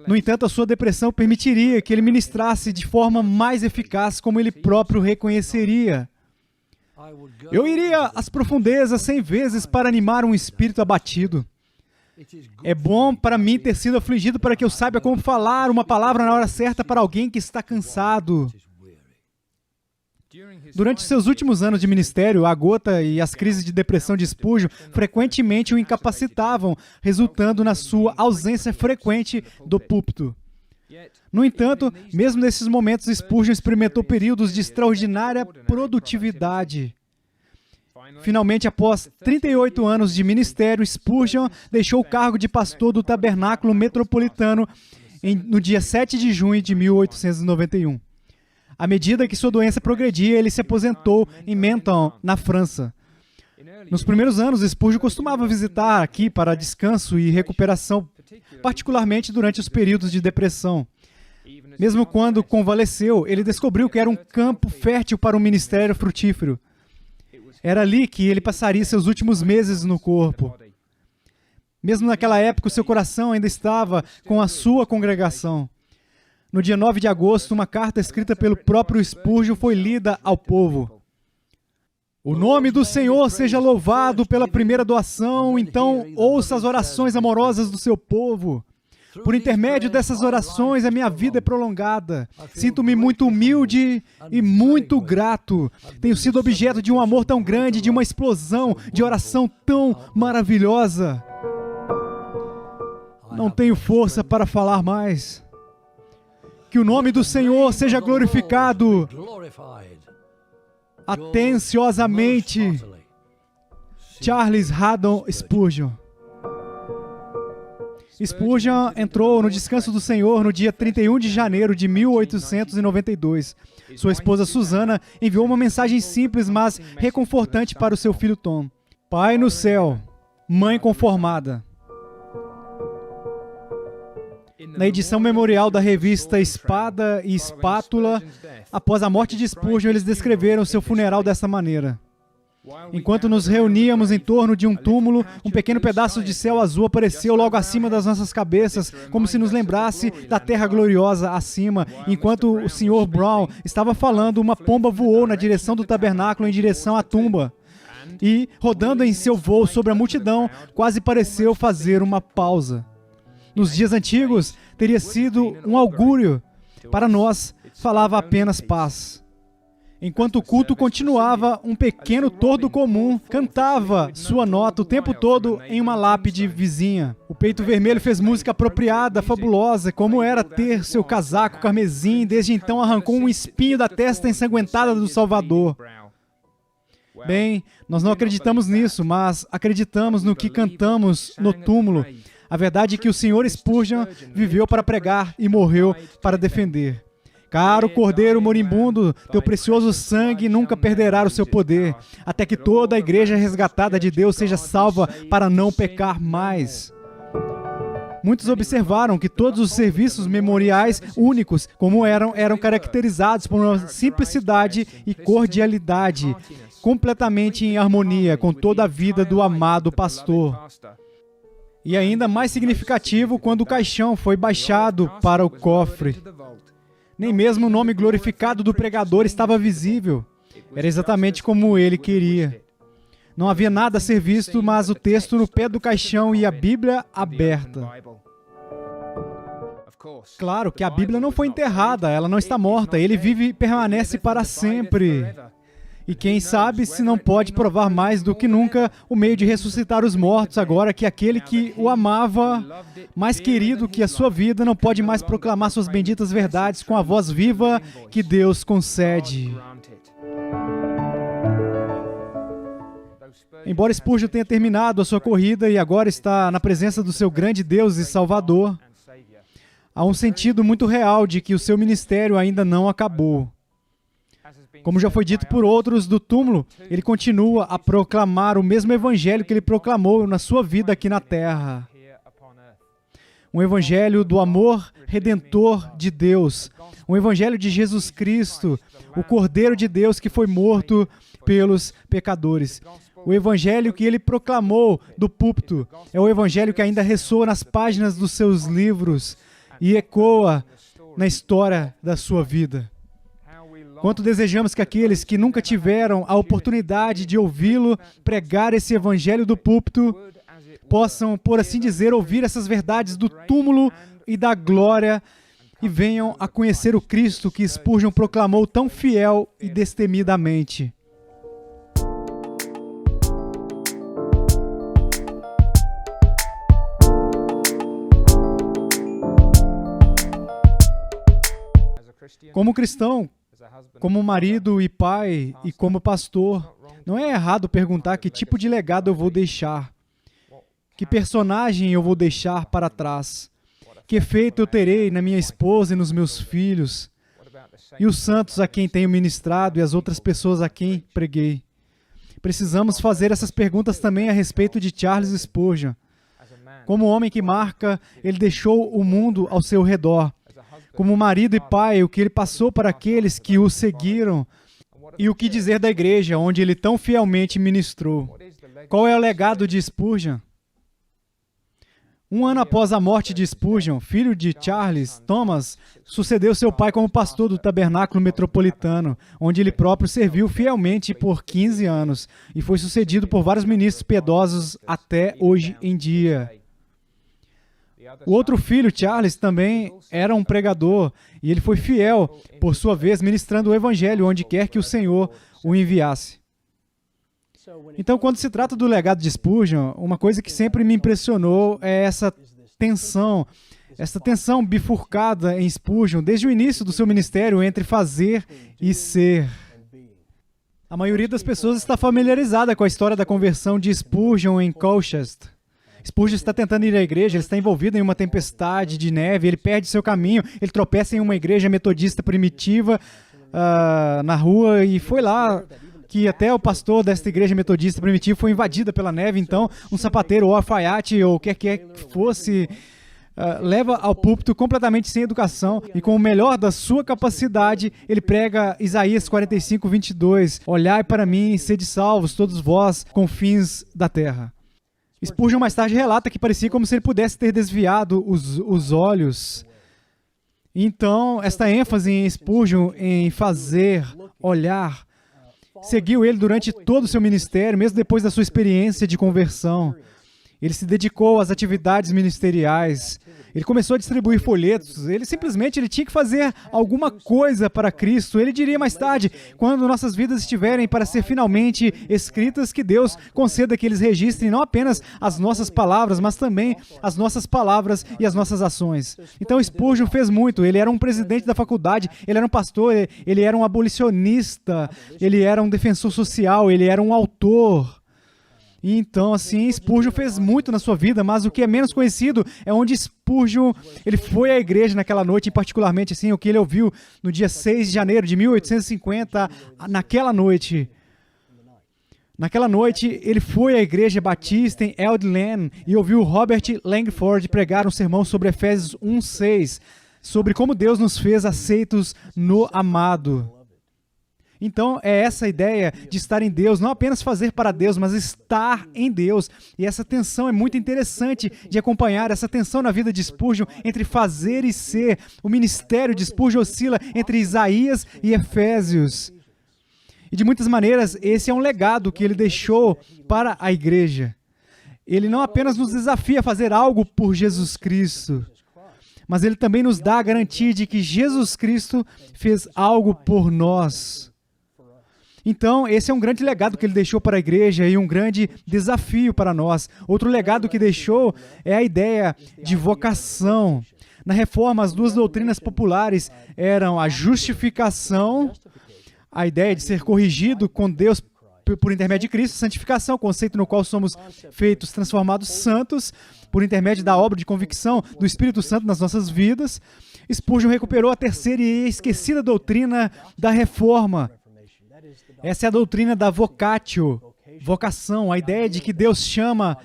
No entanto, a sua depressão permitiria que ele ministrasse de forma mais eficaz, como ele próprio reconheceria. Eu iria às profundezas 100 vezes para animar um espírito abatido. É bom para mim ter sido afligido para que eu saiba como falar uma palavra na hora certa para alguém que está cansado. Durante seus últimos anos de ministério, a gota e as crises de depressão de Spurgeon frequentemente o incapacitavam, resultando na sua ausência frequente do púlpito. No entanto, mesmo nesses momentos, Spurgeon experimentou períodos de extraordinária produtividade. Finalmente, após 38 anos de ministério, Spurgeon deixou o cargo de pastor do Tabernáculo Metropolitano no dia 7 de junho de 1891. À medida que sua doença progredia, ele se aposentou em Menton, na França. Nos primeiros anos, Spurgeon costumava visitar aqui para descanso e recuperação, particularmente durante os períodos de depressão. Mesmo quando convalesceu, ele descobriu que era um campo fértil para um ministério frutífero. Era ali que ele passaria seus últimos meses no corpo. Mesmo naquela época, o seu coração ainda estava com a sua congregação. No dia 9 de agosto, uma carta escrita pelo próprio Spurgeon foi lida ao povo. O nome do Senhor seja louvado pela primeira doação, então ouça as orações amorosas do seu povo. Por intermédio dessas orações, a minha vida é prolongada. Sinto-me muito humilde e muito grato. Tenho sido objeto de um amor tão grande, de uma explosão de oração tão maravilhosa. Não tenho força para falar mais. Que o nome do Senhor seja glorificado atenciosamente. Charles Haddon Spurgeon. Spurgeon entrou no descanso do Senhor no dia 31 de janeiro de 1892. Sua esposa Susana enviou uma mensagem simples, mas reconfortante para o seu filho Tom. Pai no céu, mãe conformada. Na edição memorial da revista Espada e Espátula, após a morte de Spurgeon, eles descreveram seu funeral dessa maneira. Enquanto nos reuníamos em torno de um túmulo, um pequeno pedaço de céu azul apareceu logo acima das nossas cabeças, como se nos lembrasse da terra gloriosa acima. Enquanto o Sr. Brown estava falando, uma pomba voou na direção do tabernáculo, em direção à tumba. E, rodando em seu voo sobre a multidão, quase pareceu fazer uma pausa. Nos dias antigos, teria sido um augúrio. Para nós, falava apenas paz. Enquanto o culto continuava, um pequeno tordo comum cantava sua nota o tempo todo em uma lápide vizinha. O peito vermelho fez música apropriada, fabulosa, como era ter seu casaco carmesim. Desde então arrancou um espinho da testa ensanguentada do Salvador. Bem, nós não acreditamos nisso, mas acreditamos no que cantamos no túmulo. A verdade é que o Sr. Spurgeon viveu para pregar e morreu para defender. Caro Cordeiro moribundo, teu precioso sangue nunca perderá o seu poder, até que toda a igreja resgatada de Deus seja salva para não pecar mais. Muitos observaram que todos os serviços memoriais únicos, como eram caracterizados por uma simplicidade e cordialidade, completamente em harmonia com toda a vida do amado pastor. E ainda mais significativo quando o caixão foi baixado para o cofre. Nem mesmo o nome glorificado do pregador estava visível. Era exatamente como ele queria. Não havia nada a ser visto, mas o texto no pé do caixão e a Bíblia aberta. Claro que a Bíblia não foi enterrada, ela não está morta, ele vive e permanece para sempre. E quem sabe se não pode provar mais do que nunca o meio de ressuscitar os mortos, agora que aquele que o amava, mais querido que a sua vida, não pode mais proclamar suas benditas verdades com a voz viva que Deus concede. Embora Spurgeon tenha terminado a sua corrida e agora está na presença do seu grande Deus e Salvador, há um sentido muito real de que o seu ministério ainda não acabou. Como já foi dito por outros do túmulo, ele continua a proclamar o mesmo evangelho que ele proclamou na sua vida aqui na terra. Um evangelho do amor redentor de Deus. Um evangelho de Jesus Cristo, o Cordeiro de Deus que foi morto pelos pecadores. O evangelho que ele proclamou do púlpito é o evangelho que ainda ressoa nas páginas dos seus livros e ecoa na história da sua vida. Quanto desejamos que aqueles que nunca tiveram a oportunidade de ouvi-lo pregar esse evangelho do púlpito possam, por assim dizer, ouvir essas verdades do túmulo e da glória e venham a conhecer o Cristo que Spurgeon proclamou tão fiel e destemidamente. Como cristão, como marido e pai e como pastor, não é errado perguntar que tipo de legado eu vou deixar, que personagem eu vou deixar para trás, que efeito eu terei na minha esposa e nos meus filhos, e os santos a quem tenho ministrado e as outras pessoas a quem preguei. Precisamos fazer essas perguntas também a respeito de Charles Spurgeon. Como homem que marca, ele deixou o mundo ao seu redor. Como marido e pai, o que ele passou para aqueles que o seguiram e o que dizer da igreja, onde ele tão fielmente ministrou. Qual é o legado de Spurgeon? Um ano após a morte de Spurgeon, filho de Charles, Thomas sucedeu seu pai como pastor do Tabernáculo Metropolitano, onde ele próprio serviu fielmente por 15 anos e foi sucedido por vários ministros piedosos até hoje em dia. O outro filho, Charles, também era um pregador e ele foi fiel, por sua vez, ministrando o evangelho onde quer que o Senhor o enviasse. Então, quando se trata do legado de Spurgeon, uma coisa que sempre me impressionou é essa tensão bifurcada em Spurgeon desde o início do seu ministério entre fazer e ser. A maioria das pessoas está familiarizada com a história da conversão de Spurgeon em Colchester. Spurgeon está tentando ir à igreja, ele está envolvido em uma tempestade de neve, ele perde seu caminho, ele tropeça em uma igreja metodista primitiva na rua e foi lá que até o pastor desta igreja metodista primitiva foi invadida pela neve, então um sapateiro ou alfaiate ou o que quer que fosse leva ao púlpito completamente sem educação e com o melhor da sua capacidade, ele prega Isaías 45, 22, olhai para mim e sede salvos todos vós, confins da terra. Spurgeon mais tarde relata que parecia como se ele pudesse ter desviado os olhos. Então, esta ênfase em Spurgeon em fazer, olhar, seguiu ele durante todo o seu ministério, mesmo depois da sua experiência de conversão. Ele se dedicou às atividades ministeriais. Ele começou a distribuir folhetos. Ele tinha que fazer alguma coisa para Cristo. Ele diria mais tarde, quando nossas vidas estiverem para ser finalmente escritas, que Deus conceda que eles registrem não apenas as nossas palavras, mas também as nossas palavras e as nossas ações. Então Spurgeon fez muito. Ele era um presidente da faculdade, ele era um pastor, ele era um abolicionista, ele era um defensor social, ele era um autor. E então, assim, Spurgeon fez muito na sua vida, mas o que é menos conhecido é onde Spurgeon, ele foi à igreja naquela noite, e particularmente, assim, o que ele ouviu no dia 6 de janeiro de 1850, naquela noite. Naquela noite, ele foi à igreja batista em Eldland e ouviu Robert Langford pregar um sermão sobre Efésios 1:6, sobre como Deus nos fez aceitos no amado. Então, é essa ideia de estar em Deus, não apenas fazer para Deus, mas estar em Deus. E essa tensão é muito interessante de acompanhar, essa tensão na vida de Spurgeon entre fazer e ser. O ministério de Spurgeon oscila entre Isaías e Efésios. E de muitas maneiras, esse é um legado que ele deixou para a igreja. Ele não apenas nos desafia a fazer algo por Jesus Cristo, mas ele também nos dá a garantia de que Jesus Cristo fez algo por nós. Então, esse é um grande legado que ele deixou para a igreja e um grande desafio para nós. Outro legado que deixou é a ideia de vocação. Na Reforma, as duas doutrinas populares eram a justificação, a ideia de ser corrigido com Deus por intermédio de Cristo, santificação, conceito no qual somos feitos, transformados santos, por intermédio da obra de convicção do Espírito Santo nas nossas vidas. Spurgeon recuperou a terceira e esquecida doutrina da Reforma. Essa é a doutrina da vocatio, vocação, a ideia de que Deus chama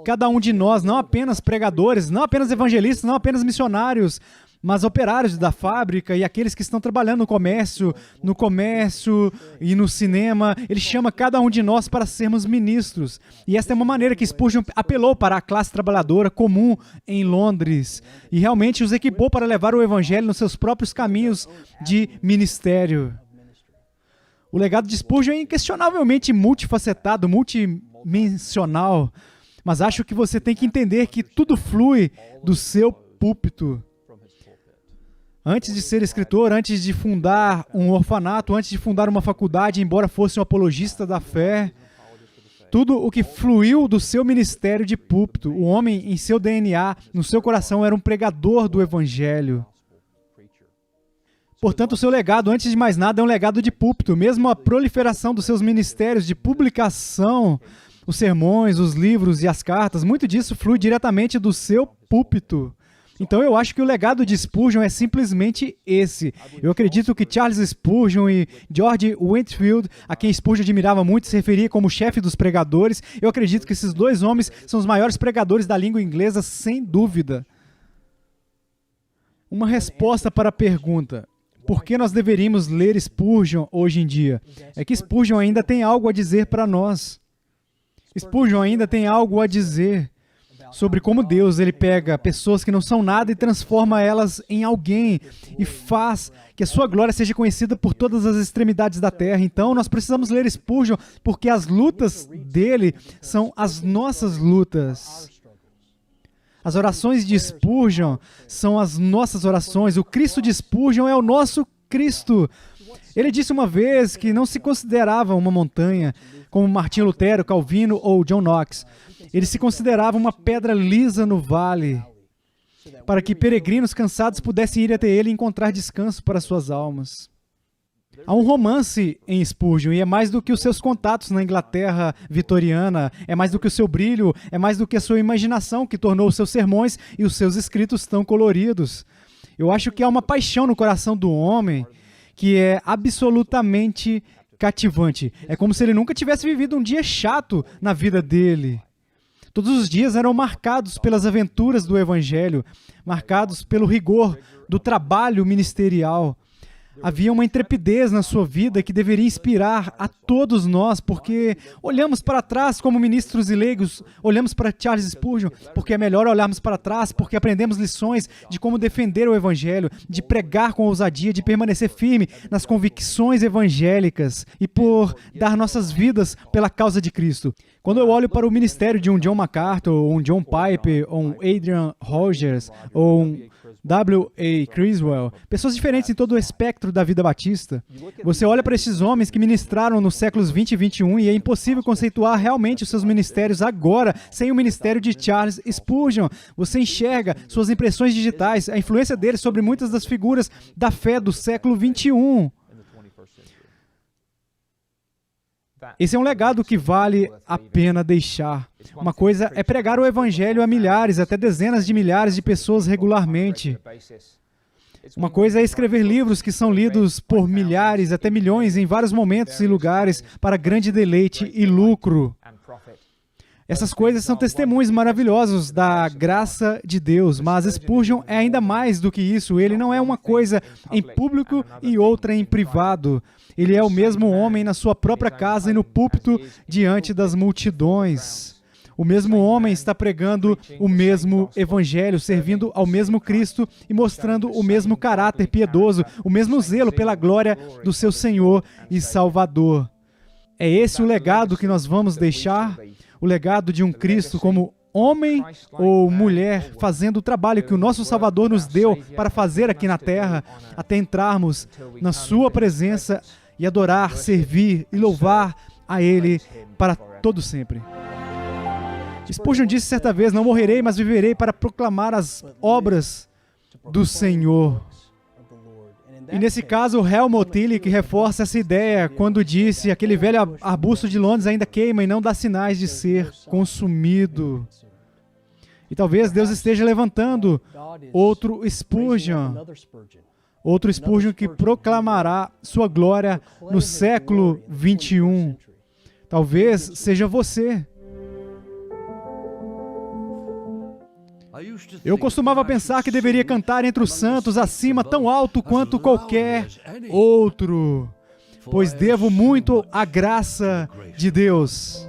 cada um de nós, não apenas pregadores, não apenas evangelistas, não apenas missionários, mas operários da fábrica e aqueles que estão trabalhando no comércio e no cinema. Ele chama cada um de nós para sermos ministros. E esta é uma maneira que Spurgeon apelou para a classe trabalhadora comum em Londres e realmente os equipou para levar o evangelho nos seus próprios caminhos de ministério. O legado de Spurgeon é inquestionavelmente multifacetado, multidimensional, mas acho que você tem que entender que tudo flui do seu púlpito. Antes de ser escritor, antes de fundar um orfanato, antes de fundar uma faculdade, embora fosse um apologista da fé, tudo o que fluiu do seu ministério de púlpito, o homem em seu DNA, no seu coração, era um pregador do evangelho. Portanto, o seu legado, antes de mais nada, é um legado de púlpito. Mesmo a proliferação dos seus ministérios de publicação, os sermões, os livros e as cartas, muito disso flui diretamente do seu púlpito. Então, eu acho que o legado de Spurgeon é simplesmente esse. Eu acredito que Charles Spurgeon e George Whitefield, a quem Spurgeon admirava muito, se referia como chefe dos pregadores. Eu acredito que esses dois homens são os maiores pregadores da língua inglesa, sem dúvida. Uma resposta para a pergunta: por que nós deveríamos ler Spurgeon hoje em dia? É que Spurgeon ainda tem algo a dizer para nós. Spurgeon ainda tem algo a dizer sobre como Deus ele pega pessoas que não são nada e transforma elas em alguém e faz que a sua glória seja conhecida por todas as extremidades da terra. Então, nós precisamos ler Spurgeon porque as lutas dele são as nossas lutas. As orações de Spurgeon são as nossas orações. O Cristo de Spurgeon é o nosso Cristo. Ele disse uma vez que não se considerava uma montanha, como Martinho Lutero, Calvino ou John Knox. Ele se considerava uma pedra lisa no vale, para que peregrinos cansados pudessem ir até ele e encontrar descanso para suas almas. Há um romance em Spurgeon, e é mais do que os seus contatos na Inglaterra vitoriana, é mais do que o seu brilho, é mais do que a sua imaginação que tornou os seus sermões e os seus escritos tão coloridos. Eu acho que há uma paixão no coração do homem que é absolutamente cativante. É como se ele nunca tivesse vivido um dia chato na vida dele. Todos os dias eram marcados pelas aventuras do Evangelho, marcados pelo rigor do trabalho ministerial. Havia uma intrepidez na sua vida que deveria inspirar a todos nós, porque olhamos para trás como ministros e leigos, olhamos para Charles Spurgeon, porque é melhor olharmos para trás, porque aprendemos lições de como defender o Evangelho, de pregar com ousadia, de permanecer firme nas convicções evangélicas e por dar nossas vidas pela causa de Cristo. Quando eu olho para o ministério de um John MacArthur, ou um John Piper, ou um Adrian Rogers, ou um W.A. Criswell, pessoas diferentes em todo o espectro da vida batista. Você olha para esses homens que ministraram nos séculos 20 e 21 e é impossível conceituar realmente os seus ministérios agora sem o ministério de Charles Spurgeon. Você enxerga suas impressões digitais, a influência dele sobre muitas das figuras da fé do século 21. Esse é um legado que vale a pena deixar. Uma coisa é pregar o evangelho a milhares, até dezenas de milhares de pessoas regularmente. Uma coisa é escrever livros que são lidos por milhares, até milhões, em vários momentos e lugares, para grande deleite e lucro. Essas coisas são testemunhos maravilhosos da graça de Deus, mas Spurgeon é ainda mais do que isso. Ele não é uma coisa em público e outra em privado. Ele é o mesmo homem na sua própria casa e no púlpito diante das multidões. O mesmo homem está pregando o mesmo evangelho, servindo ao mesmo Cristo e mostrando o mesmo caráter piedoso, o mesmo zelo pela glória do seu Senhor e Salvador. É esse o legado que nós vamos deixar? O legado de um Cristo como homem ou mulher, fazendo o trabalho que o nosso Salvador nos deu para fazer aqui na terra, até entrarmos na sua presença e adorar, servir e louvar a Ele para todo sempre. Spurgeon disse certa vez: não morrerei, mas viverei para proclamar as obras do Senhor. E nesse caso, o Helmut Tillich reforça essa ideia quando disse: aquele velho arbusto de Londres ainda queima e não dá sinais de ser consumido. E talvez Deus esteja levantando outro Spurgeon que proclamará sua glória no século 21. Talvez seja você. Eu costumava pensar que deveria cantar entre os santos acima, tão alto quanto qualquer outro, pois devo muito à graça de Deus.